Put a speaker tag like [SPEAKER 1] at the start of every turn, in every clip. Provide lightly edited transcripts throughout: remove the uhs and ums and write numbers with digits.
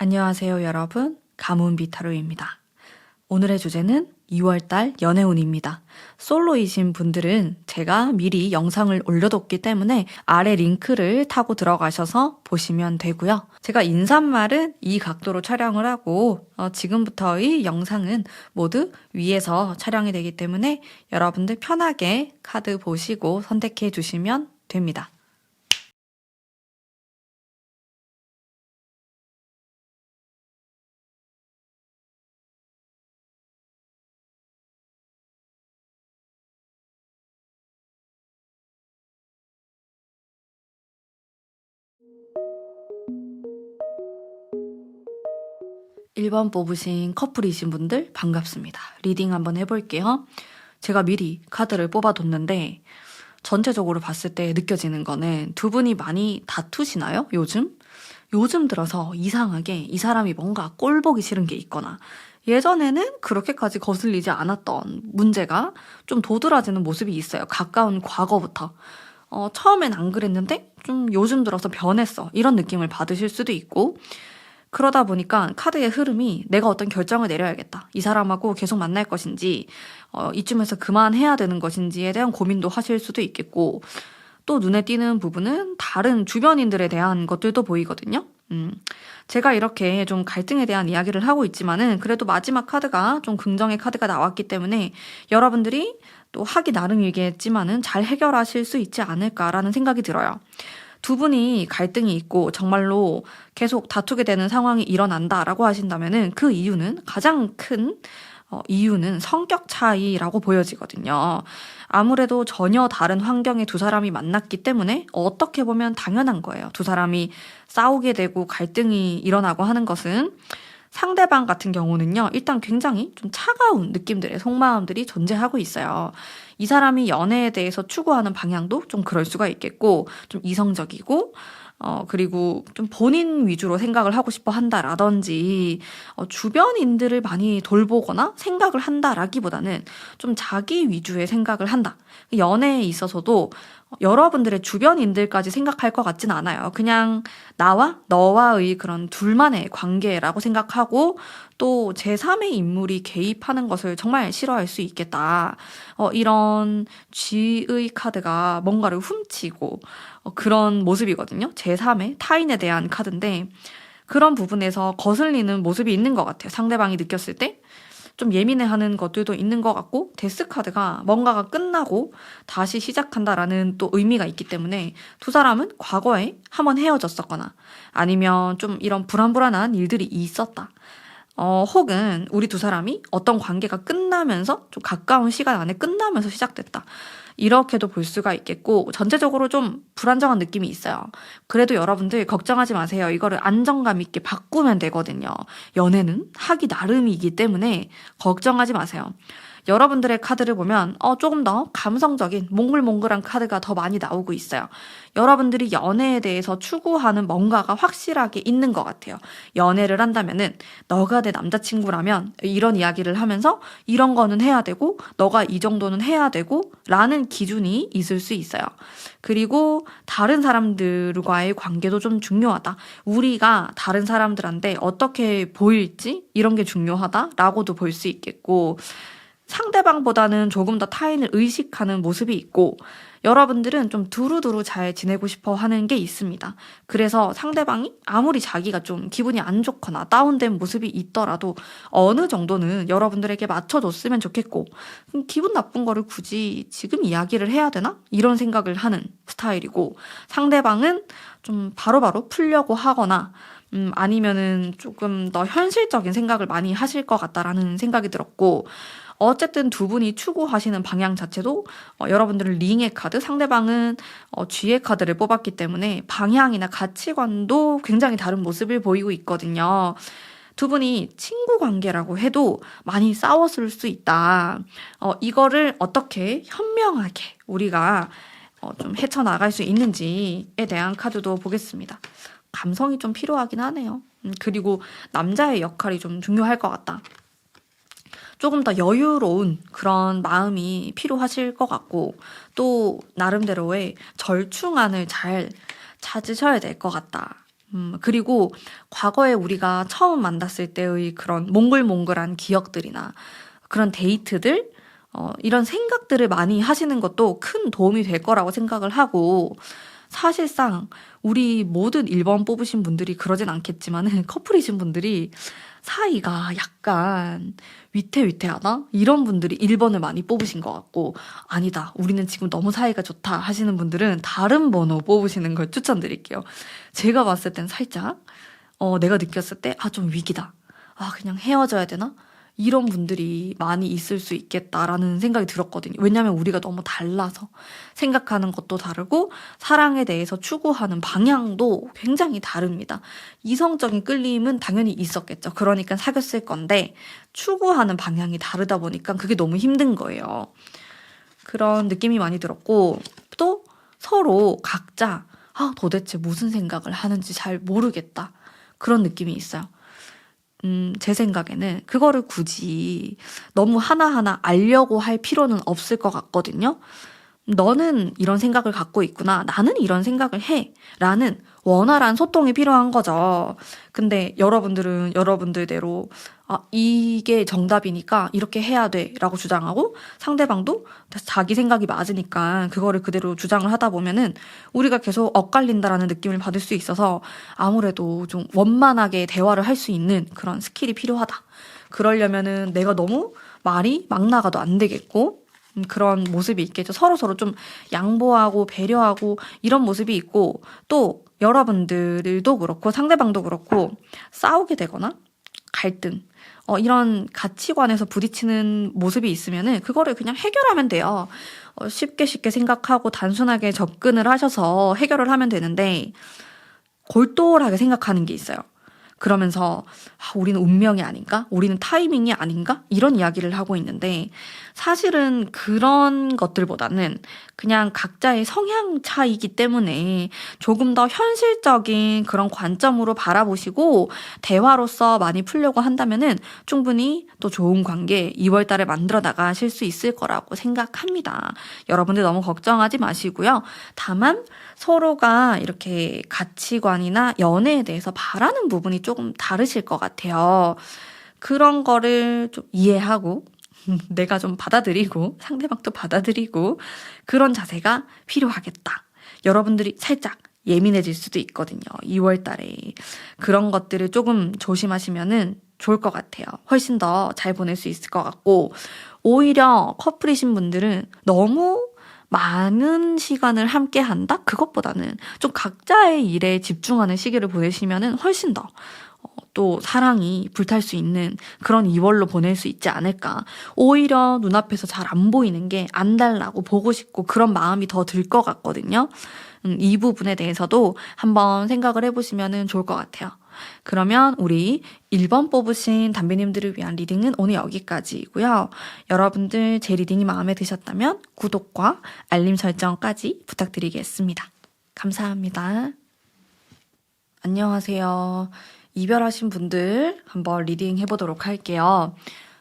[SPEAKER 1] 안녕하세요, 여러분. 가문비타로입니다. 오늘의 주제는 2월달 연애운입니다. 솔로이신 분들은 제가 미리 영상을 올려뒀기 때문에 아래 링크를 타고 들어가셔서 보시면 되고요. 제가 인사말은 이 각도로 촬영을 하고 지금부터의 영상은 모두 위에서 촬영이 되기 때문에 여러분들 편하게 카드 보시고 선택해 주시면 됩니다. 1번 뽑으신 커플이신 분들 반갑습니다. 리딩 한번 해볼게요. 제가 미리 카드를 뽑아뒀는데 전체적으로 봤을 때 느껴지는 거는 두 분이 많이 다투시나요? 요즘 들어서 이상하게 이 사람이 뭔가 꼴보기 싫은 게 있거나 예전에는 그렇게까지 거슬리지 않았던 문제가 좀 도드라지는 모습이 있어요. 가까운 과거부터. 처음엔 안 그랬는데 좀 요즘 들어서 변했어. 이런 느낌을 받으실 수도 있고 그러다 보니까 카드의 흐름이 내가 어떤 결정을 내려야겠다. 이 사람하고 계속 만날 것인지 이쯤에서 그만해야 되는 것인지에 대한 고민도 하실 수도 있겠고 또 눈에 띄는 부분은 다른 주변인들에 대한 것들도 보이거든요. 제가 이렇게 좀 갈등에 대한 이야기를 하고 있지만은 그래도 마지막 카드가 좀 긍정의 카드가 나왔기 때문에 여러분들이 또 하기 나름이겠지만은 잘 해결하실 수 있지 않을까라는 생각이 들어요. 두 분이 갈등이 있고 정말로 계속 다투게 되는 상황이 일어난다라고 하신다면은 그 이유는 가장 큰 이유는 성격 차이라고 보여지거든요. 아무래도 전혀 다른 환경에 두 사람이 만났기 때문에 어떻게 보면 당연한 거예요. 두 사람이 싸우게 되고 갈등이 일어나고 하는 것은 상대방 같은 경우는요, 일단 굉장히 좀 차가운 느낌들의 속마음들이 존재하고 있어요. 이 사람이 연애에 대해서 추구하는 방향도 좀 그럴 수가 있겠고, 좀 이성적이고, 그리고 좀 본인 위주로 생각을 하고 싶어 한다라든지, 주변인들을 많이 돌보거나 생각을 한다라기보다는 좀 자기 위주의 생각을 한다. 연애에 있어서도 여러분들의 주변인들까지 생각할 것 같진 않아요. 그냥 나와 너와의 그런 둘만의 관계라고 생각하고 또 제3의 인물이 개입하는 것을 정말 싫어할 수 있겠다. 이런 쥐의 카드가 뭔가를 훔치고 그런 모습이거든요. 제3의 타인에 대한 카드인데 그런 부분에서 거슬리는 모습이 있는 것 같아요. 상대방이 느꼈을 때. 좀 예민해하는 것들도 있는 것 같고 데스 카드가 뭔가가 끝나고 다시 시작한다라는 또 의미가 있기 때문에 두 사람은 과거에 한번 헤어졌었거나 아니면 좀 이런 불안불안한 일들이 있었다. 혹은 우리 두 사람이 어떤 관계가 끝나면서 좀 가까운 시간 안에 끝나면서 시작됐다. 이렇게도 볼 수가 있겠고 전체적으로 좀 불안정한 느낌이 있어요. 그래도 여러분들 걱정하지 마세요. 이거를 안정감 있게 바꾸면 되거든요. 연애는 하기 나름이기 때문에 걱정하지 마세요. 여러분들의 카드를 보면 조금 더 감성적인 몽글몽글한 카드가 더 많이 나오고 있어요. 여러분들이 연애에 대해서 추구하는 뭔가가 확실하게 있는 것 같아요. 연애를 한다면은 너가 내 남자친구라면 이런 이야기를 하면서 이런 거는 해야 되고 너가 이 정도는 해야 되고 라는 기준이 있을 수 있어요. 그리고 다른 사람들과의 관계도 좀 중요하다. 우리가 다른 사람들한테 어떻게 보일지 이런 게 중요하다라고도 볼 수 있겠고 상대방보다는 조금 더 타인을 의식하는 모습이 있고 여러분들은 좀 두루두루 잘 지내고 싶어 하는 게 있습니다. 그래서 상대방이 아무리 자기가 좀 기분이 안 좋거나 다운된 모습이 있더라도 어느 정도는 여러분들에게 맞춰줬으면 좋겠고 기분 나쁜 거를 굳이 지금 이야기를 해야 되나? 이런 생각을 하는 스타일이고 상대방은 좀 바로바로 풀려고 하거나 아니면은 조금 더 현실적인 생각을 많이 하실 것 같다라는 생각이 들었고 어쨌든 두 분이 추구하시는 방향 자체도 여러분들은 링의 카드, 상대방은 쥐의 카드를 뽑았기 때문에 방향이나 가치관도 굉장히 다른 모습을 보이고 있거든요. 두 분이 친구 관계라고 해도 많이 싸웠을 수 있다. 이거를 어떻게 현명하게 우리가 좀 헤쳐나갈 수 있는지에 대한 카드도 보겠습니다. 감성이 좀 필요하긴 하네요. 그리고 남자의 역할이 좀 중요할 것 같다. 조금 더 여유로운 그런 마음이 필요하실 것 같고 또 나름대로의 절충안을 잘 찾으셔야 될 것 같다. 그리고 과거에 우리가 처음 만났을 때의 그런 몽글몽글한 기억들이나 그런 데이트들, 이런 생각들을 많이 하시는 것도 큰 도움이 될 거라고 생각을 하고, 사실상 우리 모든 1번 뽑으신 분들이 그러진 않겠지만은 커플이신 분들이 사이가 약간 위태위태하다? 이런 분들이 1번을 많이 뽑으신 것 같고, 아니다, 우리는 지금 너무 사이가 좋다 하시는 분들은 다른 번호 뽑으시는 걸 추천드릴게요. 제가 봤을 땐 살짝 내가 느꼈을 때 좀 위기다. 그냥 헤어져야 되나? 이런 분들이 많이 있을 수 있겠다라는 생각이 들었거든요. 왜냐면 우리가 너무 달라서 생각하는 것도 다르고 사랑에 대해서 추구하는 방향도 굉장히 다릅니다. 이성적인 끌림은 당연히 있었겠죠. 그러니까 사귀었을 건데 추구하는 방향이 다르다 보니까 그게 너무 힘든 거예요. 그런 느낌이 많이 들었고, 또 서로 각자 도대체 무슨 생각을 하는지 잘 모르겠다. 그런 느낌이 있어요. 제 생각에는 그거를 굳이 너무 하나하나 알려고 할 필요는 없을 것 같거든요. 너는 이런 생각을 갖고 있구나. 나는 이런 생각을 해. 라는 원활한 소통이 필요한 거죠. 근데 여러분들은 여러분들대로 이게 정답이니까 이렇게 해야 돼 라고 주장하고, 상대방도 자기 생각이 맞으니까 그거를 그대로 주장을 하다 보면은 우리가 계속 엇갈린다라는 느낌을 받을 수 있어서 아무래도 좀 원만하게 대화를 할 수 있는 그런 스킬이 필요하다. 그러려면은 내가 너무 말이 막 나가도 안 되겠고, 그런 모습이 있겠죠. 서로서로 좀 양보하고 배려하고 이런 모습이 있고, 또 여러분들도 그렇고 상대방도 그렇고 싸우게 되거나 갈등, 이런 가치관에서 부딪히는 모습이 있으면은 그거를 그냥 해결하면 돼요. 쉽게 생각하고 단순하게 접근을 하셔서 해결을 하면 되는데, 골똘하게 생각하는 게 있어요. 그러면서 우리는 운명이 아닌가? 우리는 타이밍이 아닌가? 이런 이야기를 하고 있는데, 사실은 그런 것들보다는 그냥 각자의 성향 차이기 때문에 조금 더 현실적인 그런 관점으로 바라보시고 대화로서 많이 풀려고 한다면은 충분히 또 좋은 관계 2월 달에 만들어 나가실 수 있을 거라고 생각합니다. 여러분들 너무 걱정하지 마시고요. 다만 서로가 이렇게 가치관이나 연애에 대해서 바라는 부분이 조금 다르실 것 같아요. 그런 거를 좀 이해하고 내가 좀 받아들이고 상대방도 받아들이고 그런 자세가 필요하겠다. 여러분들이 살짝 예민해질 수도 있거든요. 2월 달에. 그런 것들을 조금 조심하시면은 좋을 것 같아요. 훨씬 더 잘 보낼 수 있을 것 같고, 오히려 커플이신 분들은 너무 많은 시간을 함께 한다? 그것보다는 좀 각자의 일에 집중하는 시기를 보내시면은 훨씬 더 또 사랑이 불탈 수 있는 그런 2월로 보낼 수 있지 않을까. 오히려 눈앞에서 잘 안 보이는 게 안달나고 보고 싶고 그런 마음이 더 들 것 같거든요. 이 부분에 대해서도 한번 생각을 해보시면 좋을 것 같아요. 그러면 우리 1번 뽑으신 담비님들을 위한 리딩은 오늘 여기까지이고요. 여러분들 제 리딩이 마음에 드셨다면 구독과 알림 설정까지 부탁드리겠습니다. 감사합니다. 안녕하세요. 이별하신 분들 한번 리딩 해보도록 할게요.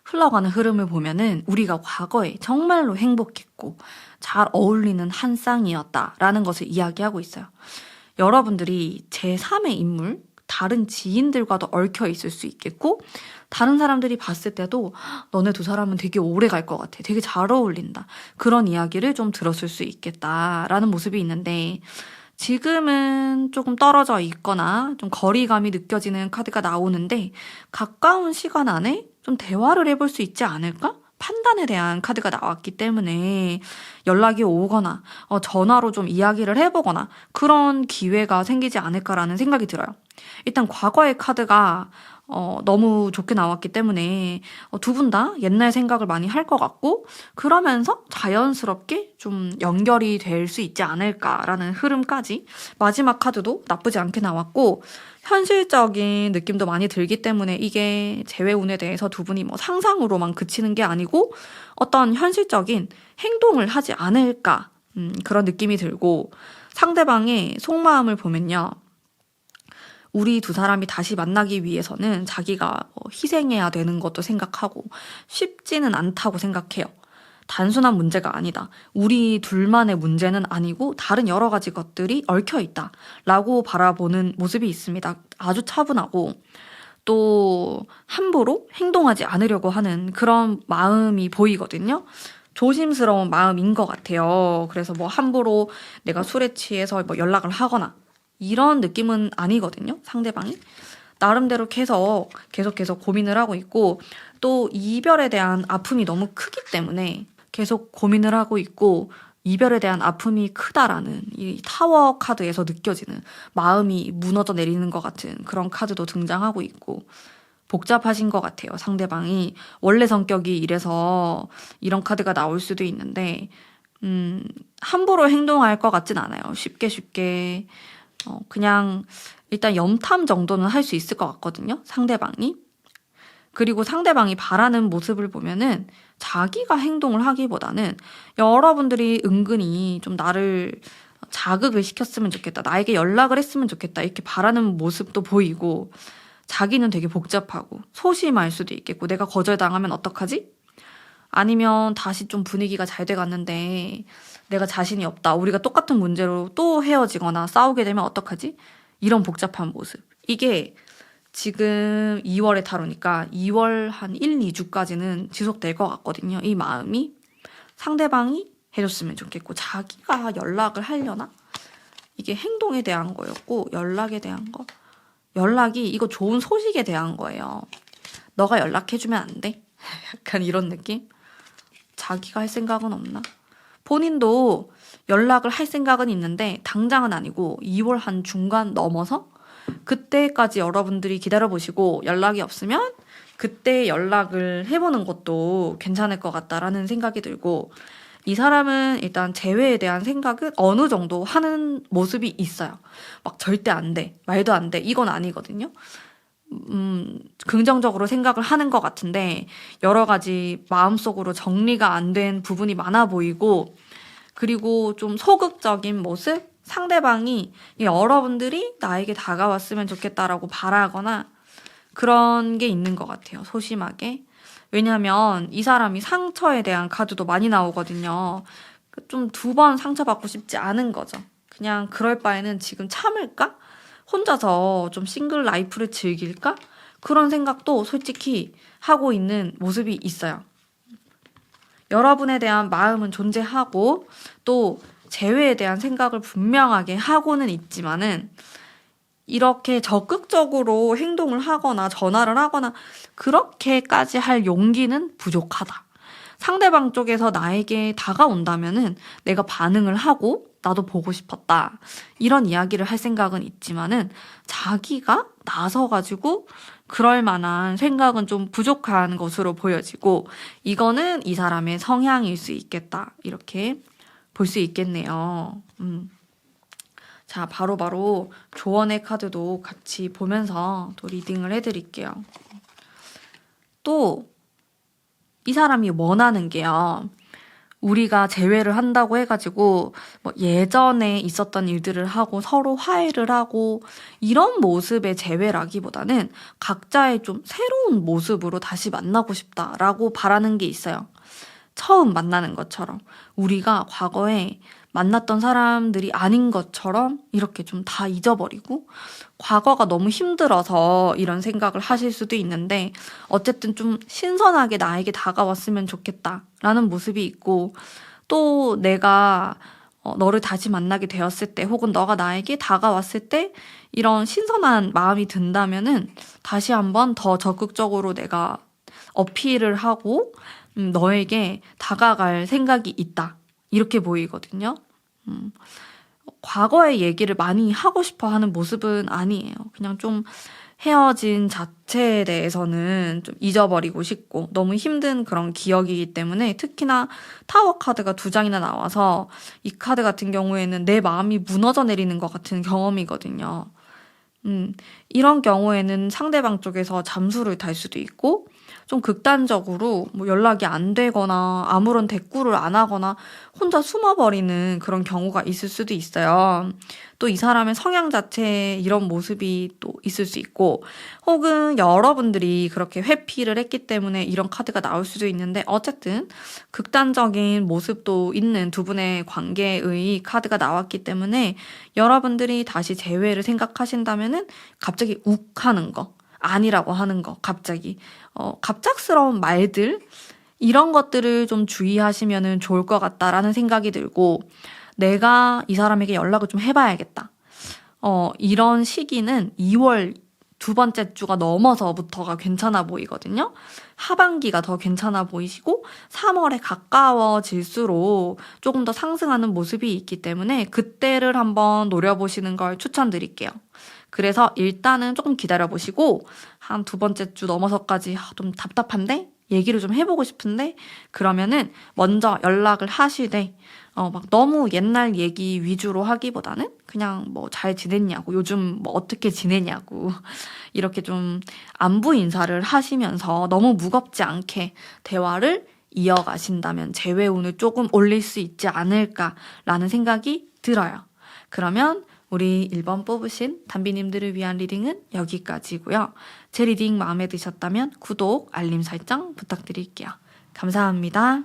[SPEAKER 1] 흘러가는 흐름을 보면은 우리가 과거에 정말로 행복했고 잘 어울리는 한 쌍이었다라는 것을 이야기하고 있어요. 여러분들이 제3의 인물, 다른 지인들과도 얽혀 있을 수 있겠고, 다른 사람들이 봤을 때도 너네 두 사람은 되게 오래 갈 것 같아. 되게 잘 어울린다. 그런 이야기를 좀 들었을 수 있겠다라는 모습이 있는데, 지금은 조금 떨어져 있거나 좀 거리감이 느껴지는 카드가 나오는데, 가까운 시간 안에 좀 대화를 해볼 수 있지 않을까? 판단에 대한 카드가 나왔기 때문에 연락이 오거나 전화로 좀 이야기를 해보거나 그런 기회가 생기지 않을까라는 생각이 들어요. 일단 과거의 카드가 너무 좋게 나왔기 때문에 두 분 다 옛날 생각을 많이 할 것 같고, 그러면서 자연스럽게 좀 연결이 될 수 있지 않을까라는 흐름까지, 마지막 카드도 나쁘지 않게 나왔고 현실적인 느낌도 많이 들기 때문에 이게 재회운에 대해서 두 분이 뭐 상상으로만 그치는 게 아니고 어떤 현실적인 행동을 하지 않을까, 그런 느낌이 들고, 상대방의 속마음을 보면요, 우리 두 사람이 다시 만나기 위해서는 자기가 희생해야 되는 것도 생각하고 쉽지는 않다고 생각해요. 단순한 문제가 아니다. 우리 둘만의 문제는 아니고 다른 여러 가지 것들이 얽혀 있다. 라고 바라보는 모습이 있습니다. 아주 차분하고 또 함부로 행동하지 않으려고 하는 그런 마음이 보이거든요. 조심스러운 마음인 것 같아요. 그래서 뭐 함부로 내가 술에 취해서 뭐 연락을 하거나 이런 느낌은 아니거든요. 상대방이. 나름대로 계속 고민을 하고 있고 또 이별에 대한 아픔이 너무 크기 때문에 계속 고민을 하고 있고 이별에 대한 아픔이 크다라는 이 타워 카드에서 느껴지는 마음이 무너져 내리는 것 같은 그런 카드도 등장하고 있고 복잡하신 것 같아요. 상대방이 원래 성격이 이래서 이런 카드가 나올 수도 있는데 함부로 행동할 것 같진 않아요. 쉽게 그냥 일단 염탐 정도는 할 수 있을 것 같거든요. 상대방이. 그리고 상대방이 바라는 모습을 보면은 자기가 행동을 하기보다는 여러분들이 은근히 좀 나를 자극을 시켰으면 좋겠다. 나에게 연락을 했으면 좋겠다. 이렇게 바라는 모습도 보이고 자기는 되게 복잡하고 소심할 수도 있겠고 내가 거절당하면 어떡하지? 아니면 다시 좀 분위기가 잘 돼갔는데 내가 자신이 없다. 우리가 똑같은 문제로 또 헤어지거나 싸우게 되면 어떡하지? 이런 복잡한 모습. 이게 지금 2월에 타로니까 2월 한 1, 2주까지는 지속될 것 같거든요. 이 마음이 상대방이 해줬으면 좋겠고 자기가 연락을 하려나? 이게 행동에 대한 거였고 연락에 대한 거. 연락이 이거 좋은 소식에 대한 거예요. 너가 연락해주면 안 돼? 약간 이런 느낌? 자기가 할 생각은 없나? 본인도 연락을 할 생각은 있는데 당장은 아니고 2월 한 중간 넘어서 그때까지 여러분들이 기다려보시고 연락이 없으면 그때 연락을 해보는 것도 괜찮을 것 같다라는 생각이 들고 이 사람은 일단 재회에 대한 생각은 어느 정도 하는 모습이 있어요. 막 절대 안 돼, 말도 안 돼, 이건 아니거든요. 긍정적으로 생각을 하는 것 같은데 여러 가지 마음속으로 정리가 안 된 부분이 많아 보이고 그리고 좀 소극적인 모습? 상대방이 여러분들이 나에게 다가왔으면 좋겠다라고 바라거나 그런 게 있는 것 같아요. 소심하게. 왜냐하면 이 사람이 상처에 대한 카드도 많이 나오거든요. 좀 2번 상처받고 싶지 않은 거죠. 그냥 그럴 바에는 지금 참을까? 혼자서 좀 싱글 라이프를 즐길까? 그런 생각도 솔직히 하고 있는 모습이 있어요. 여러분에 대한 마음은 존재하고 또 재회에 대한 생각을 분명하게 하고는 있지만은 이렇게 적극적으로 행동을 하거나 전화를 하거나 그렇게까지 할 용기는 부족하다. 상대방 쪽에서 나에게 다가온다면은 내가 반응을 하고 나도 보고 싶었다. 이런 이야기를 할 생각은 있지만은 자기가 나서가지고 그럴 만한 생각은 좀 부족한 것으로 보여지고 이거는 이 사람의 성향일 수 있겠다. 이렇게 볼 수 있겠네요. 자, 바로바로 조언의 카드도 같이 보면서 또 리딩을 해드릴게요. 또 이 사람이 원하는 게요. 우리가 재회를 한다고 해가지고 뭐 예전에 있었던 일들을 하고 서로 화해를 하고 이런 모습의 재회라기보다는 각자의 좀 새로운 모습으로 다시 만나고 싶다라고 바라는 게 있어요. 처음 만나는 것처럼 우리가 과거에 만났던 사람들이 아닌 것처럼 이렇게 좀 다 잊어버리고 과거가 너무 힘들어서 이런 생각을 하실 수도 있는데 어쨌든 좀 신선하게 나에게 다가왔으면 좋겠다라는 모습이 있고 또 내가 너를 다시 만나게 되었을 때 혹은 너가 나에게 다가왔을 때 이런 신선한 마음이 든다면은 다시 한번 더 적극적으로 내가 어필을 하고 너에게 다가갈 생각이 있다. 이렇게 보이거든요. 과거의 얘기를 많이 하고 싶어 하는 모습은 아니에요. 그냥 좀 헤어진 자체에 대해서는 좀 잊어버리고 싶고 너무 힘든 그런 기억이기 때문에 특히나 타워 카드가 2장이나 나와서 이 카드 같은 경우에는 내 마음이 무너져 내리는 것 같은 경험이거든요. 이런 경우에는 상대방 쪽에서 잠수를 탈 수도 있고 좀 극단적으로 뭐 연락이 안 되거나 아무런 대꾸를 안 하거나 혼자 숨어버리는 그런 경우가 있을 수도 있어요. 또 이 사람의 성향 자체에 이런 모습이 또 있을 수 있고, 혹은 여러분들이 그렇게 회피를 했기 때문에 이런 카드가 나올 수도 있는데, 어쨌든 극단적인 모습도 있는 두 분의 관계의 카드가 나왔기 때문에 여러분들이 다시 재회를 생각하신다면은 갑자기 욱 하는 거, 아니라고 하는 거, 갑자기 갑작스러운 말들, 이런 것들을 좀 주의하시면 좋을 것 같다라는 생각이 들고, 내가 이 사람에게 연락을 좀 해봐야겠다. 이런 시기는 2월 두 번째 주가 넘어서부터가 괜찮아 보이거든요. 하반기가 더 괜찮아 보이시고 3월에 가까워질수록 조금 더 상승하는 모습이 있기 때문에 그때를 한번 노려보시는 걸 추천드릴게요. 그래서 일단은 조금 기다려보시고 한 두 번째 주 넘어서까지 좀 답답한데? 얘기를 좀 해보고 싶은데? 그러면은 먼저 연락을 하시되 막 너무 옛날 얘기 위주로 하기보다는 그냥 뭐 잘 지냈냐고, 요즘 뭐 어떻게 지내냐고, 이렇게 좀 안부 인사를 하시면서 너무 무겁지 않게 대화를 이어가신다면 재회운을 조금 올릴 수 있지 않을까라는 생각이 들어요. 그러면 우리 1번 뽑으신 담비님들을 위한 리딩은 여기까지고요. 제 리딩 마음에 드셨다면 구독, 알림 설정 부탁드릴게요. 감사합니다.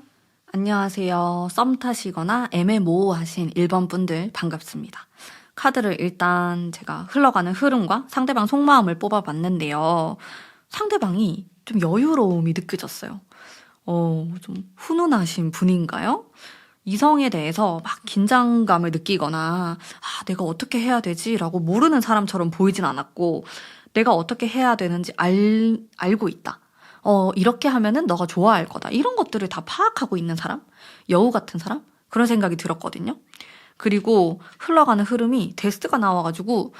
[SPEAKER 1] 안녕하세요. 썸 타시거나 애매모호하신 1번 분들 반갑습니다. 카드를 일단 제가 흘러가는 흐름과 상대방 속마음을 뽑아봤는데요. 상대방이 좀 여유로움이 느껴졌어요. 좀 훈훈하신 분인가요? 이성에 대해서 막 긴장감을 느끼거나 내가 어떻게 해야 되지? 라고 모르는 사람처럼 보이진 않았고, 내가 어떻게 해야 되는지 알고 있다. 이렇게 하면은 너가 좋아할 거다. 이런 것들을 다 파악하고 있는 사람? 여우 같은 사람? 그런 생각이 들었거든요. 그리고 흘러가는 흐름이 데스가 나와가지고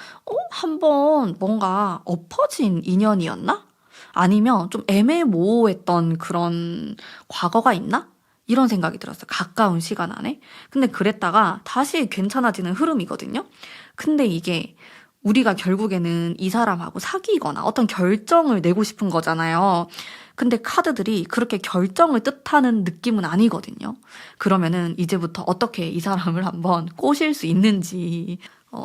[SPEAKER 1] 한번 뭔가 엎어진 인연이었나? 아니면 좀 애매모호했던 그런 과거가 있나? 이런 생각이 들었어요. 가까운 시간 안에. 근데 그랬다가 다시 괜찮아지는 흐름이거든요. 근데 이게 우리가 결국에는 이 사람하고 사귀거나 어떤 결정을 내고 싶은 거잖아요. 근데 카드들이 그렇게 결정을 뜻하는 느낌은 아니거든요. 그러면은 이제부터 어떻게 이 사람을 한번 꼬실 수 있는지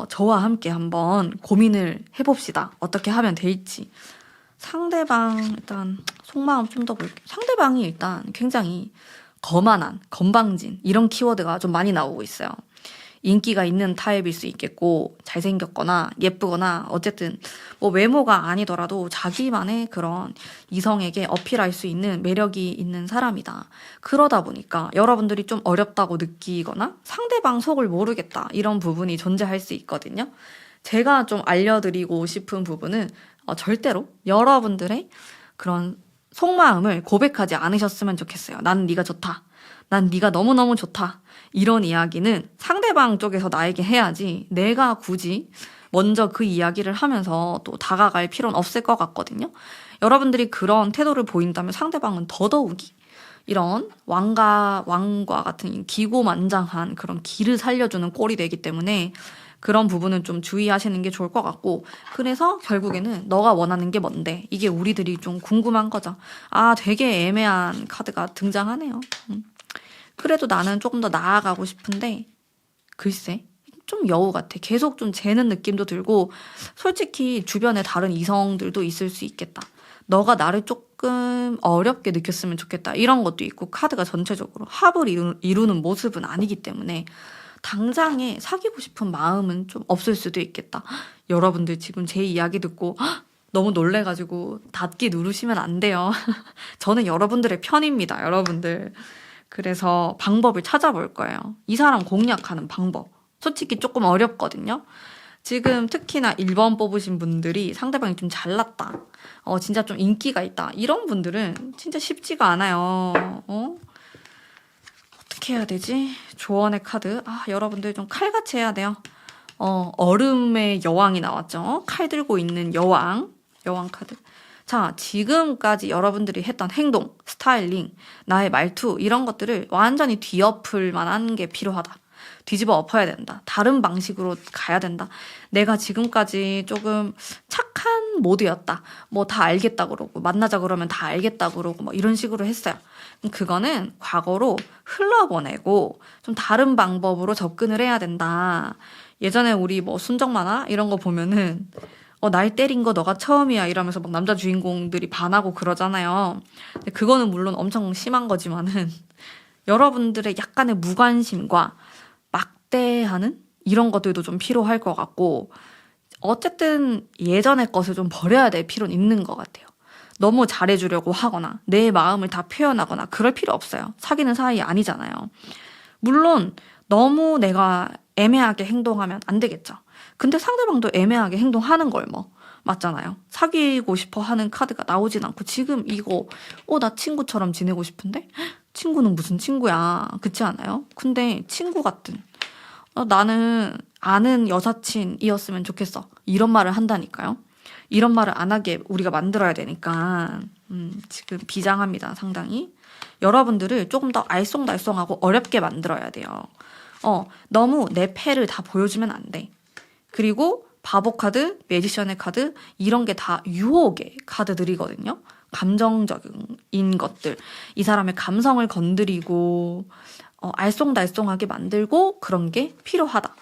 [SPEAKER 1] 저와 함께 한번 고민을 해봅시다. 어떻게 하면 될지. 상대방 일단 속마음 좀 더 볼게요. 상대방이 일단 굉장히 거만한, 건방진 이런 키워드가 좀 많이 나오고 있어요. 인기가 있는 타입일 수 있겠고, 잘생겼거나 예쁘거나 어쨌든 뭐 외모가 아니더라도 자기만의 그런 이성에게 어필할 수 있는 매력이 있는 사람이다. 그러다 보니까 여러분들이 좀 어렵다고 느끼거나 상대방 속을 모르겠다, 이런 부분이 존재할 수 있거든요. 제가 좀 알려드리고 싶은 부분은 절대로 여러분들의 그런 속마음을 고백하지 않으셨으면 좋겠어요. 난 네가 좋다. 난 네가 너무너무 좋다. 이런 이야기는 상대방 쪽에서 나에게 해야지, 내가 굳이 먼저 그 이야기를 하면서 또 다가갈 필요는 없을 것 같거든요. 여러분들이 그런 태도를 보인다면 상대방은 더더욱이 이런 왕과 같은 기고만장한 그런 기를 살려주는 꼴이 되기 때문에 그런 부분은 좀 주의하시는 게 좋을 것 같고, 그래서 결국에는 너가 원하는 게 뭔데? 이게 우리들이 좀 궁금한 거죠. 되게 애매한 카드가 등장하네요. 그래도 나는 조금 더 나아가고 싶은데 글쎄, 좀 여우 같아. 계속 좀 재는 느낌도 들고, 솔직히 주변에 다른 이성들도 있을 수 있겠다. 너가 나를 조금 어렵게 느꼈으면 좋겠다. 이런 것도 있고, 카드가 전체적으로 합을 이루는 모습은 아니기 때문에 당장에 사귀고 싶은 마음은 좀 없을 수도 있겠다. 여러분들 지금 제 이야기 듣고 너무 놀래가지고 닫기 누르시면 안 돼요. 저는 여러분들의 편입니다, 여러분들. 그래서 방법을 찾아볼 거예요. 이 사람 공략하는 방법. 솔직히 조금 어렵거든요. 지금 특히나 1번 뽑으신 분들이 상대방이 좀 잘났다, 진짜 좀 인기가 있다, 이런 분들은 진짜 쉽지가 않아요. 어떻게 해야 되지? 조언의 카드. 여러분들 좀 칼같이 해야 돼요. 얼음의 여왕이 나왔죠. 칼 들고 있는 여왕 카드. 자, 지금까지 여러분들이 했던 행동, 스타일링, 나의 말투, 이런 것들을 완전히 뒤엎을 만한 게 필요하다. 뒤집어 엎어야 된다. 다른 방식으로 가야 된다. 내가 지금까지 조금 착한 모드였다. 뭐 다 알겠다 그러고 만나자 그러면 다 알겠다 그러고 뭐 이런 식으로 했어요. 그거는 과거로 흘러보내고 좀 다른 방법으로 접근을 해야 된다. 예전에 우리 뭐 순정 만화 이런 거 보면은 날 때린 거 너가 처음이야 이러면서 막 남자 주인공들이 반하고 그러잖아요. 근데 그거는 물론 엄청 심한 거지만은 여러분들의 약간의 무관심과 막대하는 이런 것들도 좀 필요할 것 같고 어쨌든 예전의 것을 좀 버려야 될 필요는 있는 것 같아요. 너무 잘해주려고 하거나 내 마음을 다 표현하거나 그럴 필요 없어요. 사귀는 사이 아니잖아요. 물론 너무 내가 애매하게 행동하면 안 되겠죠. 근데 상대방도 애매하게 행동하는 걸 뭐 맞잖아요. 사귀고 싶어 하는 카드가 나오진 않고 지금 이거 나 친구처럼 지내고 싶은데 친구는 무슨 친구야 그렇지 않아요? 근데 친구 같은 나는 아는 여사친이었으면 좋겠어 이런 말을 한다니까요. 이런 말을 안 하게 우리가 만들어야 되니까 지금 비장합니다. 상당히 여러분들을 조금 더 알쏭달쏭하고 어렵게 만들어야 돼요. 너무 내 패를 다 보여주면 안 돼. 그리고 바보 카드, 매지션의 카드 이런 게 다 유혹의 카드들이거든요. 감정적인 것들. 이 사람의 감성을 건드리고 알쏭달쏭하게 만들고 그런 게 필요하다.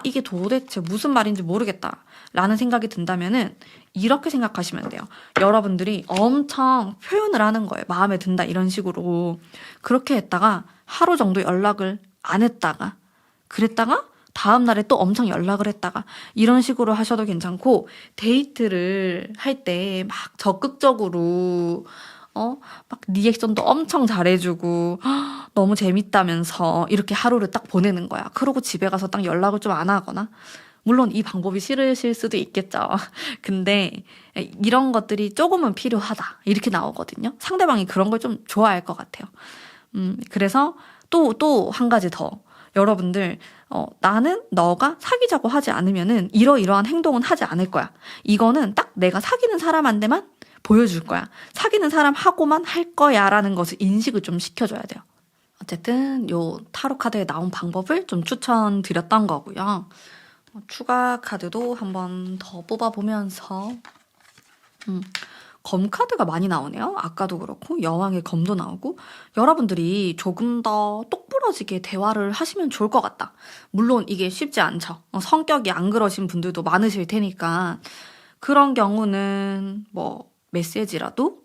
[SPEAKER 1] 이게 도대체 무슨 말인지 모르겠다. 라는 생각이 든다면은 이렇게 생각하시면 돼요. 여러분들이 엄청 표현을 하는 거예요. 마음에 든다 이런 식으로. 그렇게 했다가 하루 정도 연락을 안 했다가 그랬다가 다음 날에 또 엄청 연락을 했다가 이런 식으로 하셔도 괜찮고 데이트를 할 때 막 적극적으로 막 리액션도 엄청 잘해주고 너무 재밌다면서 이렇게 하루를 딱 보내는 거야. 그러고 집에 가서 딱 연락을 좀 안 하거나 물론 이 방법이 싫으실 수도 있겠죠. 근데 이런 것들이 조금은 필요하다 이렇게 나오거든요. 상대방이 그런 걸 좀 좋아할 것 같아요. 그래서 또 한 가지 더 여러분들 나는 너가 사귀자고 하지 않으면은 이러이러한 행동은 하지 않을 거야. 이거는 딱 내가 사귀는 사람한테만 보여줄 거야. 사귀는 사람하고만 할 거야 라는 것을 인식을 좀 시켜줘야 돼요. 어쨌든 요 타로 카드에 나온 방법을 좀 추천드렸던 거고요. 추가 카드도 한번 더 뽑아보면서 검 카드가 많이 나오네요. 아까도 그렇고 여왕의 검도 나오고 여러분들이 조금 더 똑부러지게 대화를 하시면 좋을 것 같다. 물론 이게 쉽지 않죠. 성격이 안 그러신 분들도 많으실 테니까 그런 경우는 뭐 메시지라도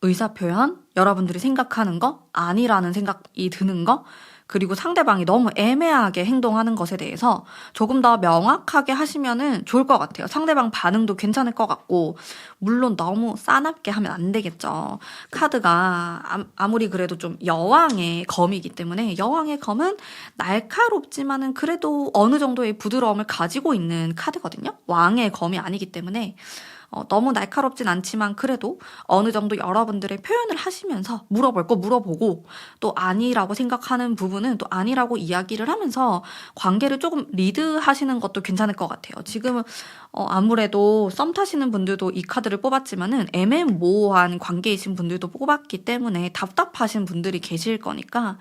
[SPEAKER 1] 의사표현, 여러분들이 생각하는 거 아니라는 생각이 드는 거 그리고 상대방이 너무 애매하게 행동하는 것에 대해서 조금 더 명확하게 하시면은 좋을 것 같아요. 상대방 반응도 괜찮을 것 같고 물론 너무 싸납게 하면 안 되겠죠. 카드가 아무리 그래도 좀 여왕의 검이기 때문에 여왕의 검은 날카롭지만은 그래도 어느 정도의 부드러움을 가지고 있는 카드거든요. 왕의 검이 아니기 때문에 너무 날카롭진 않지만 그래도 어느 정도 여러분들의 표현을 하시면서 물어볼 거 물어보고 또 아니라고 생각하는 부분은 또 아니라고 이야기를 하면서 관계를 조금 리드하시는 것도 괜찮을 것 같아요. 지금은 아무래도 썸 타시는 분들도 이 카드를 뽑았지만은 애매모호한 관계이신 분들도 뽑았기 때문에 답답하신 분들이 계실 거니까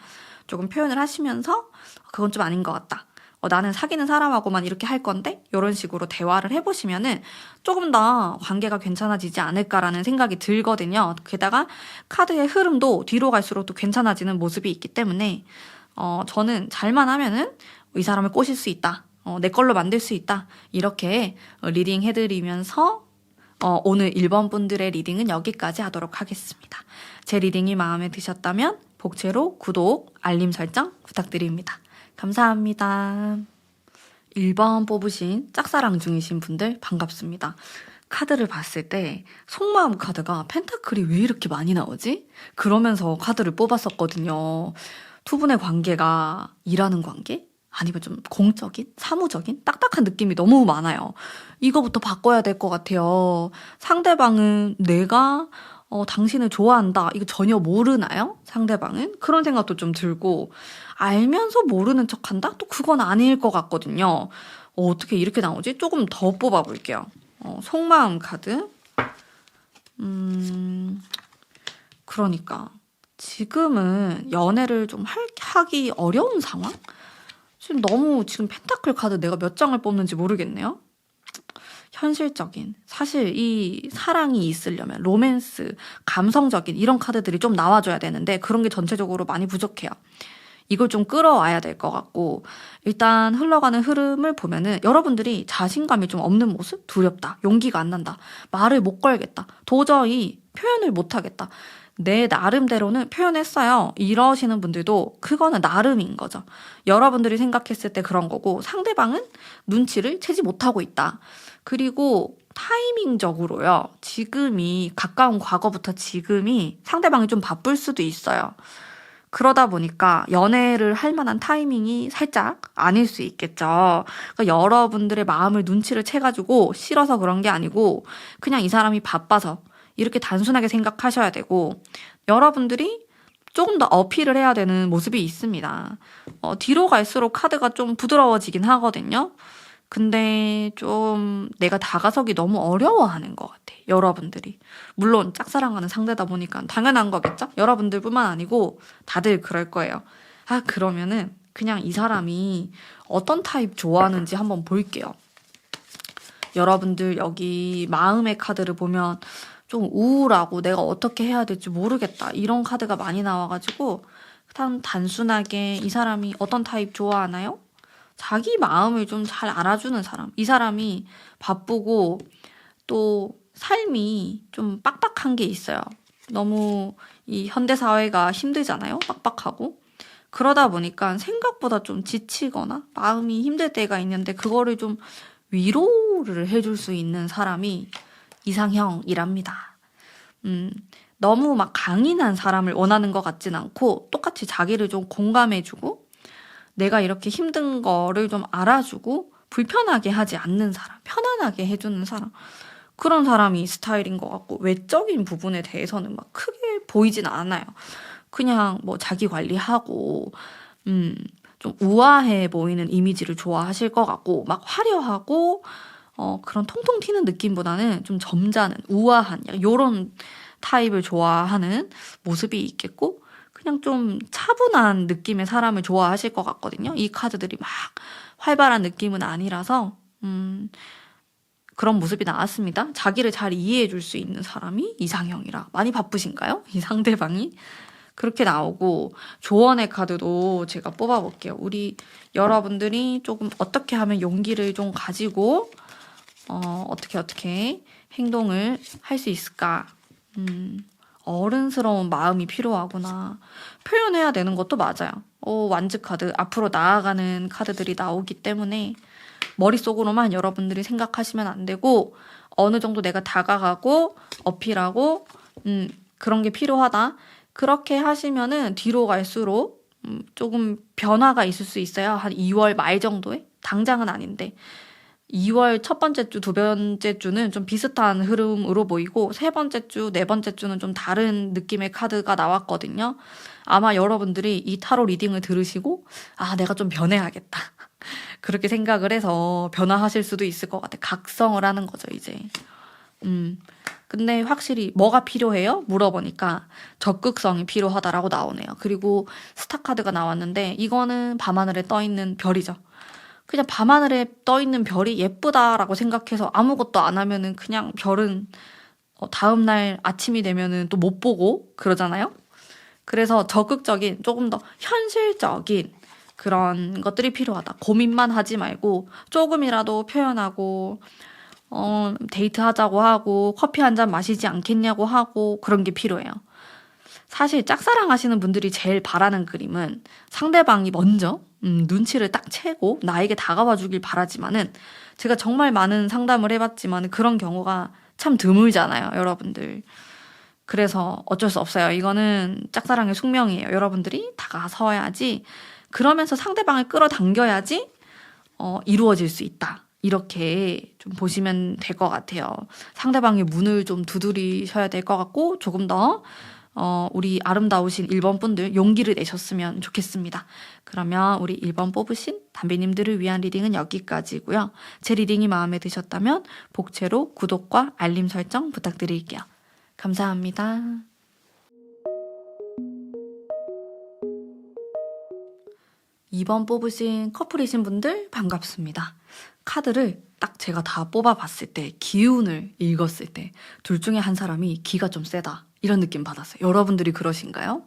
[SPEAKER 1] 조금 표현을 하시면서 그건 좀 아닌 것 같다. 나는 사귀는 사람하고만 이렇게 할 건데 이런 식으로 대화를 해보시면은 조금 더 관계가 괜찮아지지 않을까라는 생각이 들거든요. 게다가 카드의 흐름도 뒤로 갈수록 또 괜찮아지는 모습이 있기 때문에 저는 잘만 하면은 이 사람을 꼬실 수 있다. 내 걸로 만들 수 있다. 이렇게 리딩 해드리면서 오늘 1번 분들의 리딩은 여기까지 하도록 하겠습니다. 제 리딩이 마음에 드셨다면 복채로 구독, 알림 설정 부탁드립니다. 감사합니다. 1번 뽑으신 짝사랑 중이신 분들 반갑습니다. 카드를 봤을 때 속마음 카드가 펜타클이 왜 이렇게 많이 나오지? 그러면서 카드를 뽑았었거든요. 두 분의 관계가 일하는 관계? 아니면 좀 공적인? 사무적인? 딱딱한 느낌이 너무 많아요. 이거부터 바꿔야 될 것 같아요. 상대방은 내가 당신을 좋아한다. 이거 전혀 모르나요? 상대방은? 그런 생각도 좀 들고 알면서 모르는 척한다? 또 그건 아닐 것 같거든요. 어떻게 이렇게 나오지? 조금 더 뽑아볼게요. 속마음 카드. 그러니까 지금은 연애를 좀 하기 어려운 상황? 지금 너무 지금 펜타클 카드 내가 몇 장을 뽑는지 모르겠네요. 현실적인, 사실 이 사랑이 있으려면 로맨스, 감성적인 이런 카드들이 좀 나와줘야 되는데 그런 게 전체적으로 많이 부족해요. 이걸 좀 끌어와야 될 것 같고, 일단 흘러가는 흐름을 보면은 여러분들이 자신감이 좀 없는 모습? 두렵다, 용기가 안 난다, 말을 못 걸겠다, 도저히 표현을 못 하겠다, 내 나름대로는 표현했어요, 이러시는 분들도 그거는 나름인 거죠. 여러분들이 생각했을 때 그런 거고, 상대방은 눈치를 채지 못하고 있다. 그리고 타이밍적으로요, 지금이, 가까운 과거부터 지금이 상대방이 좀 바쁠 수도 있어요. 그러다 보니까 연애를 할 만한 타이밍이 살짝 아닐 수 있겠죠. 그러니까 여러분들의 마음을 눈치를 채가지고 싫어서 그런 게 아니고 그냥 이 사람이 바빠서, 이렇게 단순하게 생각하셔야 되고, 여러분들이 조금 더 어필을 해야 되는 모습이 있습니다. 뒤로 갈수록 카드가 좀 부드러워지긴 하거든요. 근데 좀 내가 다가서기 너무 어려워하는 것 같아, 여러분들이. 물론 짝사랑하는 상대다 보니까 당연한 거겠죠? 여러분들뿐만 아니고 다들 그럴 거예요. 아, 그러면은 그냥 이 사람이 어떤 타입 좋아하는지 한번 볼게요. 여러분들 여기 마음의 카드를 보면 좀 우울하고 내가 어떻게 해야 될지 모르겠다, 이런 카드가 많이 나와가지고 그냥 단순하게 이 사람이 어떤 타입 좋아하나요? 자기 마음을 좀 잘 알아주는 사람. 이 사람이 바쁘고 또 삶이 좀 빡빡한 게 있어요. 너무 이 현대사회가 힘들잖아요, 빡빡하고. 그러다 보니까 생각보다 좀 지치거나 마음이 힘들 때가 있는데 그거를 좀 위로를 해줄 수 있는 사람이 이상형이랍니다. 너무 막 강인한 사람을 원하는 것 같진 않고 똑같이 자기를 좀 공감해주고 내가 이렇게 힘든 거를 좀 알아주고 불편하게 하지 않는 사람, 편안하게 해주는 사람, 그런 사람이 스타일인 것 같고, 외적인 부분에 대해서는 막 크게 보이진 않아요. 그냥 뭐 자기 관리하고 좀 우아해 보이는 이미지를 좋아하실 것 같고, 막 화려하고 그런 통통 튀는 느낌보다는 좀 점잖은, 우아한 요런 타입을 좋아하는 모습이 있겠고, 그냥 좀 차분한 느낌의 사람을 좋아하실 것 같거든요. 이 카드들이 막 활발한 느낌은 아니라서 그런 모습이 나왔습니다. 자기를 잘 이해해 줄 수 있는 사람이 이상형이라. 많이 바쁘신가요? 이 상대방이? 그렇게 나오고, 조언의 카드도 제가 뽑아볼게요. 우리 여러분들이 조금 어떻게 하면 용기를 좀 가지고 어떻게 행동을 할 수 있을까? 어른스러운 마음이 필요하구나. 표현해야 되는 것도 맞아요. 완즈 카드, 앞으로 나아가는 카드들이 나오기 때문에 머릿속으로만 여러분들이 생각하시면 안 되고, 어느 정도 내가 다가가고 어필하고 그런 게 필요하다. 그렇게 하시면은 뒤로 갈수록 조금 변화가 있을 수 있어요. 한 2월 말 정도에? 당장은 아닌데 2월 첫 번째 주, 두 번째 주는 좀 비슷한 흐름으로 보이고, 세 번째 주, 네 번째 주는 좀 다른 느낌의 카드가 나왔거든요. 아마 여러분들이 이 타로 리딩을 들으시고, 아, 내가 좀 변해야겠다, 그렇게 생각을 해서 변화하실 수도 있을 것 같아요. 각성을 하는 거죠, 이제. 근데 확실히 뭐가 필요해요? 물어보니까 적극성이 필요하다라고 나오네요. 그리고 스타 카드가 나왔는데 이거는 밤하늘에 떠있는 별이죠. 그냥 밤하늘에 떠있는 별이 예쁘다라고 생각해서 아무것도 안 하면은 그냥 별은 다음날 아침이 되면은 또 못 보고 그러잖아요. 그래서 적극적인, 조금 더 현실적인 그런 것들이 필요하다. 고민만 하지 말고 조금이라도 표현하고 데이트하자고 하고 커피 한 잔 마시지 않겠냐고 하고, 그런 게 필요해요. 사실 짝사랑 하시는 분들이 제일 바라는 그림은 상대방이 먼저 눈치를 딱 채고 나에게 다가와 주길 바라지만은, 제가 정말 많은 상담을 해봤지만 그런 경우가 참 드물잖아요, 여러분들. 그래서 어쩔 수 없어요. 이거는 짝사랑의 숙명이에요. 여러분들이 다가서야지, 그러면서 상대방을 끌어당겨야지 이루어질 수 있다. 이렇게 좀 보시면 될 것 같아요. 상대방의 문을 좀 두드리셔야 될 것 같고, 조금 더 우리 아름다우신 1번 분들 용기를 내셨으면 좋겠습니다. 그러면 우리 1번 뽑으신 담비님들을 위한 리딩은 여기까지고요. 제 리딩이 마음에 드셨다면 복채로 구독과 알림 설정 부탁드릴게요. 감사합니다. 2번 뽑으신 커플이신 분들 반갑습니다. 카드를 딱 제가 다 뽑아봤을 때, 기운을 읽었을 때 둘 중에 한 사람이 기가 좀 세다, 이런 느낌 받았어요. 여러분들이 그러신가요?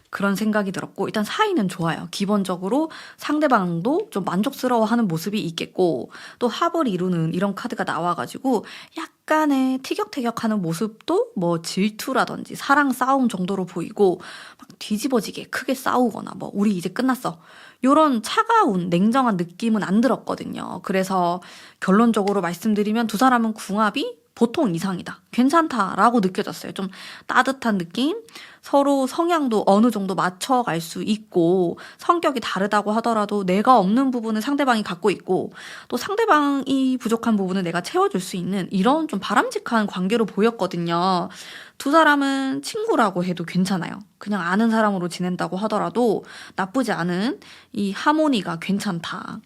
[SPEAKER 1] 그런 생각이 들었고, 일단 사이는 좋아요. 기본적으로 상대방도 좀 만족스러워하는 모습이 있겠고, 또 합을 이루는 이런 카드가 나와가지고 약간의 티격태격하는 모습도 뭐 질투라든지 사랑 싸움 정도로 보이고, 막 뒤집어지게 크게 싸우거나 뭐 우리 이제 끝났어, 요런 차가운 냉정한 느낌은 안 들었거든요. 그래서 결론적으로 말씀드리면 두 사람은 궁합이 보통 이상이다, 괜찮다라고 느껴졌어요. 좀 따뜻한 느낌, 서로 성향도 어느 정도 맞춰갈 수 있고, 성격이 다르다고 하더라도 내가 없는 부분은 상대방이 갖고 있고, 또 상대방이 부족한 부분은 내가 채워줄 수 있는 이런 좀 바람직한 관계로 보였거든요. 두 사람은 친구라고 해도 괜찮아요. 그냥 아는 사람으로 지낸다고 하더라도 나쁘지 않은 이 하모니가 괜찮다.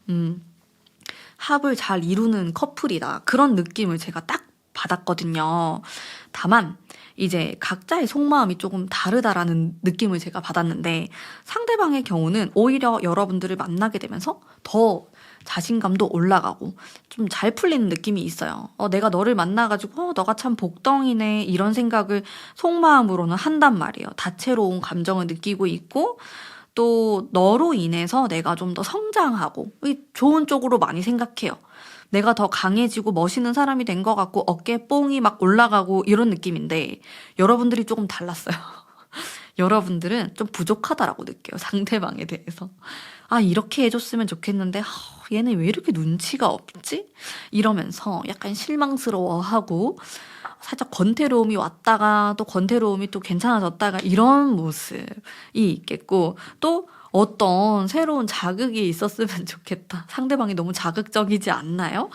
[SPEAKER 1] 합을 잘 이루는 커플이다, 그런 느낌을 제가 딱 받았거든요. 다만 이제 각자의 속마음이 조금 다르다라는 느낌을 제가 받았는데, 상대방의 경우는 오히려 여러분들을 만나게 되면서 더 자신감도 올라가고 좀 잘 풀리는 느낌이 있어요. 내가 너를 만나가지고 너가 참 복덩이네, 이런 생각을 속마음으로는 한단 말이에요. 다채로운 감정을 느끼고 있고, 또 너로 인해서 내가 좀 더 성장하고 좋은 쪽으로 많이 생각해요. 내가 더 강해지고 멋있는 사람이 된 것 같고 어깨 뽕이 막 올라가고 이런 느낌인데, 여러분들이 조금 달랐어요. 여러분들은 좀 부족하다라고 느껴요, 상대방에 대해서. 아, 이렇게 해줬으면 좋겠는데 얘네 왜 이렇게 눈치가 없지? 이러면서 약간 실망스러워하고, 살짝 권태로움이 왔다가 또 권태로움이 또 괜찮아졌다가, 이런 모습이 있겠고, 또 어떤 새로운 자극이 있었으면 좋겠다, 상대방이 너무 자극적이지 않나요?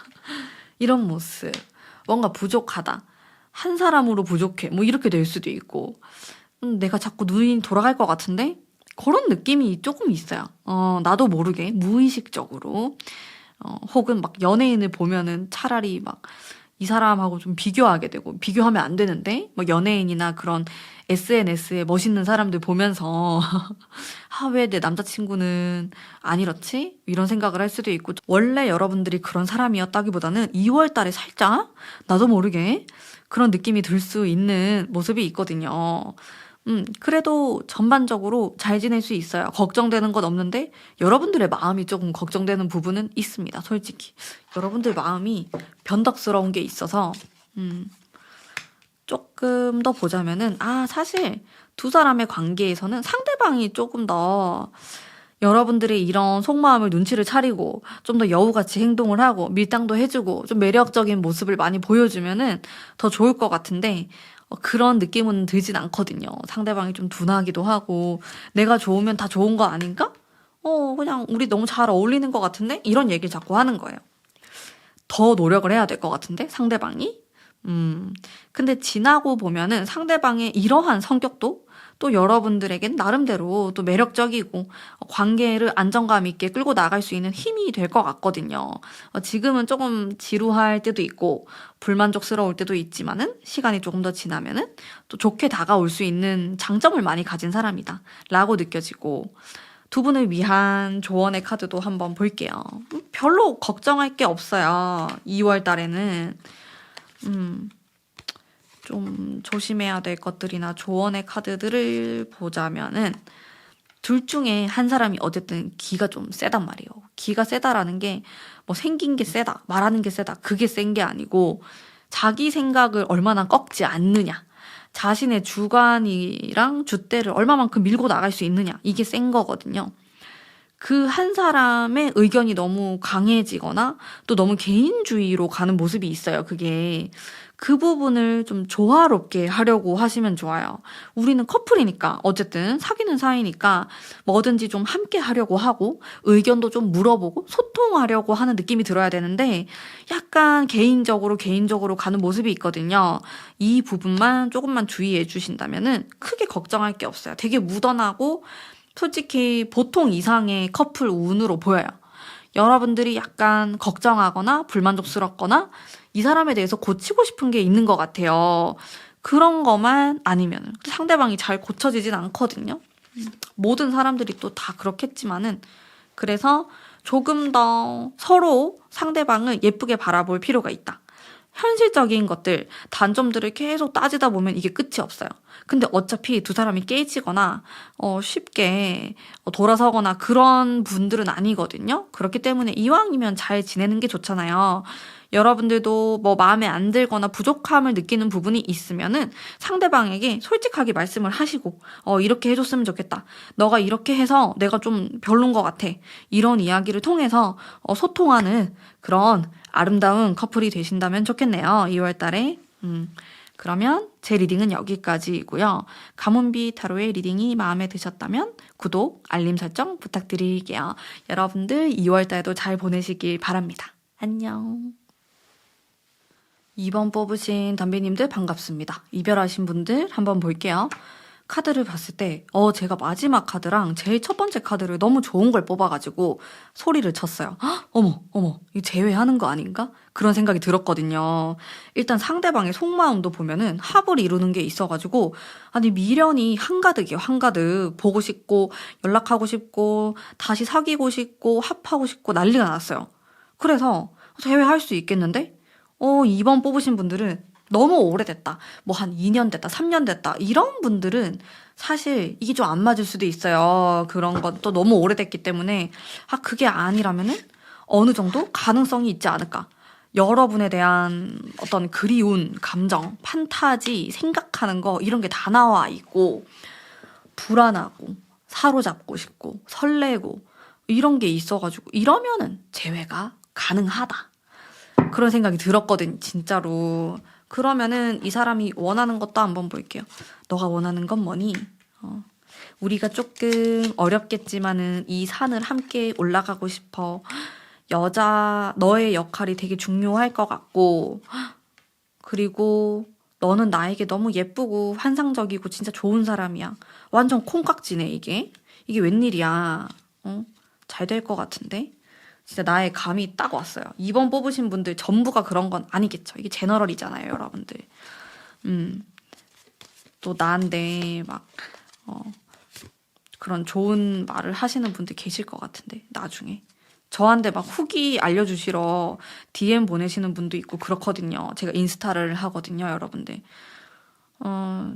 [SPEAKER 1] 이런 모습, 뭔가 부족하다, 한 사람으로 부족해, 뭐 이렇게 될 수도 있고, 내가 자꾸 눈이 돌아갈 것 같은데, 그런 느낌이 조금 있어요. 나도 모르게 무의식적으로, 혹은 막 연예인을 보면은 차라리 막 이 사람하고 좀 비교하게 되고, 비교하면 안 되는데 뭐 연예인이나 그런 SNS에 멋있는 사람들 보면서 아, 왜 내 남자친구는 안 이렇지? 이런 생각을 할 수도 있고, 원래 여러분들이 그런 사람이었다기보다는 2월 달에 살짝 나도 모르게 그런 느낌이 들 수 있는 모습이 있거든요. 그래도 전반적으로 잘 지낼 수 있어요. 걱정되는 건 없는데, 여러분들의 마음이 조금 걱정되는 부분은 있습니다, 솔직히. 여러분들 마음이 변덕스러운 게 있어서, 조금 더 보자면은, 사실 두 사람의 관계에서는 상대방이 조금 더 여러분들의 이런 속마음을 눈치를 차리고 좀 더 여우같이 행동을 하고 밀당도 해주고 좀 매력적인 모습을 많이 보여주면은 더 좋을 것 같은데, 그런 느낌은 들진 않거든요. 상대방이 좀 둔하기도 하고, 내가 좋으면 다 좋은 거 아닌가? 그냥 우리 너무 잘 어울리는 것 같은데? 이런 얘기를 자꾸 하는 거예요. 더 노력을 해야 될 것 같은데, 상대방이? 근데 지나고 보면은 상대방의 이러한 성격도 또 여러분들에겐 나름대로 또 매력적이고, 관계를 안정감 있게 끌고 나갈 수 있는 힘이 될 것 같거든요. 지금은 조금 지루할 때도 있고 불만족스러울 때도 있지만은, 시간이 조금 더 지나면은 또 좋게 다가올 수 있는 장점을 많이 가진 사람이다 라고 느껴지고, 두 분을 위한 조언의 카드도 한번 볼게요. 별로 걱정할 게 없어요. 2월 달에는 좀 조심해야 될 것들이나 조언의 카드들을 보자면은, 둘 중에 한 사람이 어쨌든 기가 좀 세단 말이에요. 기가 세다라는 게 뭐 생긴 게 세다, 말하는 게 세다, 그게 센 게 아니고, 자기 생각을 얼마나 꺾지 않느냐, 자신의 주관이랑 줏대를 얼마만큼 밀고 나갈 수 있느냐, 이게 센 거거든요. 그 한 사람의 의견이 너무 강해지거나 또 너무 개인주의로 가는 모습이 있어요. 그 부분을 좀 조화롭게 하려고 하시면 좋아요. 우리는 커플이니까, 어쨌든 사귀는 사이니까 뭐든지 좀 함께 하려고 하고, 의견도 좀 물어보고 소통하려고 하는 느낌이 들어야 되는데, 약간 개인적으로 가는 모습이 있거든요. 이 부분만 조금만 주의해 주신다면은 크게 걱정할 게 없어요. 되게 무던하고 솔직히 보통 이상의 커플 운으로 보여요. 여러분들이 약간 걱정하거나 불만족스럽거나 이 사람에 대해서 고치고 싶은 게 있는 것 같아요. 그런 것만 아니면 상대방이 잘 고쳐지진 않거든요. 모든 사람들이 또 다 그렇겠지만은, 그래서 조금 더 서로 상대방을 예쁘게 바라볼 필요가 있다. 현실적인 것들, 단점들을 계속 따지다 보면 이게 끝이 없어요. 근데 어차피 두 사람이 깨지거나 쉽게 돌아서거나 그런 분들은 아니거든요. 그렇기 때문에 이왕이면 잘 지내는 게 좋잖아요. 여러분들도 뭐 마음에 안 들거나 부족함을 느끼는 부분이 있으면은 상대방에게 솔직하게 말씀을 하시고 이렇게 해줬으면 좋겠다. 너가 이렇게 해서 내가 좀 별론 것 같아. 이런 이야기를 통해서 소통하는 그런 아름다운 커플이 되신다면 좋겠네요. 2월 달에. 그러면 제 리딩은 여기까지이고요. 가문비 타로의 리딩이 마음에 드셨다면 구독, 알림 설정 부탁드릴게요. 여러분들 2월 달도 잘 보내시길 바랍니다. 안녕. 2번 뽑으신 담비님들 반갑습니다. 이별하신 분들 한번 볼게요. 카드를 봤을 때 제가 마지막 카드랑 제일 첫 번째 카드를 너무 좋은 걸 뽑아가지고 소리를 쳤어요. 헉, 어머 이거 제외하는 거 아닌가? 그런 생각이 들었거든요. 일단 상대방의 속마음도 보면은 합을 이루는 게 있어가지고 아니 미련이 한가득이에요. 한가득. 보고 싶고 연락하고 싶고 다시 사귀고 싶고 합하고 싶고 난리가 났어요. 그래서 제외할 수 있겠는데? 2번 뽑으신 분들은 너무 오래됐다. 뭐 한 2년 됐다, 3년 됐다. 이런 분들은 사실 이게 좀 안 맞을 수도 있어요. 그런 것도 너무 오래됐기 때문에 그게 아니라면은 어느 정도 가능성이 있지 않을까. 여러분에 대한 어떤 그리운 감정, 판타지, 생각하는 거 이런 게 다 나와 있고 불안하고 사로잡고 싶고 설레고 이런 게 있어가지고 이러면은 재회가 가능하다. 그런 생각이 들었거든, 진짜로. 그러면은 이 사람이 원하는 것도 한번 볼게요. 너가 원하는 건 뭐니? 우리가 조금 어렵겠지만은 이 산을 함께 올라가고 싶어. 너의 역할이 되게 중요할 것 같고, 그리고 너는 나에게 너무 예쁘고 환상적이고 진짜 좋은 사람이야. 완전 콩깍지네, 이게. 이게 웬일이야. 잘 될 것 같은데? 진짜 나의 감이 딱 왔어요. 2번 뽑으신 분들 전부가 그런 건 아니겠죠. 이게 제너럴이잖아요, 여러분들. 또 나한테 막 그런 좋은 말을 하시는 분들 계실 것 같은데 나중에 저한테 막 후기 알려주시러 DM 보내시는 분도 있고 그렇거든요. 제가 인스타를 하거든요, 여러분들.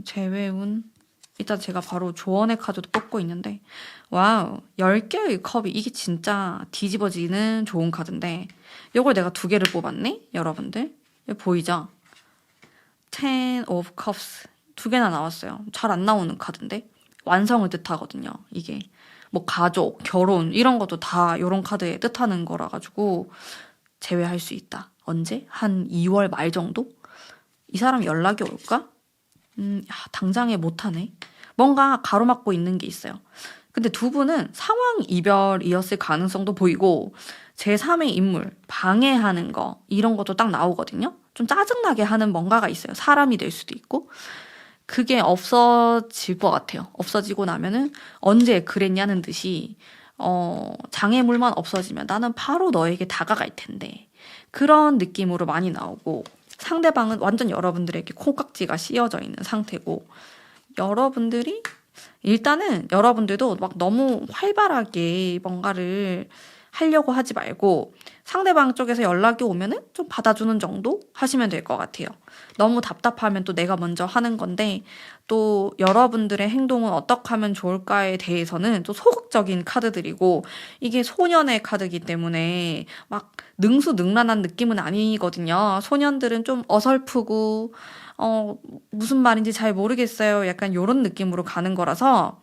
[SPEAKER 1] 재회운 일단 제가 바로 조언의 카드도 뽑고 있는데 와우 10개의 컵이 이게 진짜 뒤집어지는 좋은 카드인데 이걸 내가 2개를 뽑았네 여러분들 보이죠? Ten of Cups 2개나 나왔어요. 잘 안 나오는 카드인데 완성을 뜻하거든요. 이게 뭐 가족, 결혼 이런 것도 다 이런 카드에 뜻하는 거라 가지고 제외할 수 있다. 언제? 한 2월 말 정도? 이 사람 연락이 올까? 당장에 못하네. 뭔가 가로막고 있는 게 있어요. 근데 두 분은 상황 이별이었을 가능성도 보이고 제3의 인물, 방해하는 거 이런 것도 딱 나오거든요. 좀 짜증나게 하는 뭔가가 있어요. 사람이 될 수도 있고. 그게 없어질 것 같아요. 없어지고 나면은 언제 그랬냐는 듯이 장애물만 없어지면 나는 바로 너에게 다가갈 텐데 그런 느낌으로 많이 나오고 상대방은 완전 여러분들에게 콩깍지가 씌어져 있는 상태고 여러분들이 일단은 여러분들도 막 너무 활발하게 뭔가를 하려고 하지 말고 상대방 쪽에서 연락이 오면은 좀 받아주는 정도 하시면 될 것 같아요. 너무 답답하면 또 내가 먼저 하는 건데 또 여러분들의 행동은 어떻게 하면 좋을까에 대해서는 또 소극적인 카드들이고 이게 소년의 카드이기 때문에 막 능수능란한 느낌은 아니거든요. 소년들은 좀 어설프고 무슨 말인지 잘 모르겠어요. 약간 이런 느낌으로 가는 거라서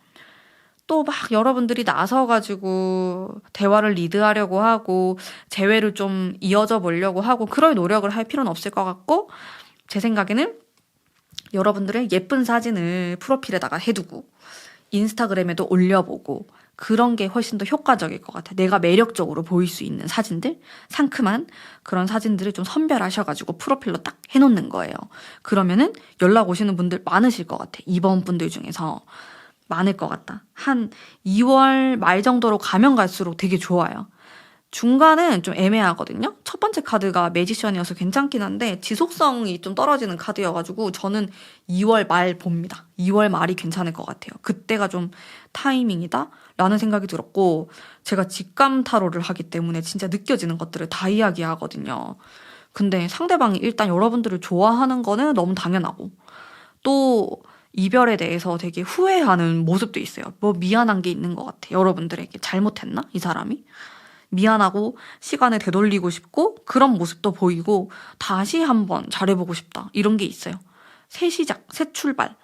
[SPEAKER 1] 또 막 여러분들이 나서가지고 대화를 리드하려고 하고 재회를 좀 이어져 보려고 하고 그럴 노력을 할 필요는 없을 것 같고 제 생각에는 여러분들의 예쁜 사진을 프로필에다가 해두고 인스타그램에도 올려보고 그런 게 훨씬 더 효과적일 것 같아요. 내가 매력적으로 보일 수 있는 사진들, 상큼한 그런 사진들을 좀 선별하셔가지고 프로필로 딱 해놓는 거예요. 그러면은 연락 오시는 분들 많으실 것 같아. 이번 분들 중에서. 많을 것 같다. 한 2월 말 정도로 가면 갈수록 되게 좋아요. 중간은 좀 애매하거든요. 첫 번째 카드가 매지션이어서 괜찮긴 한데 지속성이 좀 떨어지는 카드여가지고 저는 2월 말 봅니다. 2월 말이 괜찮을 것 같아요. 그때가 좀 타이밍이다 라는 생각이 들었고, 제가 직감 타로를 하기 때문에 진짜 느껴지는 것들을 다 이야기하거든요. 근데 상대방이 일단 여러분들을 좋아하는 거는 너무 당연하고, 또 이별에 대해서 되게 후회하는 모습도 있어요. 뭐 미안한 게 있는 것 같아. 여러분들에게 잘못했나? 이 사람이? 미안하고 시간을 되돌리고 싶고 그런 모습도 보이고 다시 한번 잘해보고 싶다. 이런 게 있어요. 새 시작, 새 출발.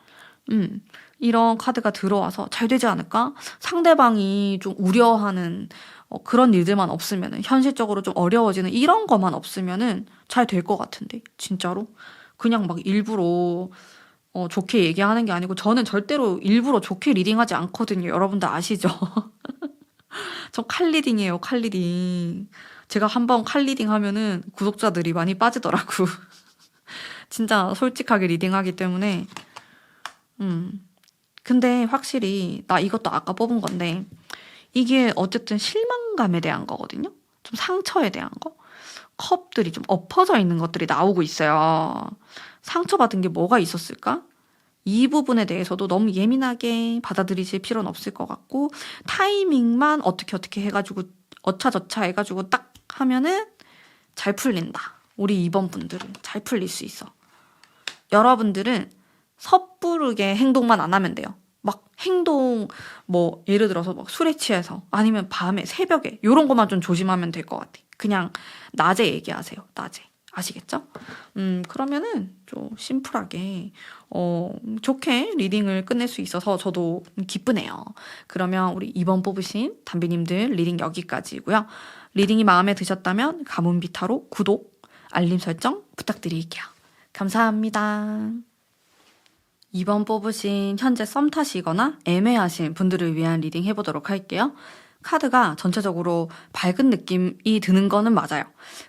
[SPEAKER 1] 이런 카드가 들어와서 잘 되지 않을까? 상대방이 좀 우려하는 그런 일들만 없으면은, 현실적으로 좀 어려워지는 이런 것만 없으면은 잘 될 것 같은데, 진짜로? 그냥 막 일부러 좋게 얘기하는 게 아니고, 저는 절대로 일부러 좋게 리딩하지 않거든요. 여러분들 아시죠? 저 칼리딩이에요, 칼리딩. 제가 한번 칼리딩 하면은 구독자들이 많이 빠지더라고. 진짜 솔직하게 리딩하기 때문에. 근데 확실히 나 이것도 아까 뽑은 건데, 이게 어쨌든 실망감에 대한 거거든요. 좀 상처에 대한 거. 컵들이 좀 엎어져 있는 것들이 나오고 있어요. 상처받은 게 뭐가 있었을까? 이 부분에 대해서도 너무 예민하게 받아들이실 필요는 없을 것 같고, 타이밍만 어떻게 해가지고 어차저차 해가지고 딱 하면은 잘 풀린다. 우리 2번 분들은 잘 풀릴 수 있어. 여러분들은 섣부르게 행동만 안 하면 돼요. 막 행동, 뭐 예를 들어서 막 술에 취해서, 아니면 밤에 새벽에 요런 것만 좀 조심하면 될 것 같아. 그냥 낮에 얘기하세요. 낮에. 아시겠죠? 그러면은 좀 심플하게 좋게 리딩을 끝낼 수 있어서 저도 기쁘네요. 그러면 우리 2번 뽑으신 담비님들 리딩 여기까지고요. 리딩이 마음에 드셨다면 가문 비타로 구독, 알림 설정 부탁드릴게요. 감사합니다. 2번 뽑으신 현재 썸 타시거나 애매하신 분들을 위한 리딩 해보도록 할게요. 카드가 전체적으로 밝은 느낌이 드는 거는 맞아요.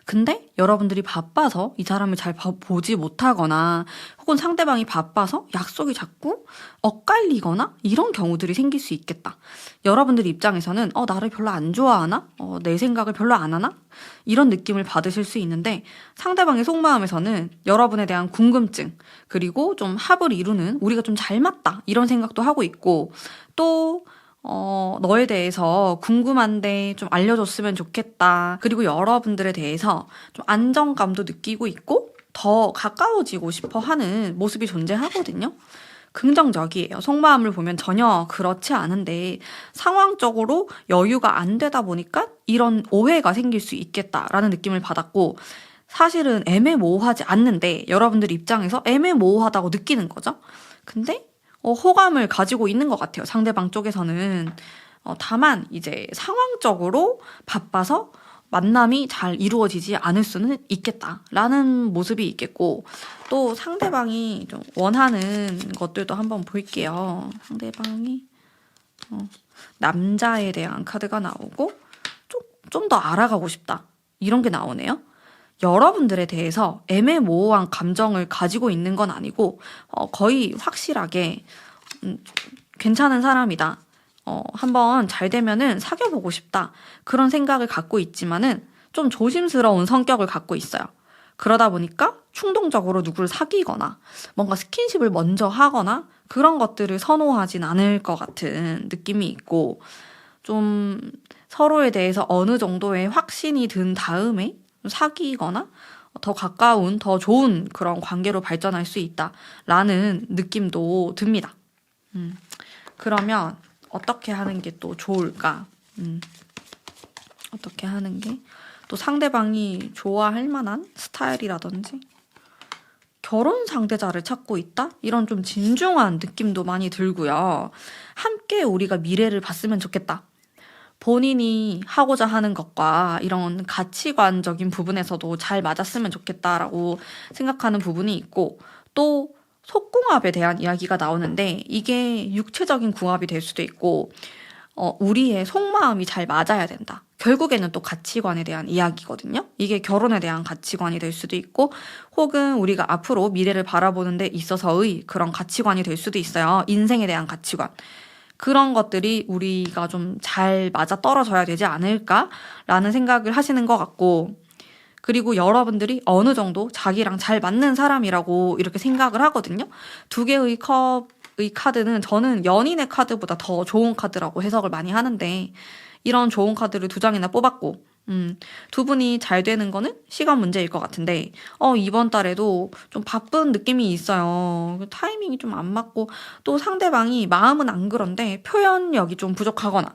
[SPEAKER 1] 근데 여러분들이 바빠서 이 사람을 잘 보지 못하거나, 혹은 상대방이 바빠서 약속이 자꾸 엇갈리거나 이런 경우들이 생길 수 있겠다. 여러분들 입장에서는 나를 별로 안 좋아하나? 내 생각을 별로 안 하나? 이런 느낌을 받으실 수 있는데, 상대방의 속마음에서는 여러분에 대한 궁금증, 그리고 좀 합을 이루는, 우리가 좀 잘 맞다 이런 생각도 하고 있고, 또 너에 대해서 궁금한데 좀 알려줬으면 좋겠다. 그리고 여러분들에 대해서 좀 안정감도 느끼고 있고 더 가까워지고 싶어 하는 모습이 존재하거든요. 긍정적이에요. 속마음을 보면 전혀 그렇지 않은데, 상황적으로 여유가 안 되다 보니까 이런 오해가 생길 수 있겠다라는 느낌을 받았고, 사실은 애매모호하지 않는데 여러분들 입장에서 애매모호하다고 느끼는 거죠. 근데 호감을 가지고 있는 것 같아요. 상대방 쪽에서는. 다만 이제 상황적으로 바빠서 만남이 잘 이루어지지 않을 수는 있겠다라는 모습이 있겠고, 또 상대방이 좀 원하는 것들도 한번 볼게요. 상대방이 남자에 대한 카드가 나오고, 좀 더 알아가고 싶다 이런 게 나오네요. 여러분들에 대해서 애매모호한 감정을 가지고 있는 건 아니고, 거의 확실하게 괜찮은 사람이다. 한번 잘 되면은 사귀어보고 싶다. 그런 생각을 갖고 있지만은 좀 조심스러운 성격을 갖고 있어요. 그러다 보니까 충동적으로 누구를 사귀거나 뭔가 스킨십을 먼저 하거나 그런 것들을 선호하진 않을 것 같은 느낌이 있고, 좀 서로에 대해서 어느 정도의 확신이 든 다음에 사귀거나 더 가까운, 더 좋은 그런 관계로 발전할 수 있다라는 느낌도 듭니다. 그러면 어떻게 하는 게 또 좋을까? 어떻게 하는 게 또 상대방이 좋아할 만한 스타일이라든지, 결혼 상대자를 찾고 있다? 이런 좀 진중한 느낌도 많이 들고요. 함께 우리가 미래를 봤으면 좋겠다. 본인이 하고자 하는 것과 이런 가치관적인 부분에서도 잘 맞았으면 좋겠다라고 생각하는 부분이 있고, 또 속궁합에 대한 이야기가 나오는데, 이게 육체적인 궁합이 될 수도 있고, 우리의 속마음이 잘 맞아야 된다. 결국에는 또 가치관에 대한 이야기거든요. 이게 결혼에 대한 가치관이 될 수도 있고, 혹은 우리가 앞으로 미래를 바라보는 데 있어서의 그런 가치관이 될 수도 있어요. 인생에 대한 가치관. 그런 것들이 우리가 좀 잘 맞아 떨어져야 되지 않을까라는 생각을 하시는 것 같고, 그리고 여러분들이 어느 정도 자기랑 잘 맞는 사람이라고 이렇게 생각을 하거든요. 두 개의 컵의 카드는 저는 연인의 카드보다 더 좋은 카드라고 해석을 많이 하는데 이런 좋은 카드를 2장이나 뽑았고 두 분이 잘 되는 거는 시간 문제일 것 같은데 이번 달에도 좀 바쁜 느낌이 있어요. 타이밍이 좀 안 맞고 또 상대방이 마음은 안 그런데 표현력이 좀 부족하거나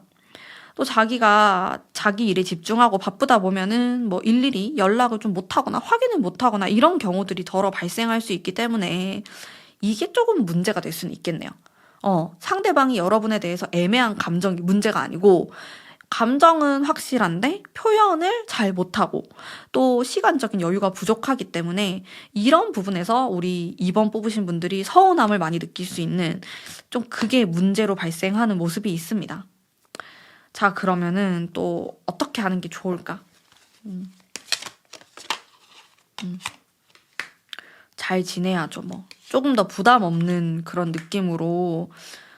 [SPEAKER 1] 또 자기가 자기 일에 집중하고 바쁘다 보면은 뭐 일일이 연락을 좀 못하거나 확인을 못하거나 이런 경우들이 덜어 발생할 수 있기 때문에 이게 조금 문제가 될 수는 있겠네요. 상대방이 여러분에 대해서 애매한 감정이 문제가 아니고 감정은 확실한데 표현을 잘 못하고 또 시간적인 여유가 부족하기 때문에 이런 부분에서 우리 2번 뽑으신 분들이 서운함을 많이 느낄 수 있는 좀 그게 문제로 발생하는 모습이 있습니다. 자, 그러면은 또 어떻게 하는 게 좋을까? 잘 지내야죠, 뭐. 조금 더 부담 없는 그런 느낌으로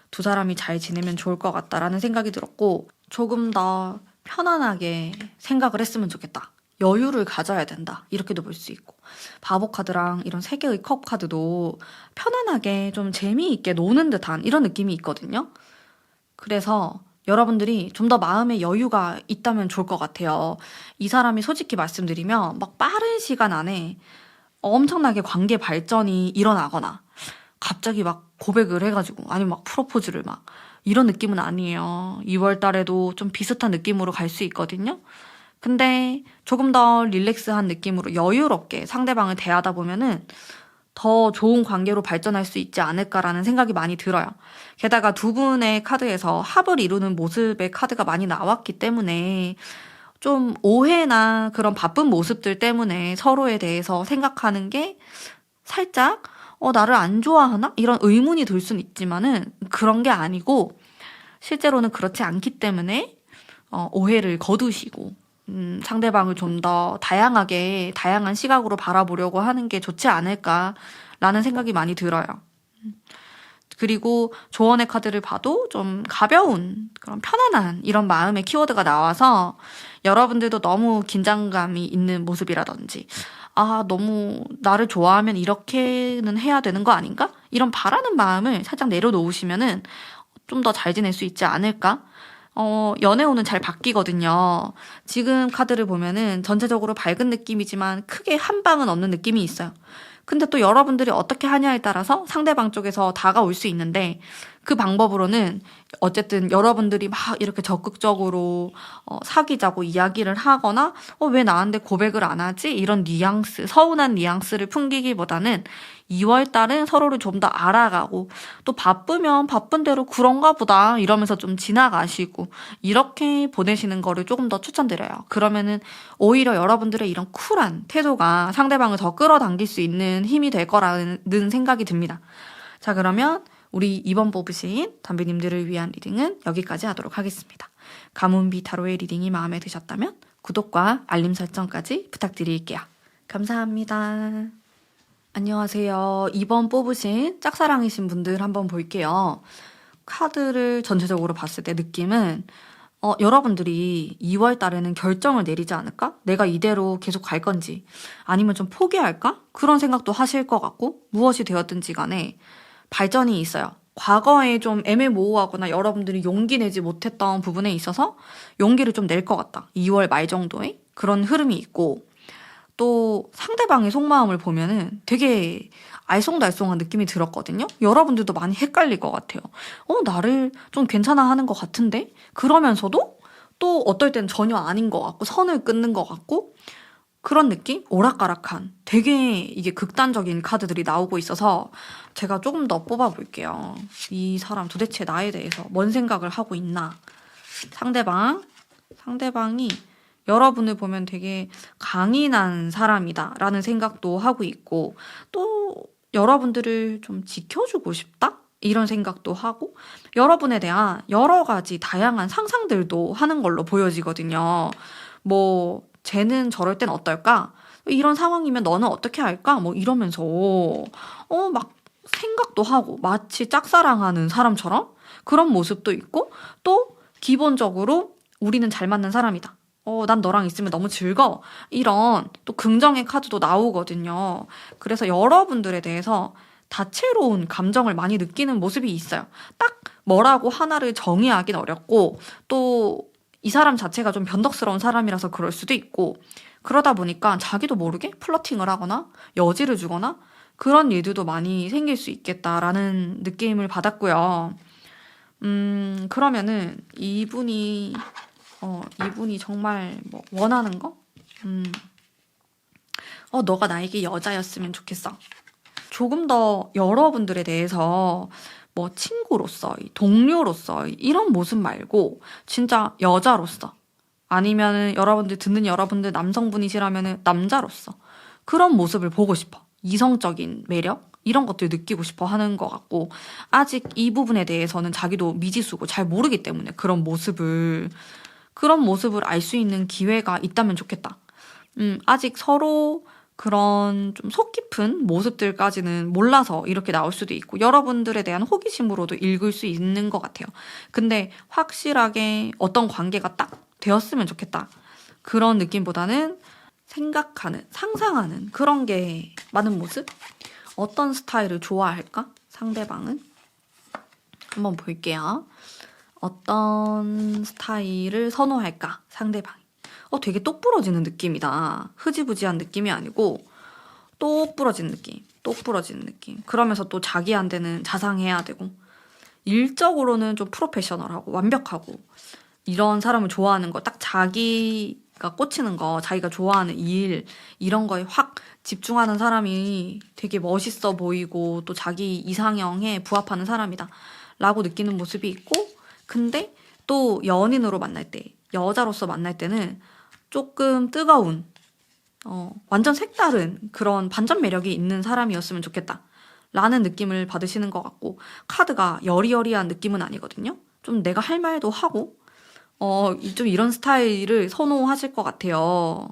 [SPEAKER 1] 두 사람이 잘 지내면 좋을 것 같다라는 생각이 들었고, 조금 더 편안하게 생각을 했으면 좋겠다. 여유를 가져야 된다. 이렇게도 볼 수 있고. 바보 카드랑 이런 3개의 컵 카드도 편안하게 좀 재미있게 노는 듯한 이런 느낌이 있거든요. 그래서 여러분들이 좀 더 마음의 여유가 있다면 좋을 것 같아요. 이 사람이 솔직히 말씀드리면 막 빠른 시간 안에 엄청나게 관계 발전이 일어나거나 갑자기 막 고백을 해가지고 아니면 막 프로포즈를 막 이런 느낌은 아니에요. 2월 달에도 좀 비슷한 느낌으로 갈 수 있거든요. 근데 조금 더 릴렉스한 느낌으로 여유롭게 상대방을 대하다 보면은 더 좋은 관계로 발전할 수 있지 않을까라는 생각이 많이 들어요. 게다가 두 분의 카드에서 합을 이루는 모습의 카드가 많이 나왔기 때문에 좀 오해나 그런 바쁜 모습들 때문에 서로에 대해서 생각하는 게 살짝 나를 안 좋아하나? 이런 의문이 들 수는 있지만은 그런 게 아니고 실제로는 그렇지 않기 때문에 오해를 거두시고 상대방을 좀 더 다양한 시각으로 바라보려고 하는 게 좋지 않을까라는 생각이 많이 들어요. 그리고 조언의 카드를 봐도 좀 가벼운 그런 편안한 이런 마음의 키워드가 나와서 여러분들도 너무 긴장감이 있는 모습이라든지 너무 나를 좋아하면 이렇게는 해야 되는 거 아닌가? 이런 바라는 마음을 살짝 내려놓으시면은 좀 더 잘 지낼 수 있지 않을까? 연애운은 잘 바뀌거든요. 지금 카드를 보면은 전체적으로 밝은 느낌이지만 크게 한 방은 없는 느낌이 있어요. 근데 또 여러분들이 어떻게 하냐에 따라서 상대방 쪽에서 다가올 수 있는데 그 방법으로는 어쨌든 여러분들이 막 이렇게 적극적으로 사귀자고 이야기를 하거나 왜 나한테 고백을 안 하지? 이런 뉘앙스, 서운한 뉘앙스를 풍기기보다는 2월 달은 서로를 좀 더 알아가고 또 바쁘면 바쁜 대로 그런가 보다 이러면서 좀 지나가시고 이렇게 보내시는 거를 조금 더 추천드려요. 그러면은 오히려 여러분들의 이런 쿨한 태도가 상대방을 더 끌어당길 수 있는 힘이 될 거라는 생각이 듭니다. 자, 그러면 우리 2번 뽑으신 담비님들을 위한 리딩은 여기까지 하도록 하겠습니다. 가문비 타로의 리딩이 마음에 드셨다면 구독과 알림 설정까지 부탁드릴게요. 감사합니다. 안녕하세요. 2번 뽑으신 짝사랑이신 분들 한번 볼게요. 카드를 전체적으로 봤을 때 느낌은 여러분들이 2월 달에는 결정을 내리지 않을까? 내가 이대로 계속 갈 건지 아니면 좀 포기할까? 그런 생각도 하실 것 같고 무엇이 되었든지 간에 발전이 있어요. 과거에 좀 애매모호하거나 여러분들이 용기 내지 못했던 부분에 있어서 용기를 좀 낼 것 같다. 2월 말 정도에 그런 흐름이 있고 또 상대방의 속마음을 보면은 되게 알쏭달쏭한 느낌이 들었거든요. 여러분들도 많이 헷갈릴 것 같아요. 나를 좀 괜찮아 하는 것 같은데? 그러면서도 또 어떨 땐 전혀 아닌 것 같고 선을 끊는 것 같고 그런 느낌? 오락가락한 되게 이게 극단적인 카드들이 나오고 있어서 제가 조금 더 뽑아볼게요. 이 사람 도대체 나에 대해서 뭔 생각을 하고 있나? 상대방이 여러분을 보면 되게 강인한 사람이다 라는 생각도 하고 있고 또 여러분들을 좀 지켜주고 싶다? 이런 생각도 하고 여러분에 대한 여러 가지 다양한 상상들도 하는 걸로 보여지거든요. 뭐 쟤는 저럴 땐 어떨까? 이런 상황이면 너는 어떻게 할까? 뭐 이러면서 막 생각도 하고 마치 짝사랑하는 사람처럼 그런 모습도 있고 또 기본적으로 우리는 잘 맞는 사람이다. 난 너랑 있으면 너무 즐거워. 이런 또 긍정의 카드도 나오거든요. 그래서 여러분들에 대해서 다채로운 감정을 많이 느끼는 모습이 있어요. 딱 뭐라고 하나를 정의하긴 어렵고 또 이 사람 자체가 좀 변덕스러운 사람이라서 그럴 수도 있고 그러다 보니까 자기도 모르게 플러팅을 하거나 여지를 주거나 그런 일들도 많이 생길 수 있겠다라는 느낌을 받았고요. 그러면은 이분이 정말 뭐 원하는 거? 너가 나에게 여자였으면 좋겠어. 조금 더 여러분들에 대해서 뭐 친구로서, 동료로서 이런 모습 말고 진짜 여자로서 아니면은 듣는 여러분들 남성분이시라면은 남자로서 그런 모습을 보고 싶어. 이성적인 매력? 이런 것들 느끼고 싶어 하는 것 같고 아직 이 부분에 대해서는 자기도 미지수고 잘 모르기 때문에 그런 모습을 알 수 있는 기회가 있다면 좋겠다. 아직 서로 그런 좀 속 깊은 모습들까지는 몰라서 이렇게 나올 수도 있고 여러분들에 대한 호기심으로도 읽을 수 있는 것 같아요. 근데 확실하게 어떤 관계가 딱 되었으면 좋겠다. 그런 느낌보다는 생각하는, 상상하는 그런 게 많은 모습? 어떤 스타일을 좋아할까? 상대방은? 한번 볼게요. 어떤 스타일을 선호할까? 상대방이. 되게 똑 부러지는 느낌이다. 흐지부지한 느낌이 아니고 똑 부러지는 느낌. 그러면서 또 자기한테는 자상해야 되고 일적으로는 좀 프로페셔널하고 완벽하고 이런 사람을 좋아하는 거 딱 자기가 꽂히는 거 자기가 좋아하는 일 이런 거에 확 집중하는 사람이 되게 멋있어 보이고 또 자기 이상형에 부합하는 사람이다 라고 느끼는 모습이 있고 근데 또 연인으로 만날 때 여자로서 만날 때는 조금 뜨거운 완전 색다른 그런 반전 매력이 있는 사람이었으면 좋겠다 라는 느낌을 받으시는 것 같고 카드가 여리여리한 느낌은 아니거든요. 좀 내가 할 말도 하고 좀 이런 스타일을 선호하실 것 같아요.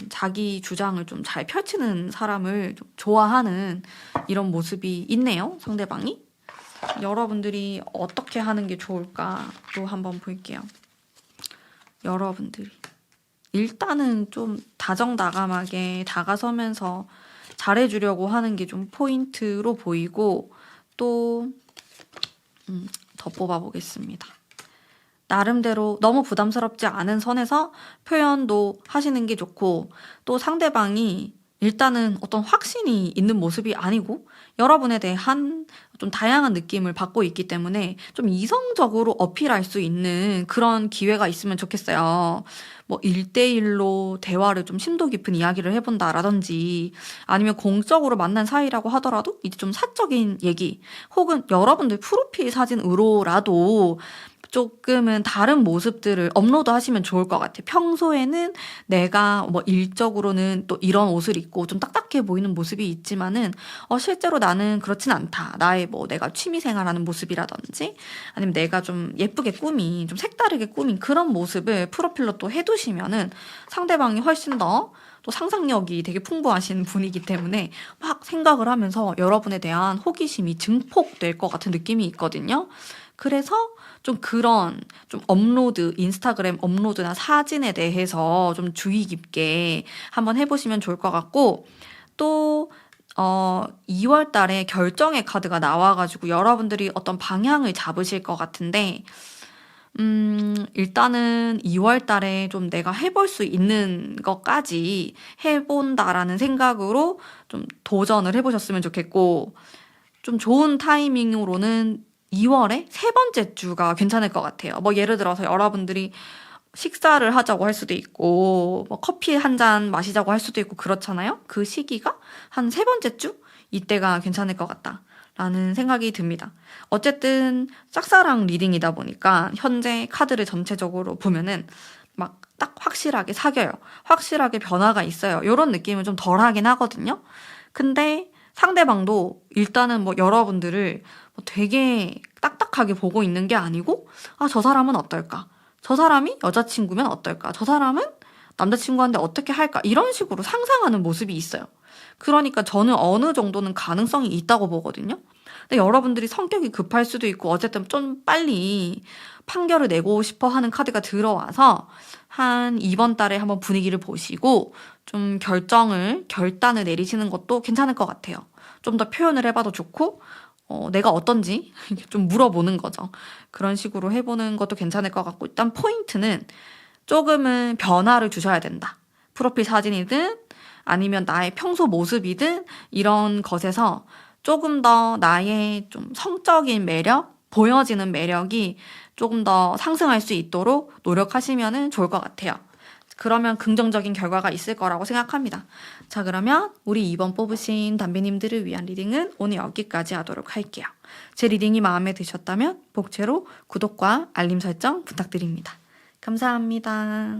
[SPEAKER 1] 자기 주장을 좀 잘 펼치는 사람을 좀 좋아하는 이런 모습이 있네요. 상대방이. 여러분들이 어떻게 하는 게 좋을까 또 한번 볼게요. 여러분들이 일단은 좀 다정다감하게 다가서면서 잘해주려고 하는 게 좀 포인트로 보이고 또 더 뽑아보겠습니다. 나름대로 너무 부담스럽지 않은 선에서 표현도 하시는 게 좋고 또 상대방이 일단은 어떤 확신이 있는 모습이 아니고 여러분에 대한 좀 다양한 느낌을 받고 있기 때문에 좀 이성적으로 어필할 수 있는 그런 기회가 있으면 좋겠어요. 뭐 1대1로 대화를 좀 심도 깊은 이야기를 해본다라든지 아니면 공적으로 만난 사이라고 하더라도 이제 좀 사적인 얘기 혹은 여러분들 프로필 사진으로라도 조금은 다른 모습들을 업로드 하시면 좋을 것 같아요. 평소에는 내가 뭐 일적으로는 또 이런 옷을 입고 좀 딱딱해 보이는 모습이 있지만은 실제로 나는 그렇진 않다. 나의 뭐 내가 취미생활하는 모습이라든지 아니면 내가 좀 예쁘게 꾸민 좀 색다르게 꾸민 그런 모습을 프로필로 또 해두시면은 상대방이 훨씬 더 또 상상력이 되게 풍부하신 분이기 때문에 막 생각을 하면서 여러분에 대한 호기심이 증폭될 것 같은 느낌이 있거든요. 그래서 좀 그런 좀 인스타그램 업로드나 사진에 대해서 좀 주의 깊게 한번 해보시면 좋을 것 같고 또 2월 달에 결정의 카드가 나와가지고 여러분들이 어떤 방향을 잡으실 것 같은데 일단은 2월 달에 좀 내가 해볼 수 있는 것까지 해본다라는 생각으로 좀 도전을 해보셨으면 좋겠고 좀 좋은 타이밍으로는 2월에 세 번째 주가 괜찮을 것 같아요. 뭐 예를 들어서 여러분들이 식사를 하자고 할 수도 있고 뭐 커피 한 잔 마시자고 할 수도 있고 그렇잖아요. 그 시기가 한 세 번째 주? 이때가 괜찮을 것 같다 라는 생각이 듭니다. 어쨌든 짝사랑 리딩이다 보니까 현재 카드를 전체적으로 보면은 막 딱 확실하게 사겨요. 확실하게 변화가 있어요. 이런 느낌은 좀 덜하긴 하거든요. 근데 상대방도 일단은 뭐 여러분들을 뭐 되게 딱딱하게 보고 있는 게 아니고 저 사람은 어떨까? 저 사람이 여자친구면 어떨까? 저 사람은 남자친구한테 어떻게 할까? 이런 식으로 상상하는 모습이 있어요. 그러니까 저는 어느 정도는 가능성이 있다고 보거든요. 근데 여러분들이 성격이 급할 수도 있고 어쨌든 좀 빨리 판결을 내고 싶어 하는 카드가 들어와서 한 이번 달에 한번 분위기를 보시고 좀 결단을 내리시는 것도 괜찮을 것 같아요. 좀 더 표현을 해봐도 좋고, 내가 어떤지 좀 물어보는 거죠. 그런 식으로 해보는 것도 괜찮을 것 같고, 일단 포인트는 조금은 변화를 주셔야 된다. 프로필 사진이든 아니면 나의 평소 모습이든 이런 것에서 조금 더 나의 좀 성적인 매력, 보여지는 매력이 조금 더 상승할 수 있도록 노력하시면 좋을 것 같아요. 그러면 긍정적인 결과가 있을 거라고 생각합니다. 자, 그러면 우리 이번 뽑으신 담비님들을 위한 리딩은 오늘 여기까지 하도록 할게요. 제 리딩이 마음에 드셨다면 복채로 구독과 알림 설정 부탁드립니다. 감사합니다.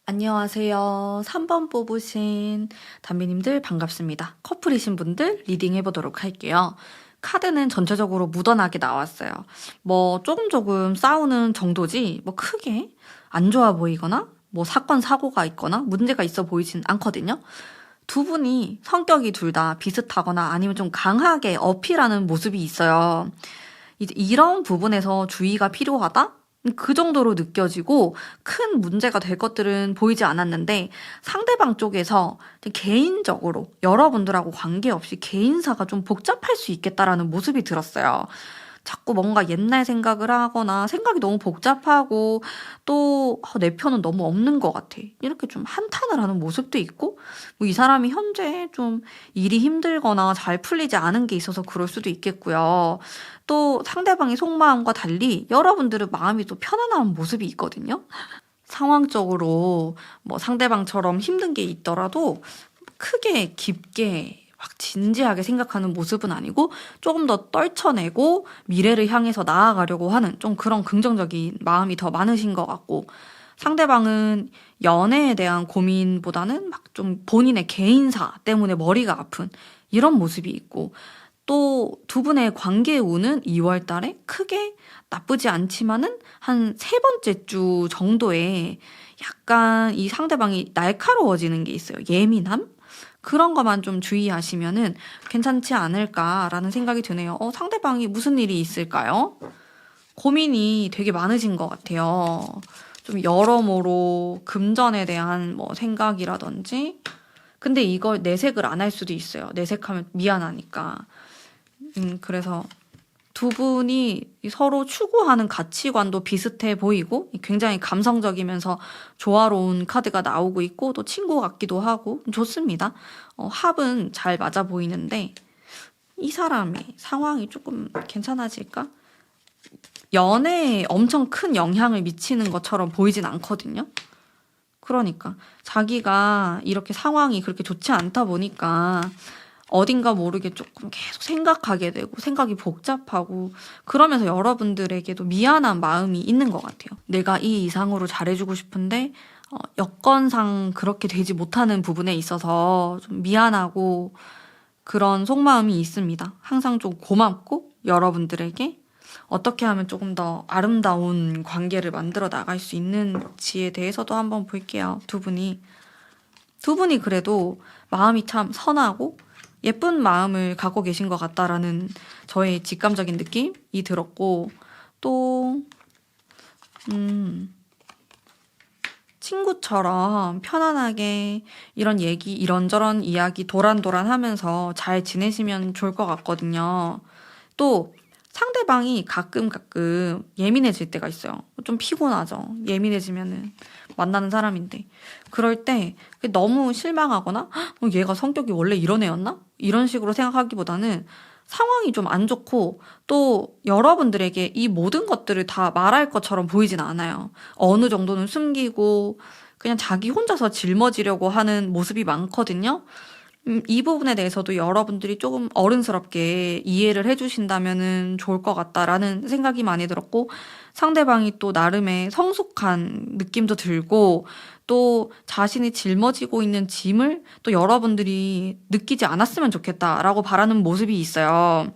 [SPEAKER 1] 안녕하세요. 3번 뽑으신 담비님들 반갑습니다. 커플이신 분들 리딩 해보도록 할게요. 카드는 전체적으로 무던하게 나왔어요. 뭐 조금 싸우는 정도지 뭐 크게 안 좋아 보이거나 뭐 사건 사고가 있거나 문제가 있어 보이진 않거든요. 두 분이 성격이 둘 다 비슷하거나 아니면 좀 강하게 어필하는 모습이 있어요. 이제 이런 부분에서 주의가 필요하다? 그 정도로 느껴지고 큰 문제가 될 것들은 보이지 않았는데 상대방 쪽에서 개인적으로 여러분들하고 관계없이 개인사가 좀 복잡할 수 있겠다라는 모습이 들었어요. 자꾸 뭔가 옛날 생각을 하거나 생각이 너무 복잡하고 또 내 편은 너무 없는 것 같아. 이렇게 좀 한탄을 하는 모습도 있고 뭐 이 사람이 현재 좀 일이 힘들거나 잘 풀리지 않은 게 있어서 그럴 수도 있겠고요. 또 상대방의 속마음과 달리 여러분들은 마음이 또 편안한 모습이 있거든요. 상황적으로 뭐 상대방처럼 힘든 게 있더라도 크게 깊게 막 진지하게 생각하는 모습은 아니고 조금 더 떨쳐내고 미래를 향해서 나아가려고 하는 좀 그런 긍정적인 마음이 더 많으신 것 같고 상대방은 연애에 대한 고민보다는 막 좀 본인의 개인사 때문에 머리가 아픈 이런 모습이 있고 또 두 분의 관계 운은 2월 달에 크게 나쁘지 않지만은 한 세 번째 주 정도에 약간 이 상대방이 날카로워지는 게 있어요. 예민함? 그런 것만 좀 주의하시면은 괜찮지 않을까라는 생각이 드네요. 상대방이 무슨 일이 있을까요? 고민이 되게 많으신 것 같아요. 좀 여러모로 금전에 대한 뭐 생각이라든지. 근데 이걸 내색을 안 할 수도 있어요. 내색하면 미안하니까. 그래서 두 분이 서로 추구하는 가치관도 비슷해 보이고 굉장히 감성적이면서 조화로운 카드가 나오고 있고 또 친구 같기도 하고 좋습니다. 합은 잘 맞아 보이는데 이 사람의 상황이 조금 괜찮아질까? 연애에 엄청 큰 영향을 미치는 것처럼 보이진 않거든요. 그러니까 자기가 이렇게 상황이 그렇게 좋지 않다 보니까 어딘가 모르게 조금 계속 생각하게 되고 생각이 복잡하고 그러면서 여러분들에게도 미안한 마음이 있는 것 같아요. 내가 이 이상으로 잘해주고 싶은데 여건상 그렇게 되지 못하는 부분에 있어서 좀 미안하고 그런 속마음이 있습니다. 항상 좀 고맙고 여러분들에게 어떻게 하면 조금 더 아름다운 관계를 만들어 나갈 수 있는지에 대해서도 한번 볼게요. 두 분이 그래도 마음이 참 선하고 예쁜 마음을 갖고 계신 것 같다라는 저의 직감적인 느낌이 들었고 또 친구처럼 편안하게 이런 얘기 이런저런 이야기 도란도란 하면서 잘 지내시면 좋을 것 같거든요. 또 상대방이 가끔 예민해질 때가 있어요. 좀 피곤하죠. 예민해지면은 만나는 사람인데 그럴 때 너무 실망하거나 얘가 성격이 원래 이런 애였나? 이런 식으로 생각하기보다는 상황이 좀 안 좋고 또 여러분들에게 이 모든 것들을 다 말할 것처럼 보이진 않아요. 어느 정도는 숨기고 그냥 자기 혼자서 짊어지려고 하는 모습이 많거든요. 이 부분에 대해서도 여러분들이 조금 어른스럽게 이해를 해주신다면 좋을 것 같다라는 생각이 많이 들었고 상대방이 또 나름의 성숙한 느낌도 들고 또 자신이 짊어지고 있는 짐을 또 여러분들이 느끼지 않았으면 좋겠다라고 바라는 모습이 있어요.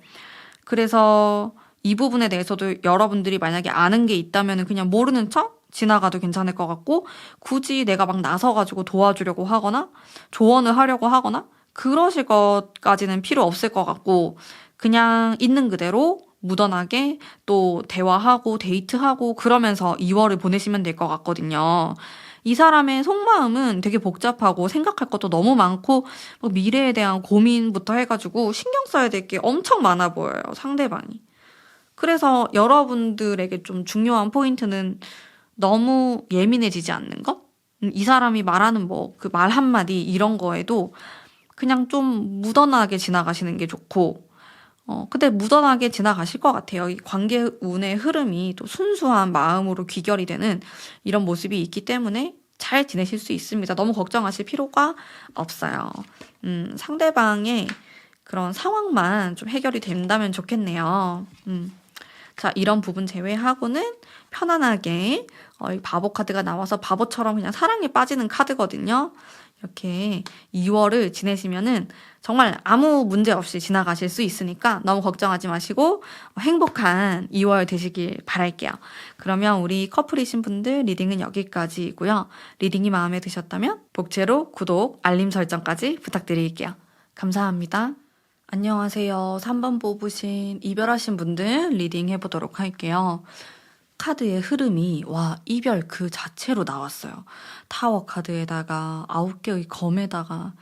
[SPEAKER 1] 그래서 이 부분에 대해서도 여러분들이 만약에 아는 게 있다면 그냥 모르는 척 지나가도 괜찮을 것 같고 굳이 내가 막 나서가지고 도와주려고 하거나 조언을 하려고 하거나 그러실 것까지는 필요 없을 것 같고 그냥 있는 그대로 무던하게 또 대화하고 데이트하고 그러면서 2월을 보내시면 될 것 같거든요. 이 사람의 속마음은 되게 복잡하고 생각할 것도 너무 많고 뭐 미래에 대한 고민부터 해가지고 신경 써야 될 게 엄청 많아 보여요, 상대방이. 그래서 여러분들에게 좀 중요한 포인트는 너무 예민해지지 않는 것? 이 사람이 말하는 뭐 그 말 한마디 이런 거에도 그냥 좀 무던하게 지나가시는 게 좋고, 근데 무던하게 지나가실 것 같아요. 이 관계 운의 흐름이 또 순수한 마음으로 귀결이 되는 이런 모습이 있기 때문에 잘 지내실 수 있습니다. 너무 걱정하실 필요가 없어요. 상대방의 그런 상황만 좀 해결이 된다면 좋겠네요. 자, 이런 부분 제외하고는 편안하게 이 바보 카드가 나와서 바보처럼 그냥 사랑에 빠지는 카드거든요. 이렇게 2월을 지내시면은 정말 아무 문제 없이 지나가실 수 있으니까 너무 걱정하지 마시고 행복한 2월 되시길 바랄게요. 그러면 우리 커플이신 분들 리딩은 여기까지이고요. 리딩이 마음에 드셨다면 복제로 구독, 알림 설정까지 부탁드릴게요. 감사합니다. 안녕하세요. 3번 뽑으신 이별하신 분들 리딩 해보도록 할게요. 카드의 흐름이 이별 그 자체로 나왔어요. 타워 카드에다가 9개의 검에다가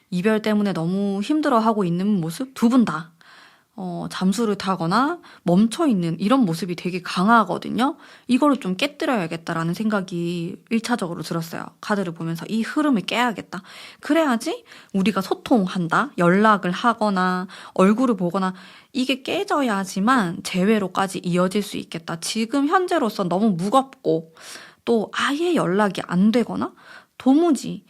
[SPEAKER 1] 이별 때문에 너무 힘들어하고 있는 모습 두 분 다. 잠수를 타거나 멈춰있는 이런 모습이 되게 강하거든요. 이거를 좀 깨뜨려야겠다라는 생각이 1차적으로 들었어요. 카드를 보면서 이 흐름을 깨야겠다. 그래야지 우리가 소통한다. 연락을 하거나 얼굴을 보거나 이게 깨져야지만 재회로까지 이어질 수 있겠다. 지금 현재로서 너무 무겁고 또 아예 연락이 안 되거나 도무지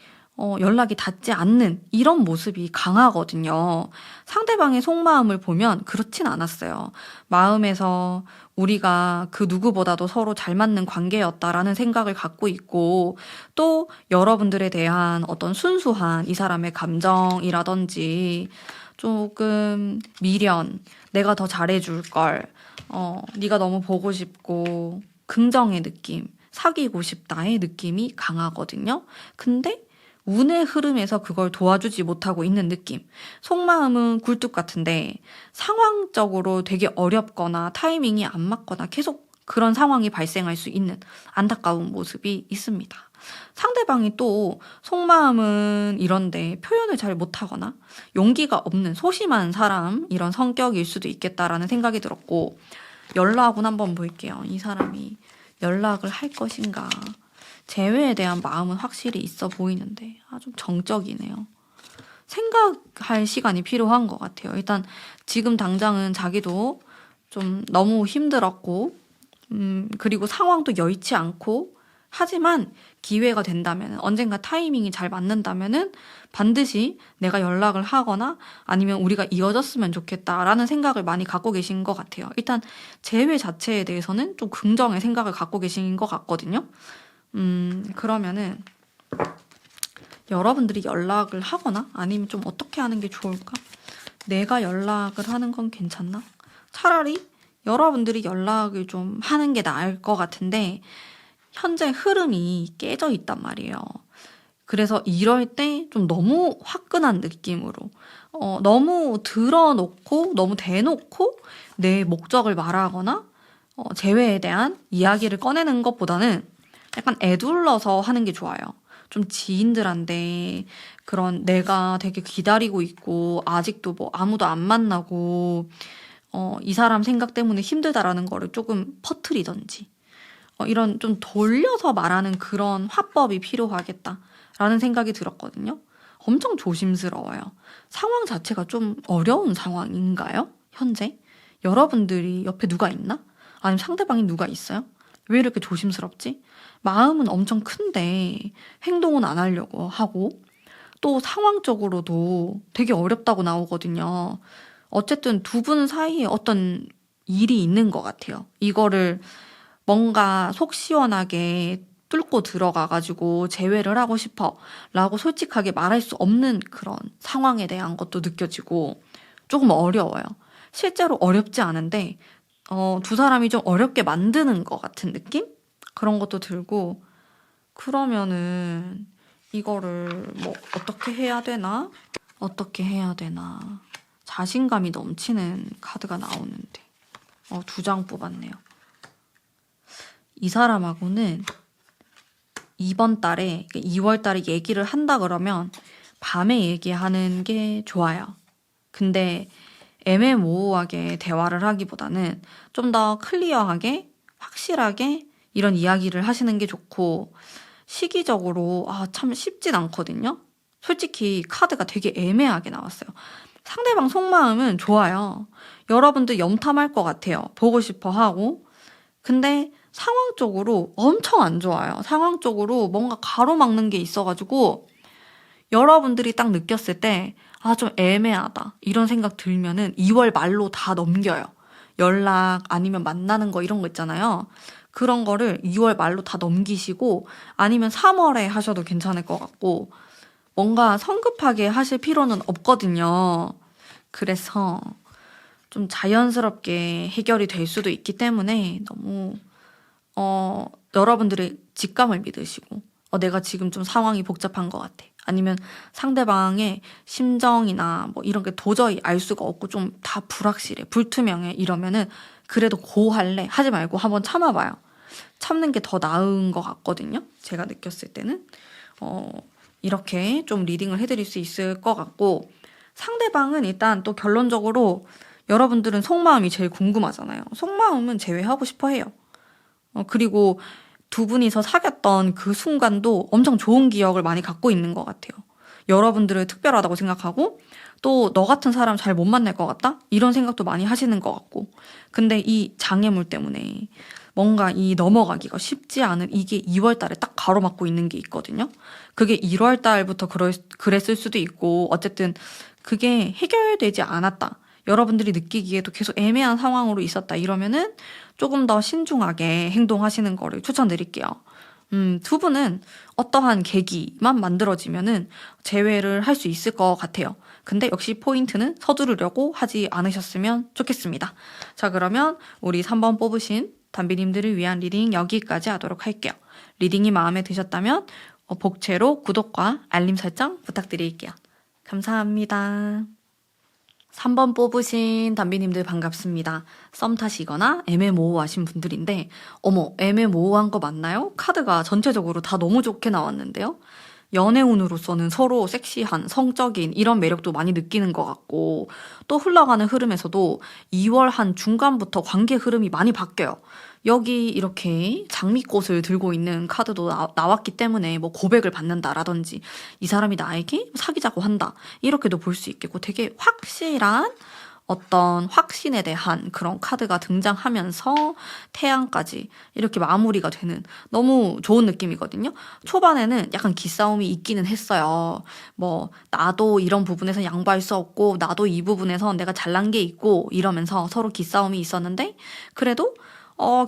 [SPEAKER 1] 연락이 닿지 않는 이런 모습이 강하거든요. 상대방의 속마음을 보면 그렇진 않았어요. 마음에서 우리가 그 누구보다도 서로 잘 맞는 관계였다라는 생각을 갖고 있고 또 여러분들에 대한 어떤 순수한 이 사람의 감정이라든지 조금 미련, 내가 더 잘해줄 걸, 네가 너무 보고 싶고 긍정의 느낌, 사귀고 싶다의 느낌이 강하거든요. 근데 운의 흐름에서 그걸 도와주지 못하고 있는 느낌. 속마음은 굴뚝 같은데 상황적으로 되게 어렵거나 타이밍이 안 맞거나 계속 그런 상황이 발생할 수 있는 안타까운 모습이 있습니다. 상대방이 또 속마음은 이런데 표현을 잘 못하거나 용기가 없는 소심한 사람 이런 성격일 수도 있겠다라는 생각이 들었고 연락은 한번 볼게요. 이 사람이 연락을 할 것인가. 재회에 대한 마음은 확실히 있어 보이는데 좀 정적이네요. 생각할 시간이 필요한 것 같아요. 일단 지금 당장은 자기도 좀 너무 힘들었고 그리고 상황도 여의치 않고 하지만 기회가 된다면 언젠가 타이밍이 잘 맞는다면은 반드시 내가 연락을 하거나 아니면 우리가 이어졌으면 좋겠다라는 생각을 많이 갖고 계신 것 같아요. 일단 재회 자체에 대해서는 좀 긍정의 생각을 갖고 계신 것 같거든요. 그러면은 여러분들이 연락을 하거나 아니면 좀 어떻게 하는 게 좋을까? 내가 연락을 하는 건 괜찮나? 차라리 여러분들이 연락을 좀 하는 게 나을 것 같은데 현재 흐름이 깨져 있단 말이에요. 그래서 이럴 때 좀 너무 화끈한 느낌으로 너무 드러놓고 너무 대놓고 내 목적을 말하거나 재회에 대한 이야기를 꺼내는 것보다는 약간 애둘러서 하는 게 좋아요. 좀 지인들한테 그런 내가 되게 기다리고 있고 아직도 뭐 아무도 안 만나고 이 사람 생각 때문에 힘들다라는 거를 조금 퍼뜨리던지 이런 좀 돌려서 말하는 그런 화법이 필요하겠다라는 생각이 들었거든요. 엄청 조심스러워요. 상황 자체가 좀 어려운 상황인가요? 현재? 여러분들이 옆에 누가 있나? 아니면 상대방이 누가 있어요? 왜 이렇게 조심스럽지? 마음은 엄청 큰데 행동은 안 하려고 하고 또 상황적으로도 되게 어렵다고 나오거든요. 어쨌든 두 분 사이에 어떤 일이 있는 것 같아요. 이거를 뭔가 속 시원하게 뚫고 들어가가지고 재회를 하고 싶어 라고 솔직하게 말할 수 없는 그런 상황에 대한 것도 느껴지고 조금 어려워요. 실제로 어렵지 않은데 두 사람이 좀 어렵게 만드는 것 같은 느낌? 그런 것도 들고 그러면은 이거를 뭐 어떻게 해야 되나? 어떻게 해야 되나? 자신감이 넘치는 카드가 나오는데 2장 뽑았네요. 이 사람하고는 이번 달에, 2월 달에 얘기를 한다 그러면 밤에 얘기하는 게 좋아요. 근데 애매모호하게 대화를 하기보다는 좀 더 클리어하게, 확실하게 이런 이야기를 하시는 게 좋고, 시기적으로 참 쉽진 않거든요. 솔직히 카드가 되게 애매하게 나왔어요. 상대방 속마음은 좋아요. 여러분들 염탐할 것 같아요. 보고 싶어 하고. 근데 상황적으로 엄청 안 좋아요. 상황적으로 뭔가 가로막는 게 있어가지고 여러분들이 딱 느꼈을 때 좀 애매하다 이런 생각 들면은 2월 말로 다 넘겨요. 연락 아니면 만나는 거 이런 거 있잖아요. 그런 거를 2월 말로 다 넘기시고 아니면 3월에 하셔도 괜찮을 것 같고, 뭔가 성급하게 하실 필요는 없거든요. 그래서 좀 자연스럽게 해결이 될 수도 있기 때문에 너무 여러분들의 직감을 믿으시고, 내가 지금 좀 상황이 복잡한 것 같아. 아니면 상대방의 심정이나 뭐 이런 게 도저히 알 수가 없고 좀 다 불확실해, 불투명해 이러면은 그래도 할래 하지 말고 한번 참아봐요. 참는 게 더 나은 것 같거든요. 제가 느꼈을 때는. 이렇게 좀 리딩을 해드릴 수 있을 것 같고, 상대방은 일단 또 결론적으로 여러분들은 속마음이 제일 궁금하잖아요. 속마음은 제외하고 싶어 해요. 그리고 두 분이서 사귀었던 그 순간도 엄청 좋은 기억을 많이 갖고 있는 것 같아요. 여러분들을 특별하다고 생각하고, 또 너 같은 사람 잘 못 만날 것 같다? 이런 생각도 많이 하시는 것 같고. 근데 이 장애물 때문에 뭔가 이 넘어가기가 쉽지 않은 이게 2월 달에 딱 가로막고 있는 게 있거든요. 그게 1월 달부터 그랬을 수도 있고, 어쨌든 그게 해결되지 않았다. 여러분들이 느끼기에도 계속 애매한 상황으로 있었다 이러면은 조금 더 신중하게 행동하시는 거를 추천드릴게요. 두 분은 어떠한 계기만 만들어지면은 재회를 할 수 있을 것 같아요. 근데 역시 포인트는 서두르려고 하지 않으셨으면 좋겠습니다. 자, 그러면 우리 3번 뽑으신 담비님들을 위한 리딩 여기까지 하도록 할게요. 리딩이 마음에 드셨다면 복채로 구독과 알림 설정 부탁드릴게요. 감사합니다. 3번 뽑으신 담비님들 반갑습니다. 썸 타시거나 애매모호하신 분들인데, 애매모호한 거 맞나요? 카드가 전체적으로 다 너무 좋게 나왔는데요. 연애운으로서는 서로 섹시한, 성적인 이런 매력도 많이 느끼는 것 같고, 또 흘러가는 흐름에서도 2월 한 중간부터 관계 흐름이 많이 바뀌어요. 여기 이렇게 장미꽃을 들고 있는 카드도 나왔기 때문에 뭐 고백을 받는다라든지 이 사람이 나에게 사귀자고 한다 이렇게도 볼 수 있겠고, 되게 확실한 어떤 확신에 대한 그런 카드가 등장하면서 태양까지 이렇게 마무리가 되는 너무 좋은 느낌이거든요. 초반에는 약간 기싸움이 있기는 했어요. 뭐 나도 이런 부분에서 양보할 수 없고 나도 이 부분에서 내가 잘난 게 있고 이러면서 서로 기싸움이 있었는데, 그래도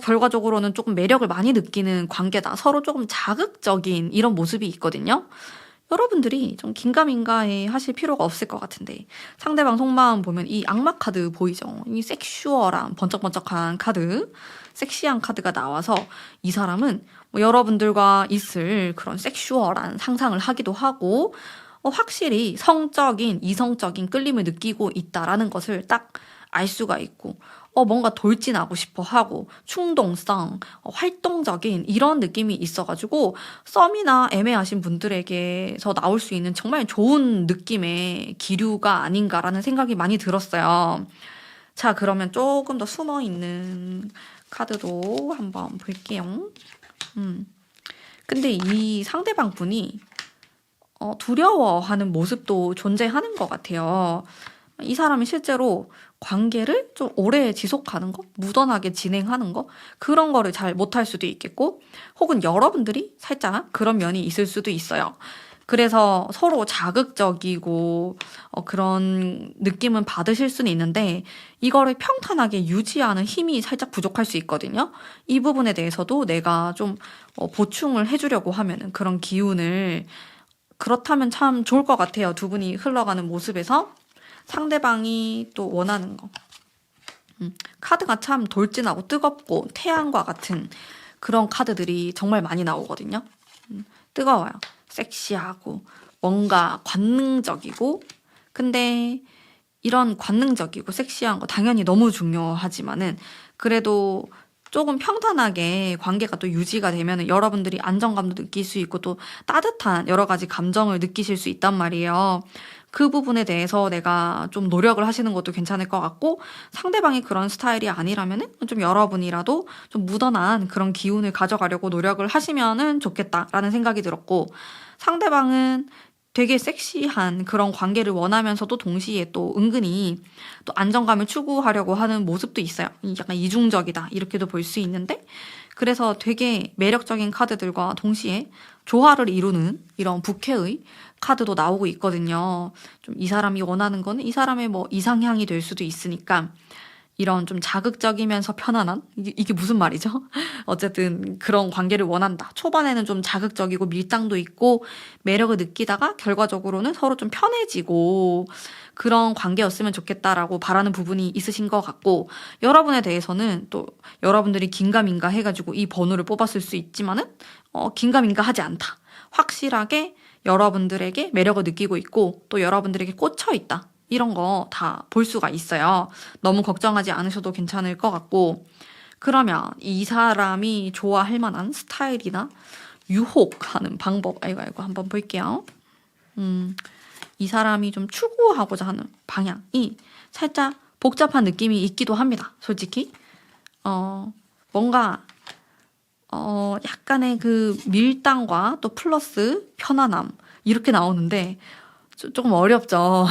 [SPEAKER 1] 결과적으로는 조금 매력을 많이 느끼는 관계다. 서로 조금 자극적인 이런 모습이 있거든요. 여러분들이 좀 긴가민가해 하실 필요가 없을 것 같은데, 상대방 속마음 보면 이 악마 카드 보이죠? 이 섹슈얼한 번쩍번쩍한 카드, 섹시한 카드가 나와서 이 사람은 뭐 여러분들과 있을 그런 섹슈얼한 상상을 하기도 하고, 확실히 성적인, 이성적인 끌림을 느끼고 있다라는 것을 딱 알 수가 있고, 뭔가 돌진하고 싶어 하고, 충동성, 활동적인 이런 느낌이 있어가지고, 썸이나 애매하신 분들에게서 나올 수 있는 정말 좋은 느낌의 기류가 아닌가라는 생각이 많이 들었어요. 자, 그러면 조금 더 숨어있는 카드도 한번 볼게요. 근데 이 상대방 분이 두려워하는 모습도 존재하는 것 같아요. 이 사람이 실제로 관계를 좀 오래 지속하는 거, 무던하게 진행하는 거, 그런 거를 잘 못할 수도 있겠고, 혹은 여러분들이 살짝 그런 면이 있을 수도 있어요. 그래서 서로 자극적이고 그런 느낌은 받으실 수는 있는데, 이거를 평탄하게 유지하는 힘이 살짝 부족할 수 있거든요. 이 부분에 대해서도 내가 좀 보충을 해주려고 하면은 그런 기운을, 그렇다면 참 좋을 것 같아요. 두 분이 흘러가는 모습에서 상대방이 또 원하는 거. 카드가 참 돌진하고 뜨겁고 태양과 같은 그런 카드들이 정말 많이 나오거든요. 뜨거워요. 섹시하고 뭔가 관능적이고, 근데 이런 관능적이고 섹시한 거 당연히 너무 중요하지만은 그래도 조금 평탄하게 관계가 또 유지가 되면 여러분들이 안정감도 느낄 수 있고 또 따뜻한 여러 가지 감정을 느끼실 수 있단 말이에요. 그 부분에 대해서 내가 좀 노력을 하시는 것도 괜찮을 것 같고, 상대방이 그런 스타일이 아니라면은 좀 여러분이라도 좀 묻어난 그런 기운을 가져가려고 노력을 하시면은 좋겠다라는 생각이 들었고, 상대방은 되게 섹시한 그런 관계를 원하면서도 동시에 또 은근히 또 안정감을 추구하려고 하는 모습도 있어요. 약간 이중적이다 이렇게도 볼 수 있는데, 그래서 되게 매력적인 카드들과 동시에 조화를 이루는 이런 부캐의 카드도 나오고 있거든요. 좀 이 사람이 원하는 거는 이 사람의 뭐 이상향이 될 수도 있으니까 이런 좀 자극적이면서 편안한 이게 무슨 말이죠? 어쨌든 그런 관계를 원한다. 초반에는 좀 자극적이고 밀당도 있고 매력을 느끼다가 결과적으로는 서로 좀 편해지고 그런 관계였으면 좋겠다라고 바라는 부분이 있으신 것 같고, 여러분에 대해서는 또 여러분들이 긴가민가 해가지고 이 번호를 뽑았을 수 있지만은 긴가민가 하지 않다. 확실하게 여러분들에게 매력을 느끼고 있고 또 여러분들에게 꽂혀 있다. 이런 거 다 볼 수가 있어요. 너무 걱정하지 않으셔도 괜찮을 것 같고, 그러면 이 사람이 좋아할 만한 스타일이나 유혹하는 방법, 아이고 한번 볼게요. 이 사람이 좀 추구하고자 하는 방향이 살짝 복잡한 느낌이 있기도 합니다. 솔직히 뭔가 약간의 그 밀당과 또 플러스 편안함 이렇게 나오는데 조금 어렵죠.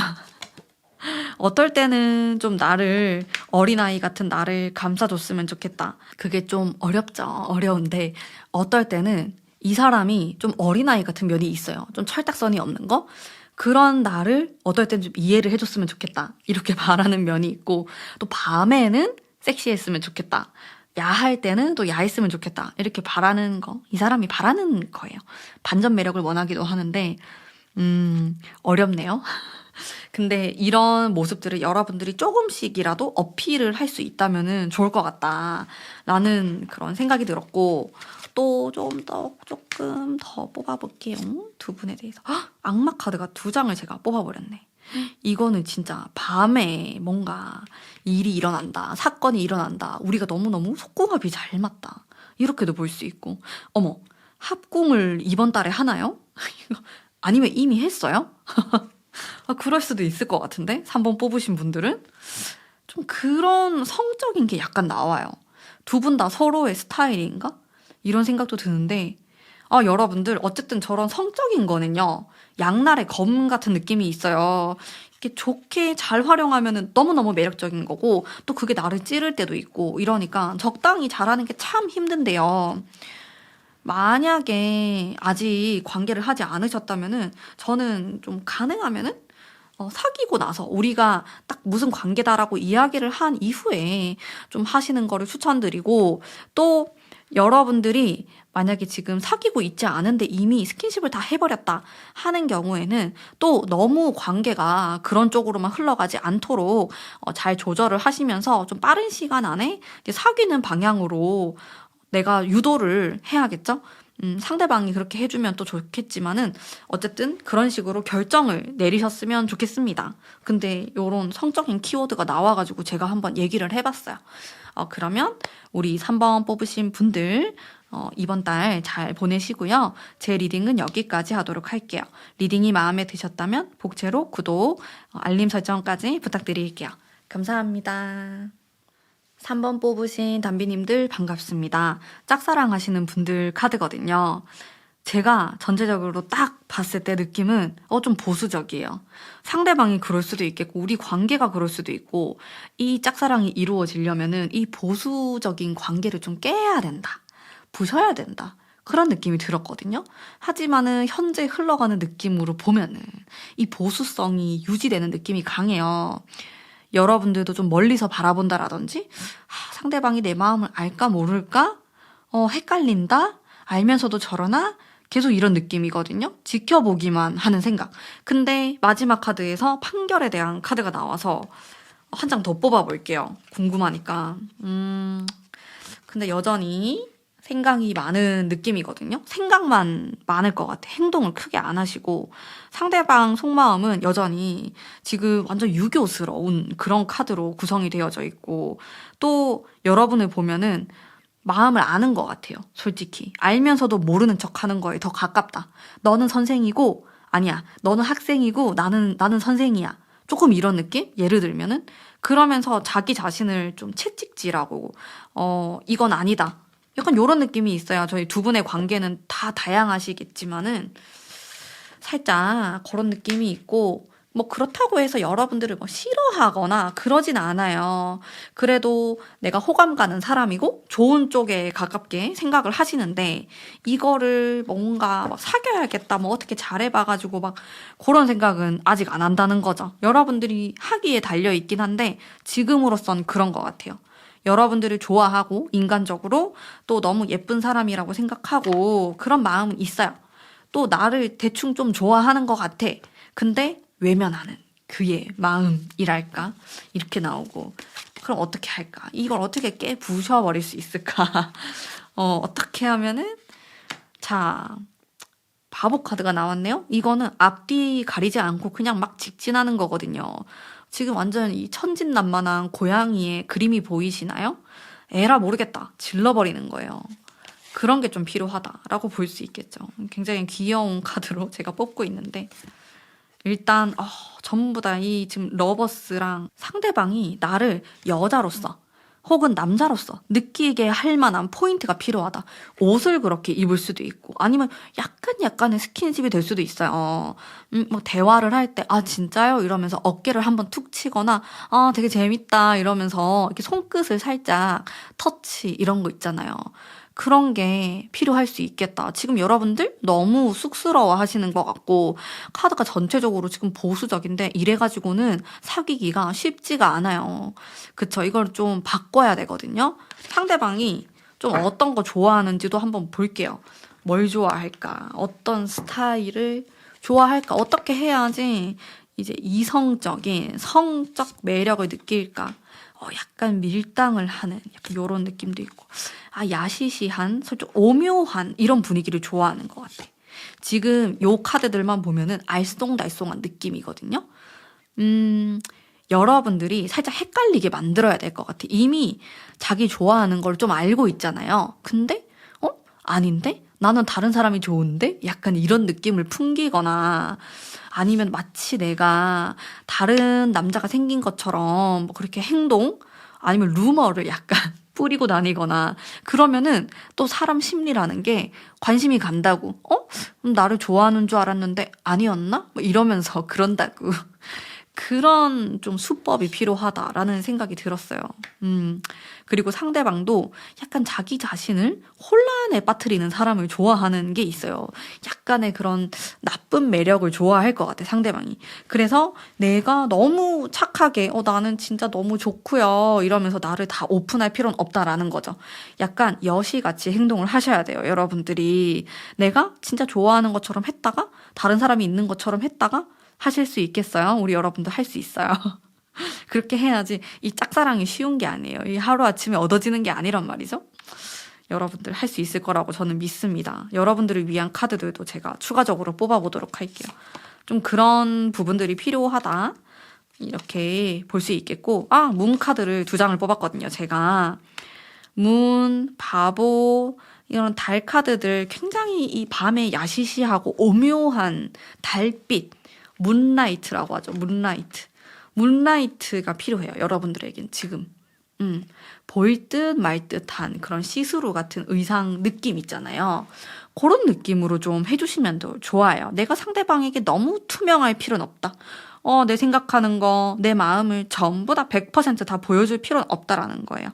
[SPEAKER 1] 어떨 때는 좀 나를, 어린아이 같은 나를 감싸줬으면 좋겠다. 그게 좀 어렵죠. 어려운데 어떨 때는 이 사람이 좀 어린아이 같은 면이 있어요. 좀 철딱선이 없는 거? 그런 나를 어떨 때는 좀 이해를 해줬으면 좋겠다. 이렇게 바라는 면이 있고, 또 밤에는 섹시했으면 좋겠다. 야할 때는 또 야했으면 좋겠다. 이렇게 바라는 거. 이 사람이 바라는 거예요. 반전 매력을 원하기도 하는데, 어렵네요. 근데 이런 모습들을 여러분들이 조금씩이라도 어필을 할 수 있다면 좋을 것 같다라는 그런 생각이 들었고, 또 조금 더 뽑아볼게요. 두 분에 대해서. 헉, 악마 카드가 2장을 제가 뽑아버렸네. 이거는 진짜 밤에 뭔가 일이 일어난다, 사건이 일어난다, 우리가 너무너무 속궁합이 잘 맞다, 이렇게도 볼 수 있고, 어머, 합궁을 이번 달에 하나요? 아니면 이미 했어요? 그럴 수도 있을 것 같은데? 3번 뽑으신 분들은? 좀 그런 성적인 게 약간 나와요. 두 분 다 서로의 스타일인가? 이런 생각도 드는데, 여러분들, 어쨌든 저런 성적인 거는요, 양날의 검 같은 느낌이 있어요. 이렇게 좋게 잘 활용하면 너무너무 매력적인 거고, 또 그게 나를 찌를 때도 있고, 이러니까 적당히 잘하는 게 참 힘든데요. 만약에 아직 관계를 하지 않으셨다면은 저는 좀 가능하면은 사귀고 나서 우리가 딱 무슨 관계다라고 이야기를 한 이후에 좀 하시는 거를 추천드리고, 또 여러분들이 만약에 지금 사귀고 있지 않은데 이미 스킨십을 다 해버렸다 하는 경우에는 또 너무 관계가 그런 쪽으로만 흘러가지 않도록 잘 조절을 하시면서 좀 빠른 시간 안에 사귀는 방향으로 내가 유도를 해야겠죠? 상대방이 그렇게 해주면 또 좋겠지만은 어쨌든 그런 식으로 결정을 내리셨으면 좋겠습니다. 근데 요런 성적인 키워드가 나와가지고 제가 한번 얘기를 해봤어요. 그러면 우리 3번 뽑으신 분들 이번 달 잘 보내시고요. 제 리딩은 여기까지 하도록 할게요. 리딩이 마음에 드셨다면 복채로 구독, 알림 설정까지 부탁드릴게요. 감사합니다. 3번 뽑으신 담비님들 반갑습니다. 짝사랑 하시는 분들 카드거든요. 제가 전체적으로 딱 봤을 때 느낌은 좀 보수적이에요. 상대방이 그럴 수도 있겠고 우리 관계가 그럴 수도 있고, 이 짝사랑이 이루어지려면은 이 보수적인 관계를 좀 깨야 된다. 부셔야 된다. 그런 느낌이 들었거든요. 하지만은 현재 흘러가는 느낌으로 보면은 이 보수성이 유지되는 느낌이 강해요. 여러분들도 좀 멀리서 바라본다라든지, 상대방이 내 마음을 알까 모를까? 헷갈린다? 알면서도 저러나? 계속 이런 느낌이거든요. 지켜보기만 하는 생각. 근데 마지막 카드에서 판결에 대한 카드가 나와서 한 장 더 뽑아볼게요. 궁금하니까. 근데 여전히 생각이 많은 느낌이거든요. 생각만 많을 것 같아. 행동을 크게 안 하시고 상대방 속마음은 여전히 지금 완전 유교스러운 그런 카드로 구성이 되어져 있고 또 여러분을 보면은 마음을 아는 것 같아요. 솔직히. 알면서도 모르는 척 하는 거에 더 가깝다. 너는 선생이고 아니야. 너는 학생이고 나는 선생이야. 조금 이런 느낌? 예를 들면은 그러면서 자기 자신을 좀 채찍질하고 이건 아니다. 약간 요런 느낌이 있어요. 저희 두 분의 관계는 다 다양하시겠지만은 살짝 그런 느낌이 있고 뭐 그렇다고 해서 여러분들을 뭐 싫어하거나 그러진 않아요. 그래도 내가 호감 가는 사람이고 좋은 쪽에 가깝게 생각을 하시는데 이거를 뭔가 막 사귀어야겠다 뭐 어떻게 잘해봐가지고 막 그런 생각은 아직 안 한다는 거죠. 여러분들이 하기에 달려 있긴 한데 지금으로선 그런 것 같아요. 여러분들을 좋아하고 인간적으로 또 너무 예쁜 사람이라고 생각하고 그런 마음은 있어요. 또 나를 대충 좀 좋아하는 것 같아. 근데 외면하는 그의 마음이랄까? 이렇게 나오고. 그럼 어떻게 할까? 이걸 어떻게 깨 부셔버릴 수 있을까? 어떻게 하면은, 자, 바보 카드가 나왔네요? 이거는 앞뒤 가리지 않고 그냥 막 직진하는 거거든요. 지금 완전 이 천진난만한 고양이의 그림이 보이시나요? 에라 모르겠다. 질러버리는 거예요. 그런 게 좀 필요하다라고 볼 수 있겠죠. 굉장히 귀여운 카드로 제가 뽑고 있는데 일단 전부 다 이 지금 러버스랑 상대방이 나를 여자로서 혹은 남자로서 느끼게 할 만한 포인트가 필요하다. 옷을 그렇게 입을 수도 있고 아니면 약간의 스킨십이 될 수도 있어요. 뭐 대화를 할 때 아 진짜요? 이러면서 어깨를 한번 툭 치거나 아 되게 재밌다 이러면서 이렇게 손끝을 살짝 터치 이런 거 있잖아요. 그런 게 필요할 수 있겠다. 지금 여러분들 너무 쑥스러워 하시는 것 같고, 카드가 전체적으로 지금 보수적인데, 이래가지고는 사귀기가 쉽지가 않아요. 그쵸. 이걸 좀 바꿔야 되거든요. 상대방이 좀 어떤 거 좋아하는지도 한번 볼게요. 뭘 좋아할까? 어떤 스타일을 좋아할까? 어떻게 해야지 이제 이성적인 성적 매력을 느낄까? 약간 밀당을 하는 약간 요런 느낌도 있고 야시시한 살짝 오묘한 이런 분위기를 좋아하는 것 같아. 지금 요 카드들만 보면은 알쏭달쏭한 느낌이거든요. 여러분들이 살짝 헷갈리게 만들어야 될 것 같아. 이미 자기 좋아하는 걸 좀 알고 있잖아요. 근데 아닌데? 나는 다른 사람이 좋은데? 약간 이런 느낌을 풍기거나 아니면 마치 내가 다른 남자가 생긴 것처럼 뭐 그렇게 행동 아니면 루머를 약간 뿌리고 다니거나 그러면은 또 사람 심리라는 게 관심이 간다고 나를 좋아하는 줄 알았는데 아니었나? 뭐 이러면서 그런다고 그런 좀 수법이 필요하다라는 생각이 들었어요. 그리고 상대방도 약간 자기 자신을 혼란에 빠뜨리는 사람을 좋아하는 게 있어요. 약간의 그런 나쁜 매력을 좋아할 것 같아, 상대방이. 그래서 내가 너무 착하게, 나는 진짜 너무 좋고요. 이러면서 나를 다 오픈할 필요는 없다라는 거죠. 약간 여시같이 행동을 하셔야 돼요, 여러분들이. 내가 진짜 좋아하는 것처럼 했다가, 다른 사람이 있는 것처럼 했다가, 하실 수 있겠어요? 우리 여러분도 할 수 있어요. 그렇게 해야지 이 짝사랑이 쉬운 게 아니에요. 이 하루아침에 얻어지는 게 아니란 말이죠. 여러분들 할 수 있을 거라고 저는 믿습니다. 여러분들을 위한 카드들도 제가 추가적으로 뽑아보도록 할게요. 좀 그런 부분들이 필요하다. 이렇게 볼 수 있겠고 문 카드를 2장을 뽑았거든요. 제가 문, 바보 이런 달 카드들 굉장히 이 밤에 야시시하고 오묘한 달빛 문라이트라고 하죠. 문라이트. 문라이트가 필요해요. 여러분들에겐 지금. 보일 듯 말 듯한 그런 시스루 같은 의상 느낌 있잖아요. 그런 느낌으로 좀 해주시면 더 좋아요. 내가 상대방에게 너무 투명할 필요는 없다. 내 생각하는 거, 내 마음을 전부 다 100%다 보여줄 필요는 없다라는 거예요.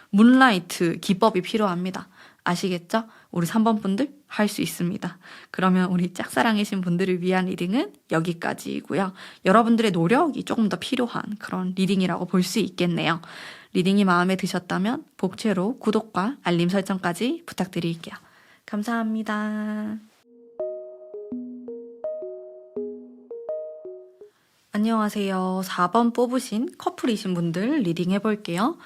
[SPEAKER 1] 문라이트 기법이 필요합니다. 아시겠죠? 우리 3번 분들 할 수 있습니다. 그러면 우리 짝사랑이신 분들을 위한 리딩은 여기까지이고요. 여러분들의 노력이 조금 더 필요한 그런 리딩이라고 볼 수 있겠네요. 리딩이 마음에 드셨다면 복채로 구독과 알림 설정까지 부탁드릴게요. 감사합니다. 안녕하세요. 4번 뽑으신 커플이신 분들 리딩 해볼게요.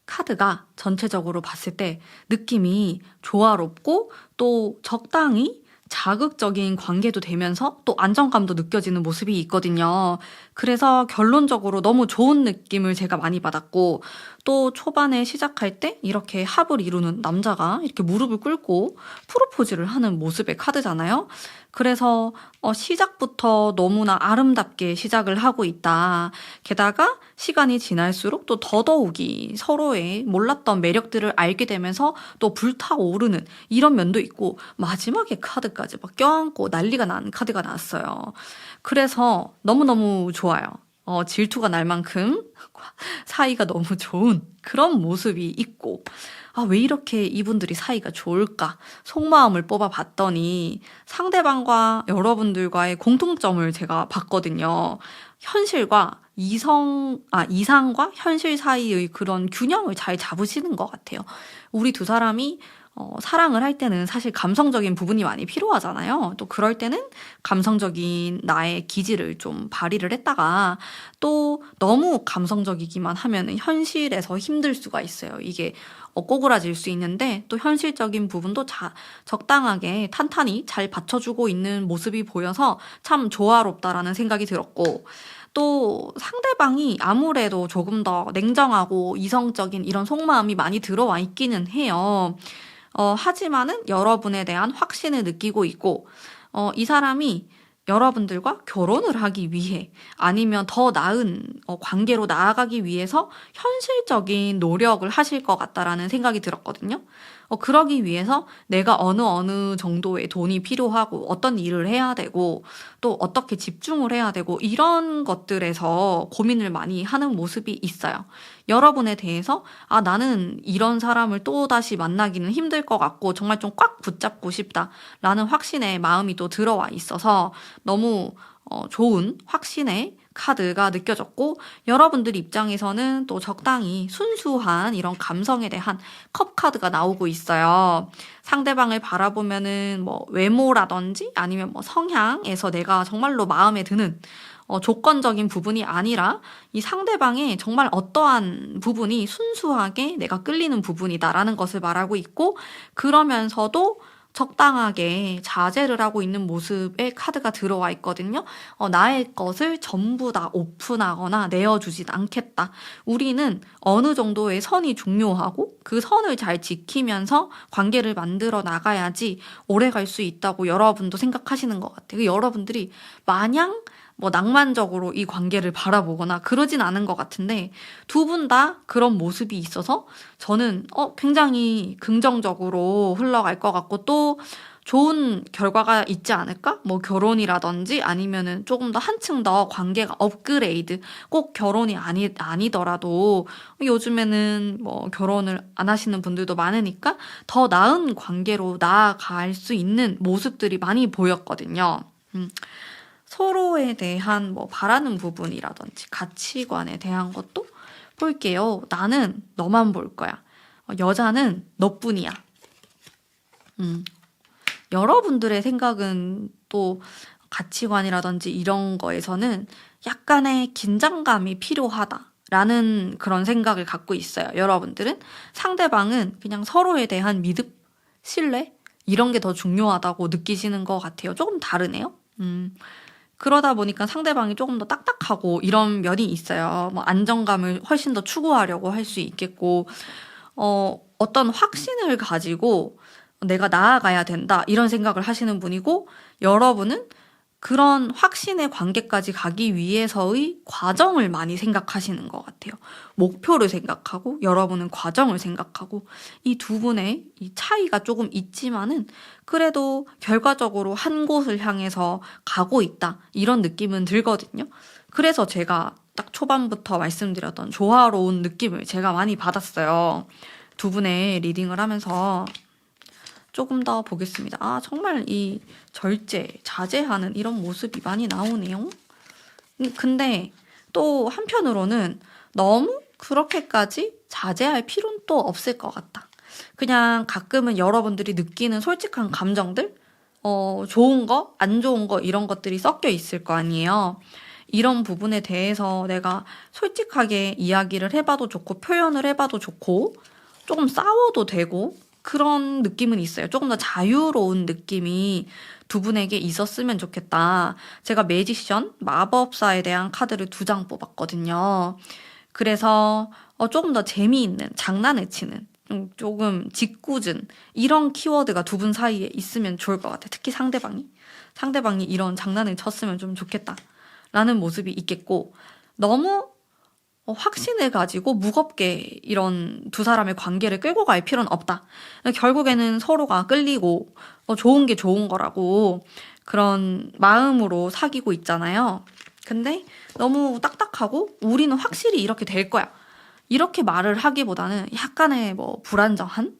[SPEAKER 1] 카드가 전체적으로 봤을 때 느낌이 조화롭고 또 적당히 자극적인 관계도 되면서 또 안정감도 느껴지는 모습이 있거든요. 그래서 결론적으로 너무 좋은 느낌을 제가 많이 받았고, 또 초반에 시작할 때 이렇게 합을 이루는 남자가 이렇게 무릎을 꿇고 프로포즈를 하는 모습의 카드잖아요. 그래서 시작부터 너무나 아름답게 시작을 하고 있다. 게다가 시간이 지날수록 또 더더욱이 서로의 몰랐던 매력들을 알게 되면서 또 불타오르는 이런 면도 있고, 마지막에 카드까지 막 껴안고 난리가 난 카드가 나왔어요. 그래서 너무너무 좋아요. 질투가 날 만큼 사이가 너무 좋은 그런 모습이 있고, 아, 왜 이렇게 이분들이 사이가 좋을까? 속마음을 뽑아봤더니 상대방과 여러분들과의 공통점을 제가 봤거든요. 현실과 이상과 현실 사이의 그런 균형을 잘 잡으시는 것 같아요. 우리 두 사람이 사랑을 할 때는 사실 감성적인 부분이 많이 필요하잖아요. 또 그럴 때는 감성적인 나의 기질을 좀 발휘를 했다가, 또 너무 감성적이기만 하면 현실에서 힘들 수가 있어요. 이게 꼬그라질 수 있는데, 또 현실적인 부분도 적당하게 탄탄히 잘 받쳐주고 있는 모습이 보여서 참 조화롭다라는 생각이 들었고, 또 상대방이 아무래도 조금 더 냉정하고 이성적인 이런 속마음이 많이 들어와 있기는 해요. 하지만은 여러분에 대한 확신을 느끼고 있고, 이 사람이 여러분들과 결혼을 하기 위해 아니면 더 나은 관계로 나아가기 위해서 현실적인 노력을 하실 것 같다라는 생각이 들었거든요. 그러기 위해서 내가 어느 정도의 돈이 필요하고 어떤 일을 해야 되고 또 어떻게 집중을 해야 되고 이런 것들에서 고민을 많이 하는 모습이 있어요. 여러분에 대해서 나는 이런 사람을 또다시 만나기는 힘들 것 같고 정말 좀 꽉 붙잡고 싶다라는 확신의 마음이 또 들어와 있어서 너무 좋은 확신의 카드가 느껴졌고, 여러분들 입장에서는 또 적당히 순수한 이런 감성에 대한 컵 카드가 나오고 있어요. 상대방을 바라보면은 뭐 외모라든지 아니면 뭐 성향에서 내가 정말로 마음에 드는 조건적인 부분이 아니라 이 상대방의 정말 어떠한 부분이 순수하게 내가 끌리는 부분이다라는 것을 말하고 있고, 그러면서도 적당하게 자제를 하고 있는 모습의 카드가 들어와 있거든요. 나의 것을 전부 다 오픈하거나 내어주진 않겠다. 우리는 어느 정도의 선이 중요하고 그 선을 잘 지키면서 관계를 만들어 나가야지 오래 갈 수 있다고 여러분도 생각하시는 것 같아요. 여러분들이 마냥 뭐 낭만적으로 이 관계를 바라보거나 그러진 않은 것 같은데, 두 분 다 그런 모습이 있어서 저는 굉장히 긍정적으로 흘러갈 것 같고 또 좋은 결과가 있지 않을까? 뭐 결혼이라든지 아니면은 조금 더 한층 더 관계가 업그레이드, 꼭 결혼이 아니더라도 요즘에는 뭐 결혼을 안 하시는 분들도 많으니까 더 나은 관계로 나아갈 수 있는 모습들이 많이 보였거든요. 서로에 대한 뭐 바라는 부분이라든지 가치관에 대한 것도 볼게요. 나는 너만 볼 거야. 여자는 너뿐이야. 여러분들의 생각은 또 가치관이라든지 이런 거에서는 약간의 긴장감이 필요하다라는 그런 생각을 갖고 있어요. 여러분들은 상대방은 그냥 서로에 대한 믿음, 신뢰 이런 게 더 중요하다고 느끼시는 것 같아요. 조금 다르네요. 그러다 보니까 상대방이 조금 더 딱딱하고 이런 면이 있어요. 뭐 안정감을 훨씬 더 추구하려고 할 수 있겠고, 어떤 확신을 가지고 내가 나아가야 된다 이런 생각을 하시는 분이고, 여러분은 그런 확신의 관계까지 가기 위해서의 과정을 많이 생각하시는 것 같아요. 목표를 생각하고 여러분은 과정을 생각하고, 이 두 분의 이 차이가 조금 있지만은 그래도 결과적으로 한 곳을 향해서 가고 있다 이런 느낌은 들거든요. 그래서 제가 딱 초반부터 말씀드렸던 조화로운 느낌을 제가 많이 받았어요. 두 분의 리딩을 하면서 조금 더 보겠습니다. 정말 이 절제, 자제하는 이런 모습이 많이 나오네요. 근데 또 한편으로는 너무 그렇게까지 자제할 필요는 또 없을 것 같다. 그냥 가끔은 여러분들이 느끼는 솔직한 감정들, 좋은 거, 안 좋은 거 이런 것들이 섞여 있을 거 아니에요. 이런 부분에 대해서 내가 솔직하게 이야기를 해봐도 좋고 표현을 해봐도 좋고 조금 싸워도 되고 그런 느낌은 있어요. 조금 더 자유로운 느낌이 두 분에게 있었으면 좋겠다. 제가 매지션, 마법사에 대한 카드를 2장 뽑았거든요. 그래서 조금 더 재미있는, 장난을 치는, 조금 짓궂은 이런 키워드가 두 분 사이에 있으면 좋을 것 같아요. 특히 상대방이 이런 장난을 쳤으면 좀 좋겠다 라는 모습이 있겠고, 너무 확신을 가지고 무겁게 이런 두 사람의 관계를 끌고 갈 필요는 없다. 결국에는 서로가 끌리고 좋은 게 좋은 거라고 그런 마음으로 사귀고 있잖아요. 근데 너무 딱딱하고 우리는 확실히 이렇게 될 거야, 이렇게 말을 하기보다는 약간의 불안정한,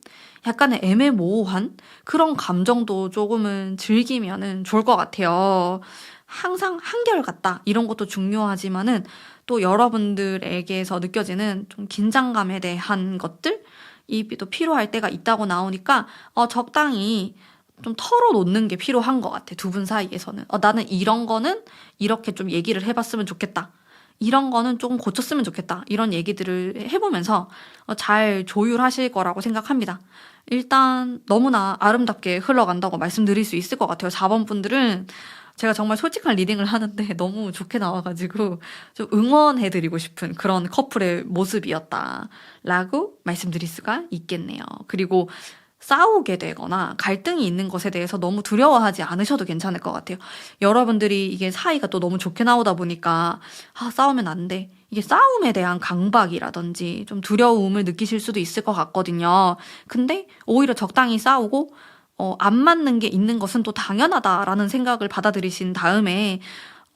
[SPEAKER 1] 약간의 애매모호한 그런 감정도 조금은 즐기면은 좋을 것 같아요. 항상 한결같다 이런 것도 중요하지만은 또 여러분들에게서 느껴지는 좀 긴장감에 대한 것들 이 또 필요할 때가 있다고 나오니까 적당히 좀 털어놓는 게 필요한 것 같아. 두 분 사이에서는 나는 이런 거는 이렇게 좀 얘기를 해봤으면 좋겠다, 이런 거는 조금 고쳤으면 좋겠다, 이런 얘기들을 해보면서 잘 조율하실 거라고 생각합니다. 일단 너무나 아름답게 흘러간다고 말씀드릴 수 있을 것 같아요. 4번 분들은 제가 정말 솔직한 리딩을 하는데 너무 좋게 나와가지고 좀 응원해드리고 싶은 그런 커플의 모습이었다라고 말씀드릴 수가 있겠네요. 그리고 싸우게 되거나 갈등이 있는 것에 대해서 너무 두려워하지 않으셔도 괜찮을 것 같아요. 여러분들이 이게 사이가 또 너무 좋게 나오다 보니까 싸우면 안 돼, 이게 싸움에 대한 강박이라든지 좀 두려움을 느끼실 수도 있을 것 같거든요. 근데 오히려 적당히 싸우고 안 맞는 게 있는 것은 또 당연하다라는 생각을 받아들이신 다음에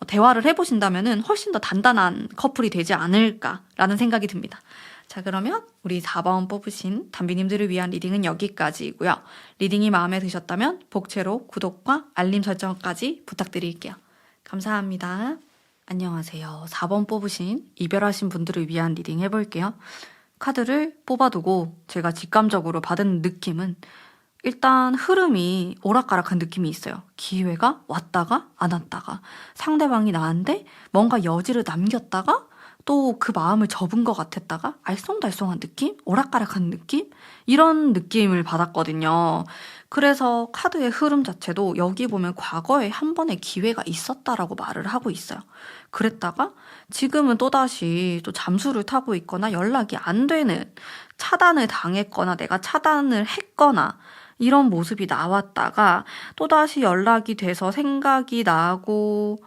[SPEAKER 1] 대화를 해보신다면은 훨씬 더 단단한 커플이 되지 않을까라는 생각이 듭니다. 자, 그러면 우리 4번 뽑으신 담비님들을 위한 리딩은 여기까지이고요. 리딩이 마음에 드셨다면 복채로 구독과 알림 설정까지 부탁드릴게요. 감사합니다. 안녕하세요. 4번 뽑으신 이별하신 분들을 위한 리딩 해볼게요. 카드를 뽑아두고 제가 직감적으로 받은 느낌은 일단 흐름이 오락가락한 느낌이 있어요. 기회가 왔다가 안 왔다가, 상대방이 나한테 뭔가 여지를 남겼다가 또 그 마음을 접은 것 같았다가 알쏭달쏭한 느낌? 오락가락한 느낌? 이런 느낌을 받았거든요. 그래서 카드의 흐름 자체도 여기 보면 과거에 한 번의 기회가 있었다라고 말을 하고 있어요. 그랬다가 지금은 또다시 또 잠수를 타고 있거나 연락이 안 되는, 차단을 당했거나 내가 차단을 했거나 이런 모습이 나왔다가 또다시 연락이 돼서 생각이 나고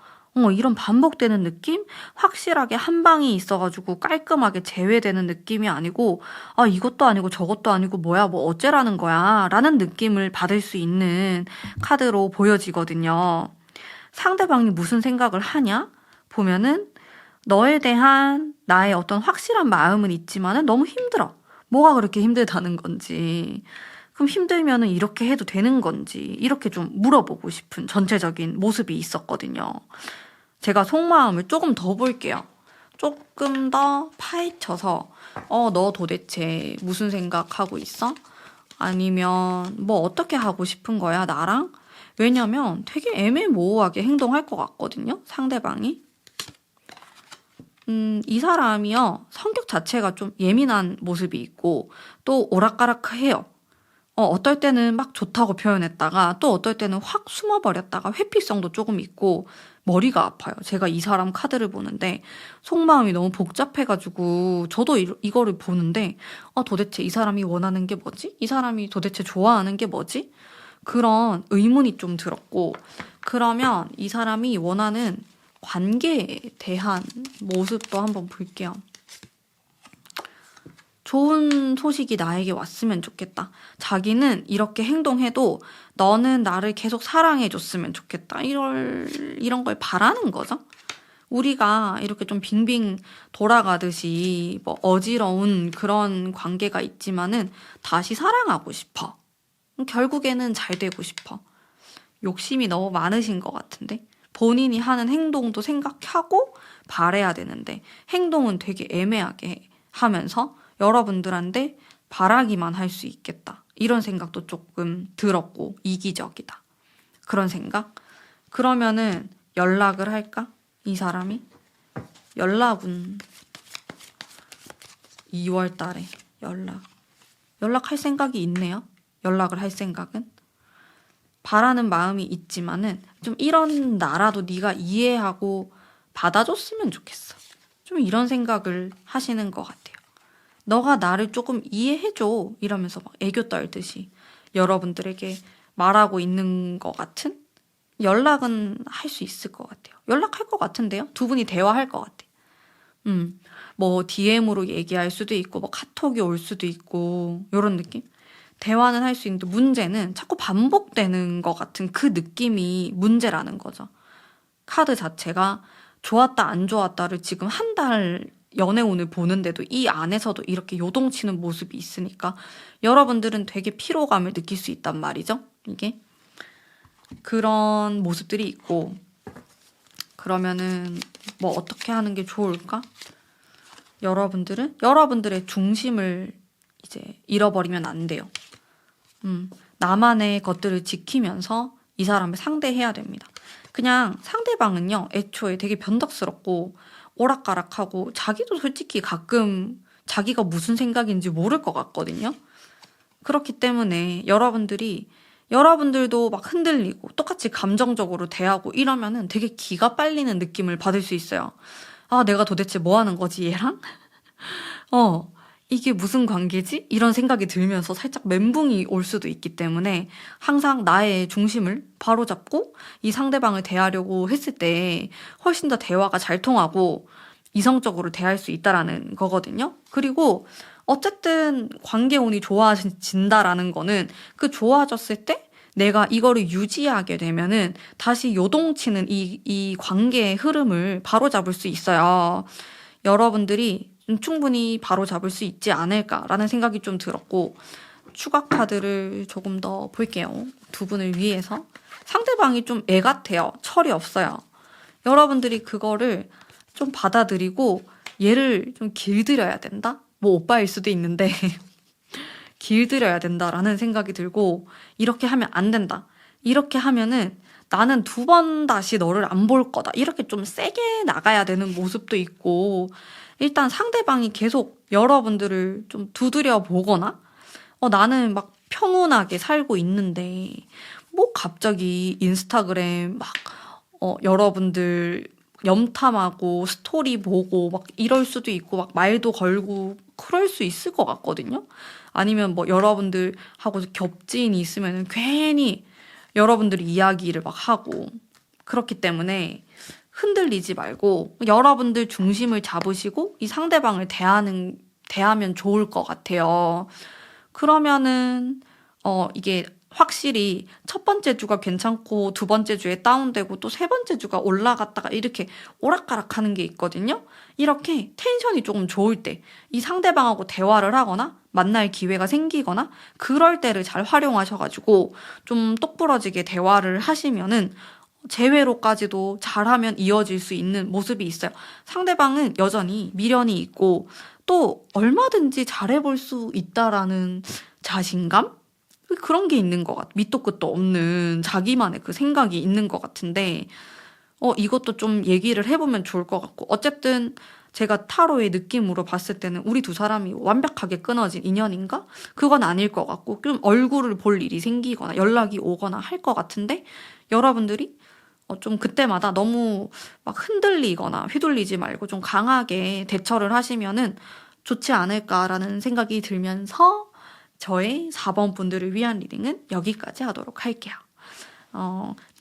[SPEAKER 1] 이런 반복되는 느낌? 확실하게 한 방이 있어가지고 깔끔하게 제외되는 느낌이 아니고 이것도 아니고 저것도 아니고 뭐야 뭐 어째라는 거야 라는 느낌을 받을 수 있는 카드로 보여지거든요. 상대방이 무슨 생각을 하냐? 보면은 너에 대한 나의 어떤 확실한 마음은 있지만은 너무 힘들어. 뭐가 그렇게 힘들다는 건지, 그럼 힘들면은 이렇게 해도 되는 건지 이렇게 좀 물어보고 싶은 전체적인 모습이 있었거든요. 제가 속마음을 조금 더 볼게요. 조금 더 파헤쳐서 너 도대체 무슨 생각하고 있어? 아니면 뭐 어떻게 하고 싶은 거야 나랑? 왜냐면 되게 애매모호하게 행동할 것 같거든요, 상대방이. 이 사람이요, 성격 자체가 좀 예민한 모습이 있고 또 오락가락해요. 어떨 때는 막 좋다고 표현했다가 또 어떨 때는 확 숨어버렸다가 회피성도 조금 있고 머리가 아파요. 제가 이 사람 카드를 보는데 속마음이 너무 복잡해가지고 저도 이거를 보는데 도대체 이 사람이 원하는 게 뭐지? 이 사람이 도대체 좋아하는 게 뭐지? 그런 의문이 좀 들었고, 그러면 이 사람이 원하는 관계에 대한 모습도 한번 볼게요. 좋은 소식이 나에게 왔으면 좋겠다. 자기는 이렇게 행동해도 너는 나를 계속 사랑해줬으면 좋겠다. 이런 걸 바라는 거죠. 우리가 이렇게 좀 빙빙 돌아가듯이 뭐 어지러운 그런 관계가 있지만은 다시 사랑하고 싶어. 결국에는 잘 되고 싶어. 욕심이 너무 많으신 것 같은데, 본인이 하는 행동도 생각하고 바래야 되는데 행동은 되게 애매하게 하면서 여러분들한테 바라기만 할 수 있겠다, 이런 생각도 조금 들었고 이기적이다, 그런 생각. 그러면은 연락을 할까? 이 사람이? 연락은 2월 달에 연락할 생각이 있네요. 연락을 할 생각은 바라는 마음이 있지만은 좀 이런 나라도 네가 이해하고 받아줬으면 좋겠어. 좀 이런 생각을 하시는 것 같아요. 너가 나를 조금 이해해줘 이러면서 막 애교 떨듯이 여러분들에게 말하고 있는 것 같은 연락은 할 수 있을 것 같아요. 연락할 것 같은데요? 두 분이 대화할 것 같아요. 뭐 DM으로 얘기할 수도 있고 뭐 카톡이 올 수도 있고 이런 느낌? 대화는 할 수 있는데 문제는 자꾸 반복되는 것 같은 그 느낌이 문제라는 거죠. 카드 자체가 좋았다 안 좋았다를 지금 한 달 연애운을 보는데도 이 안에서도 이렇게 요동치는 모습이 있으니까 여러분들은 되게 피로감을 느낄 수 있단 말이죠. 이게 그런 모습들이 있고 그러면은 뭐 어떻게 하는 게 좋을까? 여러분들은 여러분들의 중심을 이제 잃어버리면 안 돼요. 나만의 것들을 지키면서 이 사람을 상대해야 됩니다. 그냥 상대방은요, 애초에 되게 변덕스럽고 오락가락하고 자기도 솔직히 가끔 자기가 무슨 생각인지 모를 것 같거든요. 그렇기 때문에 여러분들도 막 흔들리고 똑같이 감정적으로 대하고 이러면은 되게 기가 빨리는 느낌을 받을 수 있어요. 아, 내가 도대체 뭐 하는 거지, 얘랑? 이게 무슨 관계지? 이런 생각이 들면서 살짝 멘붕이 올 수도 있기 때문에 항상 나의 중심을 바로잡고 이 상대방을 대하려고 했을 때 훨씬 더 대화가 잘 통하고 이성적으로 대할 수 있다라는 거거든요. 그리고 어쨌든 관계운이 좋아진다라는 거는 그 좋아졌을 때 내가 이거를 유지하게 되면은 다시 요동치는 이 관계의 흐름을 바로잡을 수 있어요. 여러분들이 충분히 바로잡을 수 있지 않을까라는 생각이 좀 들었고 추가 카드를 조금 더 볼게요. 두 분을 위해서. 상대방이 좀 애 같아요. 철이 없어요. 여러분들이 그거를 좀 받아들이고 얘를 좀 길들여야 된다? 뭐 오빠일 수도 있는데 길들여야 된다라는 생각이 들고 이렇게 하면 안 된다. 이렇게 하면은 나는 2번 다시 너를 안 볼 거다. 이렇게 좀 세게 나가야 되는 모습도 있고 일단 상대방이 계속 여러분들을 좀 두드려 보거나 나는 막 평온하게 살고 있는데 뭐 갑자기 인스타그램 막 여러분들 염탐하고 스토리 보고 막 이럴 수도 있고 막 말도 걸고 그럴 수 있을 것 같거든요. 아니면 뭐 여러분들하고 겹지인이 있으면 괜히 여러분들이 이야기를 막 하고 그렇기 때문에 흔들리지 말고 여러분들 중심을 잡으시고 이 상대방을 대하면 좋을 것 같아요. 그러면은 이게 확실히 첫 번째 주가 괜찮고 두 번째 주에 다운되고 또 세 번째 주가 올라갔다가 이렇게 오락가락 하는 게 있거든요. 이렇게 텐션이 조금 좋을 때 이 상대방하고 대화를 하거나 만날 기회가 생기거나 그럴 때를 잘 활용하셔가지고 좀 똑부러지게 대화를 하시면은 재회로까지도 잘하면 이어질 수 있는 모습이 있어요. 상대방은 여전히 미련이 있고 또 얼마든지 잘해볼 수 있다라는 자신감? 그런 게 있는 것 같아. 밑도 끝도 없는 자기만의 그 생각이 있는 것 같은데 이것도 좀 얘기를 해보면 좋을 것 같고 어쨌든 제가 타로의 느낌으로 봤을 때는 우리 두 사람이 완벽하게 끊어진 인연인가? 그건 아닐 것 같고 좀 얼굴을 볼 일이 생기거나 연락이 오거나 할 것 같은데 여러분들이 좀 그때마다 너무 막 흔들리거나 휘둘리지 말고 좀 강하게 대처를 하시면은 좋지 않을까라는 생각이 들면서 저의 4번 분들을 위한 리딩은 여기까지 하도록 할게요.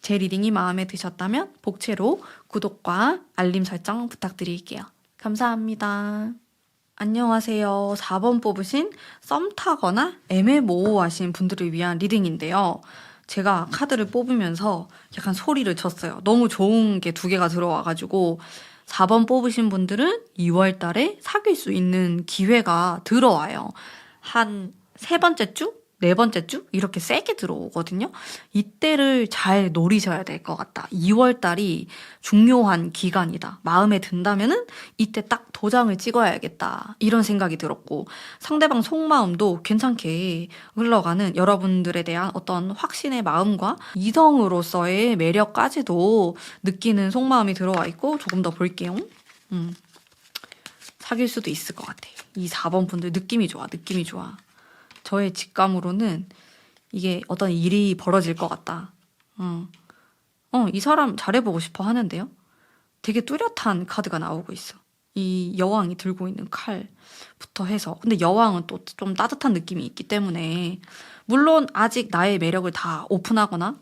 [SPEAKER 1] 제 리딩이 마음에 드셨다면 복채로 구독과 알림 설정 부탁드릴게요. 감사합니다. 안녕하세요. 4번 뽑으신 썸 타거나 애매모호하신 분들을 위한 리딩인데요. 제가 카드를 뽑으면서 약간 소리를 쳤어요. 너무 좋은 게 2개가 들어와가지고 4번 뽑으신 분들은 2월 달에 사귈 수 있는 기회가 들어와요. 한 3번째 주? 4번째 주? 이렇게 세게 들어오거든요. 이때를 잘 노리셔야 될 것 같다. 2월 달이 중요한 기간이다. 마음에 든다면은 이때 딱 도장을 찍어야겠다. 이런 생각이 들었고 상대방 속마음도 괜찮게 흘러가는 여러분들에 대한 어떤 확신의 마음과 이성으로서의 매력까지도 느끼는 속마음이 들어와 있고 조금 더 볼게요. 사귈 수도 있을 것 같아요. 이 4번 분들 느낌이 좋아, 느낌이 좋아. 저의 직감으로는 이게 어떤 일이 벌어질 것 같다. 이 사람 잘해보고 싶어 하는데요. 되게 뚜렷한 카드가 나오고 있어. 이 여왕이 들고 있는 칼부터 해서. 근데 여왕은 또 좀 따뜻한 느낌이 있기 때문에 물론 아직 나의 매력을 다 오픈하거나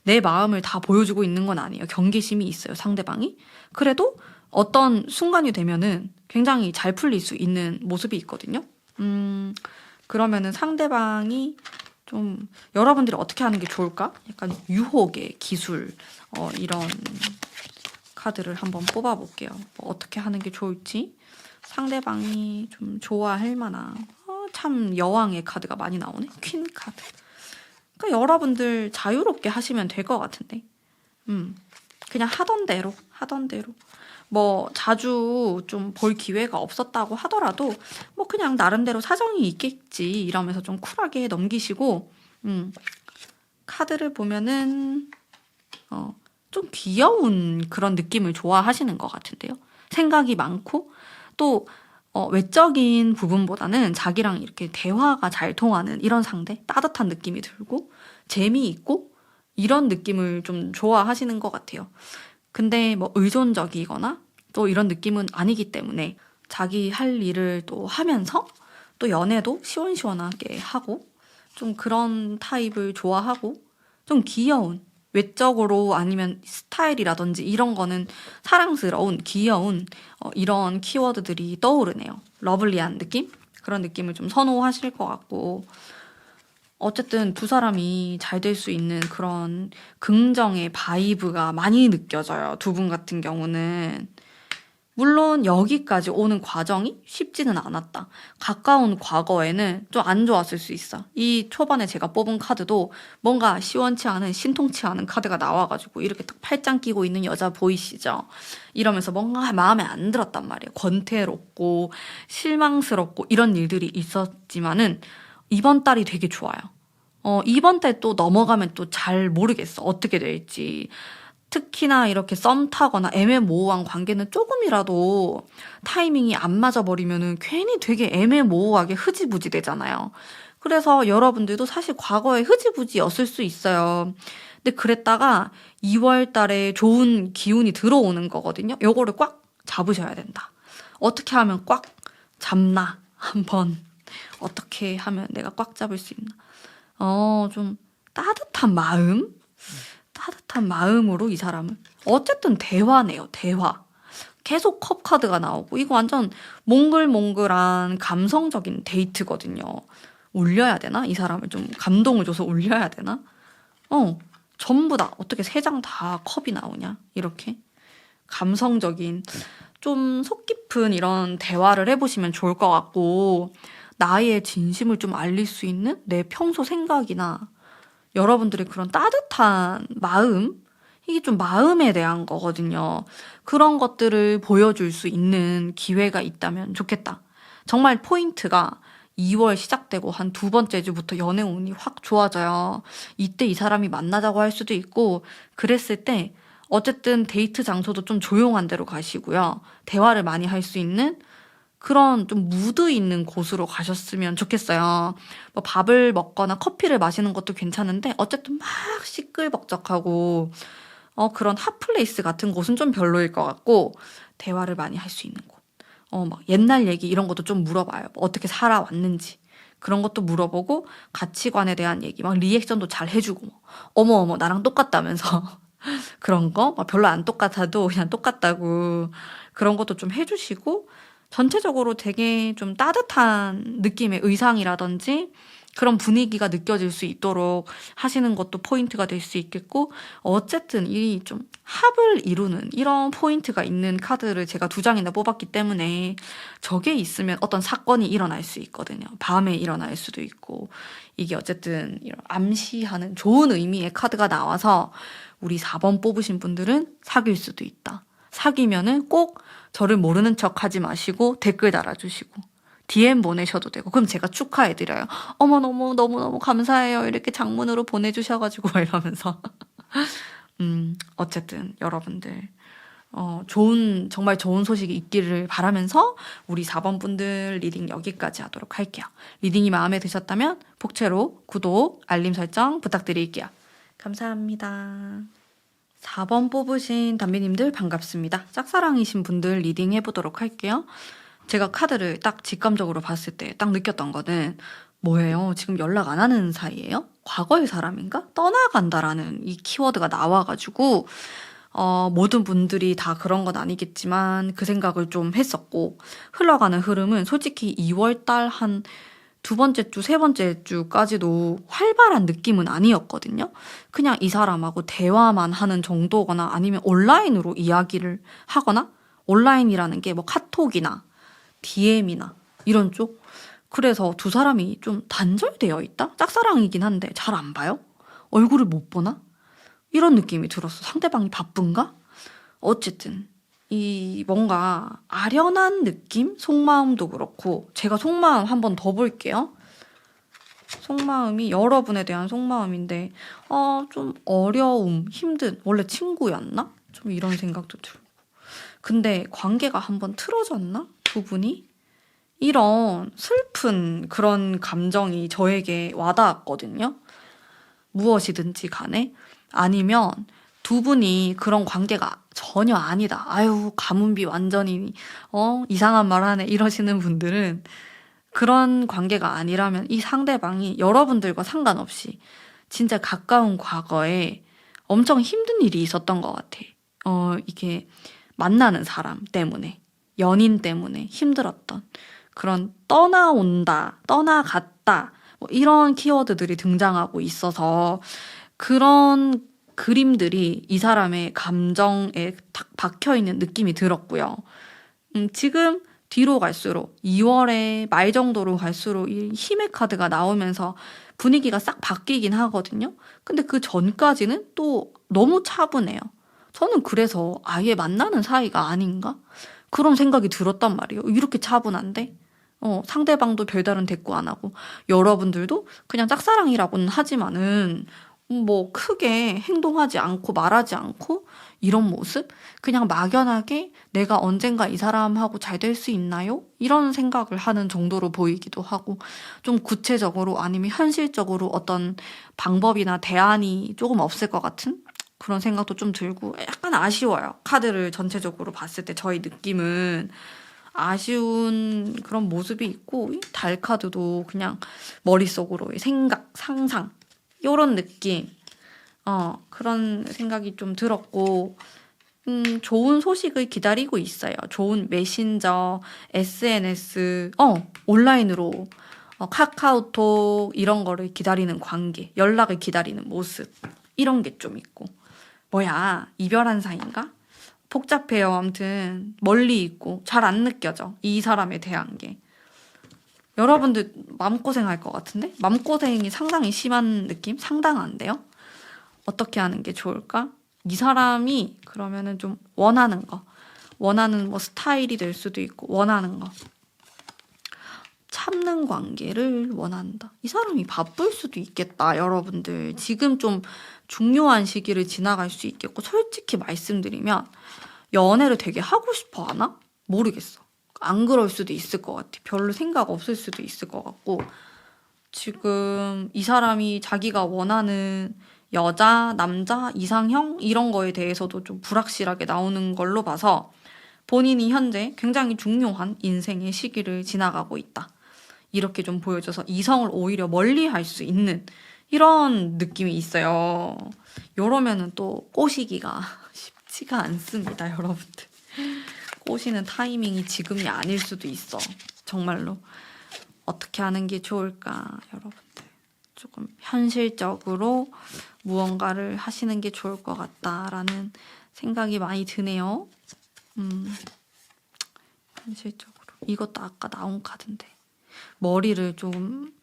[SPEAKER 1] 내 마음을 다 보여주고 있는 건 아니에요. 경계심이 있어요, 상대방이. 그래도 어떤 순간이 되면은 굉장히 잘 풀릴 수 있는 모습이 있거든요. 그러면은 상대방이 좀 여러분들이 어떻게 하는 게 좋을까? 약간 유혹의 기술 이런 카드를 한번 뽑아볼게요. 뭐 어떻게 하는 게 좋을지 상대방이 좀 좋아할 만한 참 여왕의 카드가 많이 나오네. 퀸 카드. 그러니까 여러분들 자유롭게 하시면 될 것 같은데 그냥 하던 대로 뭐 자주 좀 볼 기회가 없었다고 하더라도 뭐 그냥 나름대로 사정이 있겠지 이러면서 좀 쿨하게 넘기시고 카드를 보면은 좀 귀여운 그런 느낌을 좋아하시는 것 같은데요. 생각이 많고 또 외적인 부분보다는 자기랑 이렇게 대화가 잘 통하는 이런 상대, 따뜻한 느낌이 들고 재미있고 이런 느낌을 좀 좋아하시는 것 같아요. 근데 뭐 의존적이거나 또 이런 느낌은 아니기 때문에 자기 할 일을 또 하면서 또 연애도 시원시원하게 하고 좀 그런 타입을 좋아하고 좀 귀여운 외적으로 아니면 스타일이라든지 이런 거는 사랑스러운 귀여운 이런 키워드들이 떠오르네요. 러블리한 느낌? 그런 느낌을 좀 선호하실 것 같고 어쨌든 두 사람이 잘 될 수 있는 그런 긍정의 바이브가 많이 느껴져요. 두 분 같은 경우는. 물론 여기까지 오는 과정이 쉽지는 않았다. 가까운 과거에는 좀 안 좋았을 수 있어. 이 초반에 제가 뽑은 카드도 뭔가 시원치 않은, 신통치 않은 카드가 나와가지고 이렇게 딱 팔짱 끼고 있는 여자 보이시죠? 이러면서 뭔가 마음에 안 들었단 말이에요. 권태롭고 실망스럽고 이런 일들이 있었지만은 이번 달이 되게 좋아요. 이번 달 또 넘어가면 또 잘 모르겠어. 어떻게 될지. 특히나 이렇게 썸 타거나 애매모호한 관계는 조금이라도 타이밍이 안 맞아버리면은 괜히 되게 애매모호하게 흐지부지 되잖아요. 그래서 여러분들도 사실 과거에 흐지부지였을 수 있어요. 근데 그랬다가 2월 달에 좋은 기운이 들어오는 거거든요. 요거를 꽉 잡으셔야 된다. 어떻게 하면 꽉 잡나? 한번. 어떻게 하면 내가 꽉 잡을 수 있나? 좀 따뜻한 마음? 따뜻한 마음으로 이 사람을. 어쨌든 대화네요, 대화. 계속 컵 카드가 나오고, 이거 완전 몽글몽글한 감성적인 데이트거든요. 울려야 되나? 이 사람을 좀 감동을 줘서 울려야 되나? 전부 다, 어떻게 3장 다 컵이 나오냐? 이렇게. 감성적인, 좀 속 깊은 이런 대화를 해보시면 좋을 것 같고, 나의 진심을 좀 알릴 수 있는 내 평소 생각이나 여러분들의 그런 따뜻한 마음, 이게 좀 마음에 대한 거거든요. 그런 것들을 보여줄 수 있는 기회가 있다면 좋겠다. 정말 포인트가 2월 시작되고 한 2번째 주부터 연애 운이 확 좋아져요. 이때 이 사람이 만나자고 할 수도 있고 그랬을 때 어쨌든 데이트 장소도 좀 조용한 데로 가시고요. 대화를 많이 할 수 있는 그런 좀 무드 있는 곳으로 가셨으면 좋겠어요. 뭐 밥을 먹거나 커피를 마시는 것도 괜찮은데 어쨌든 막 시끌벅적하고 그런 핫플레이스 같은 곳은 좀 별로일 것 같고 대화를 많이 할 수 있는 곳. 막 옛날 얘기 이런 것도 좀 물어봐요. 뭐 어떻게 살아왔는지. 그런 것도 물어보고 가치관에 대한 얘기 막 리액션도 잘 해주고 뭐, 어머 나랑 똑같다면서 그런 거 막 별로 안 똑같아도 그냥 똑같다고 그런 것도 좀 해주시고 전체적으로 되게 좀 따뜻한 느낌의 의상이라든지 그런 분위기가 느껴질 수 있도록 하시는 것도 포인트가 될 수 있겠고 어쨌든 이 좀 합을 이루는 이런 포인트가 있는 카드를 제가 2장이나 뽑았기 때문에 저게 있으면 어떤 사건이 일어날 수 있거든요. 밤에 일어날 수도 있고 이게 어쨌든 이런 암시하는 좋은 의미의 카드가 나와서 우리 4번 뽑으신 분들은 사귈 수도 있다. 사귀면은 꼭 저를 모르는 척 하지 마시고 댓글 달아주시고 DM 보내셔도 되고 그럼 제가 축하해드려요. 어머 너무너무 감사해요. 이렇게 장문으로 보내주셔가지고 이러면서 어쨌든 여러분들 정말 좋은 소식이 있기를 바라면서 우리 4번 분들 리딩 여기까지 하도록 할게요. 리딩이 마음에 드셨다면 복채로 구독, 알림 설정 부탁드릴게요. 감사합니다. 4번 뽑으신 담비님들 반갑습니다. 짝사랑이신 분들 리딩 해보도록 할게요. 제가 카드를 딱 직감적으로 봤을 때 딱 느꼈던 거는 뭐예요? 지금 연락 안 하는 사이예요? 과거의 사람인가? 떠나간다라는 이 키워드가 나와가지고 모든 분들이 다 그런 건 아니겠지만 그 생각을 좀 했었고, 흘러가는 흐름은 솔직히 2월달 한 두 번째 주, 세 번째 주까지도 활발한 느낌은 아니었거든요. 그냥 이 사람하고 대화만 하는 정도거나 아니면 온라인으로 이야기를 하거나, 온라인이라는 게 뭐 카톡이나 DM이나 이런 쪽. 그래서 두 사람이 좀 단절되어 있다? 짝사랑이긴 한데 잘 안 봐요? 얼굴을 못 보나? 이런 느낌이 들었어. 상대방이 바쁜가? 어쨌든 이 뭔가 아련한 느낌? 속마음도 그렇고, 제가 속마음 한 번 더 볼게요. 속마음이 여러분에 대한 속마음인데 좀 어려움, 힘든, 원래 친구였나? 좀 이런 생각도 들고, 근데 관계가 한번 틀어졌나? 두 분이? 이런 슬픈 그런 감정이 저에게 와닿았거든요. 무엇이든지 간에. 아니면 두 분이 그런 관계가 전혀 아니다. 아유, 가문비 완전히 이상한 말 하네 이러시는 분들은 그런 관계가 아니라면 이 상대방이 여러분들과 상관없이 진짜 가까운 과거에 엄청 힘든 일이 있었던 것 같아. 이게 만나는 사람 때문에, 연인 때문에 힘들었던 그런 떠나온다, 떠나갔다, 뭐 이런 키워드들이 등장하고 있어서 그런 그림들이 이 사람의 감정에 딱 박혀있는 느낌이 들었고요. 지금 뒤로 갈수록 2월의 말 정도로 갈수록 이 힘의 카드가 나오면서 분위기가 싹 바뀌긴 하거든요. 근데 그 전까지는 또 너무 차분해요. 저는 그래서 아예 만나는 사이가 아닌가? 그런 생각이 들었단 말이에요. 이렇게 차분한데? 상대방도 별다른 대꾸 안 하고, 여러분들도 그냥 짝사랑이라고는 하지만은 뭐 크게 행동하지 않고 말하지 않고 이런 모습? 그냥 막연하게 내가 언젠가 이 사람하고 잘 될 수 있나요? 이런 생각을 하는 정도로 보이기도 하고, 좀 구체적으로 아니면 현실적으로 어떤 방법이나 대안이 조금 없을 것 같은 그런 생각도 좀 들고, 약간 아쉬워요. 카드를 전체적으로 봤을 때 저희 느낌은 아쉬운 그런 모습이 있고, 이 달 카드도 그냥 머릿속으로 생각, 상상 요런 느낌, 그런 생각이 좀 들었고, 좋은 소식을 기다리고 있어요. 좋은 메신저, SNS, 온라인으로, 카카오톡, 이런 거를 기다리는 관계, 연락을 기다리는 모습, 이런 게 좀 있고. 뭐야, 이별한 사이인가? 복잡해요. 아무튼, 멀리 있고, 잘 안 느껴져. 이 사람에 대한 게. 여러분들 마음고생할 것 같은데? 마음고생이 상당히 심한 느낌? 상당한데요? 어떻게 하는 게 좋을까? 이 사람이 그러면은 좀 원하는 거, 원하는 뭐 스타일이 될 수도 있고, 원하는 거, 참는 관계를 원한다. 이 사람이 바쁠 수도 있겠다. 여러분들 지금 좀 중요한 시기를 지나갈 수 있겠고, 솔직히 말씀드리면 연애를 되게 하고 싶어 하나? 모르겠어. 안 그럴 수도 있을 것 같아. 별로 생각 없을 수도 있을 것 같고, 지금 이 사람이 자기가 원하는 여자, 남자, 이상형 이런 거에 대해서도 좀 불확실하게 나오는 걸로 봐서 본인이 현재 굉장히 중요한 인생의 시기를 지나가고 있다. 이렇게 좀 보여줘서 이성을 오히려 멀리 할 수 있는 이런 느낌이 있어요. 이러면은 또 꼬시기가 쉽지가 않습니다, 여러분들. 꼬시는 타이밍이 지금이 아닐 수도 있어. 정말로. 어떻게 하는 게 좋을까, 여러분들. 조금 현실적으로 무언가를 하시는 게 좋을 것 같다라는 생각이 많이 드네요. 현실적으로. 이것도 아까 나온 카드인데. 머리를 좀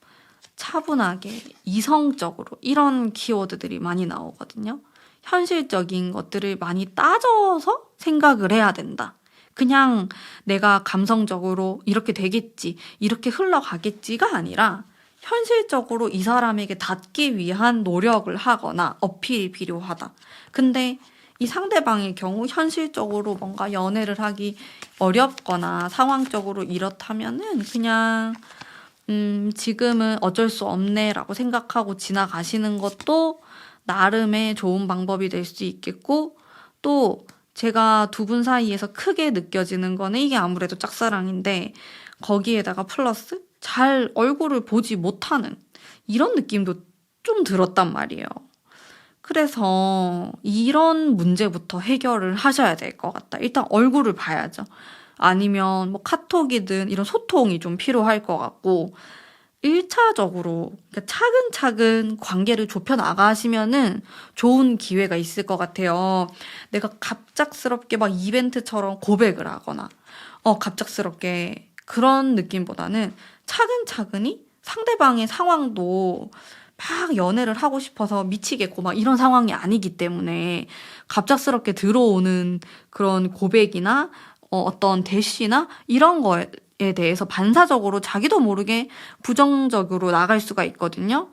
[SPEAKER 1] 차분하게, 이성적으로 이런 키워드들이 많이 나오거든요. 현실적인 것들을 많이 따져서 생각을 해야 된다. 그냥 내가 감성적으로 이렇게 되겠지, 이렇게 흘러가겠지가 아니라 현실적으로 이 사람에게 닿기 위한 노력을 하거나 어필이 필요하다. 근데 이 상대방의 경우 현실적으로 뭔가 연애를 하기 어렵거나 상황적으로 이렇다면은 그냥 지금은 어쩔 수 없네라고 생각하고 지나가시는 것도 나름의 좋은 방법이 될 수 있겠고, 또 제가 두 분 사이에서 크게 느껴지는 거는 이게 아무래도 짝사랑인데 거기에다가 플러스 잘 얼굴을 보지 못하는 이런 느낌도 좀 들었단 말이에요. 그래서 이런 문제부터 해결을 하셔야 될 것 같다. 일단 얼굴을 봐야죠. 아니면 뭐 카톡이든 이런 소통이 좀 필요할 것 같고, 1차적으로 그러니까 차근차근 관계를 좁혀 나가시면은 좋은 기회가 있을 것 같아요. 내가 갑작스럽게 막 이벤트처럼 고백을 하거나, 갑작스럽게 그런 느낌보다는 차근차근히 상대방의 상황도 막 연애를 하고 싶어서 미치겠고 막 이런 상황이 아니기 때문에 갑작스럽게 들어오는 그런 고백이나 어떤 대시나 이런 거에 대해서 반사적으로 자기도 모르게 부정적으로 나갈 수가 있거든요.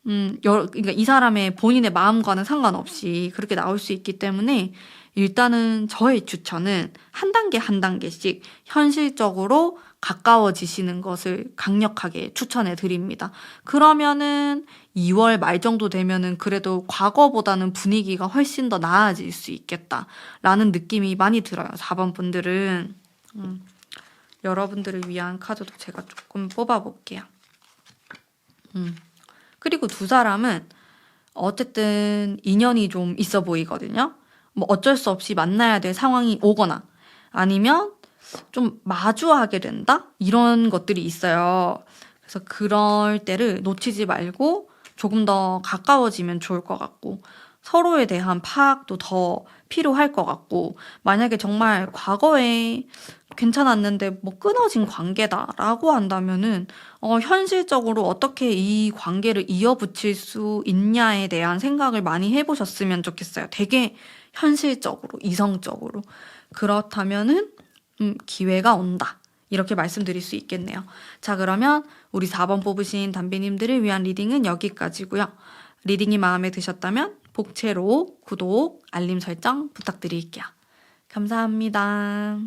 [SPEAKER 1] 그러니까 이 사람의 본인의 마음과는 상관없이 그렇게 나올 수 있기 때문에 일단은 저의 추천은 한 단계 한 단계씩 현실적으로 가까워지시는 것을 강력하게 추천해 드립니다. 그러면은 2월 말 정도 되면은 그래도 과거보다는 분위기가 훨씬 더 나아질 수 있겠다라는 느낌이 많이 들어요. 4번 분들은. 여러분들을 위한 카드도 제가 조금 뽑아볼게요. 그리고 두 사람은 어쨌든 인연이 좀 있어 보이거든요. 뭐 어쩔 수 없이 만나야 될 상황이 오거나 아니면 좀 마주하게 된다? 이런 것들이 있어요. 그래서 그럴 때를 놓치지 말고 조금 더 가까워지면 좋을 것 같고, 서로에 대한 파악도 더 필요할 것 같고, 만약에 정말 과거에 괜찮았는데 뭐 끊어진 관계다라고 한다면은 현실적으로 어떻게 이 관계를 이어붙일 수 있냐에 대한 생각을 많이 해보셨으면 좋겠어요. 되게 현실적으로, 이성적으로. 그렇다면은 기회가 온다. 이렇게 말씀드릴 수 있겠네요. 자, 그러면 우리 4번 뽑으신 담비님들을 위한 리딩은 여기까지고요. 리딩이 마음에 드셨다면 복채로 구독, 알림 설정 부탁드릴게요. 감사합니다.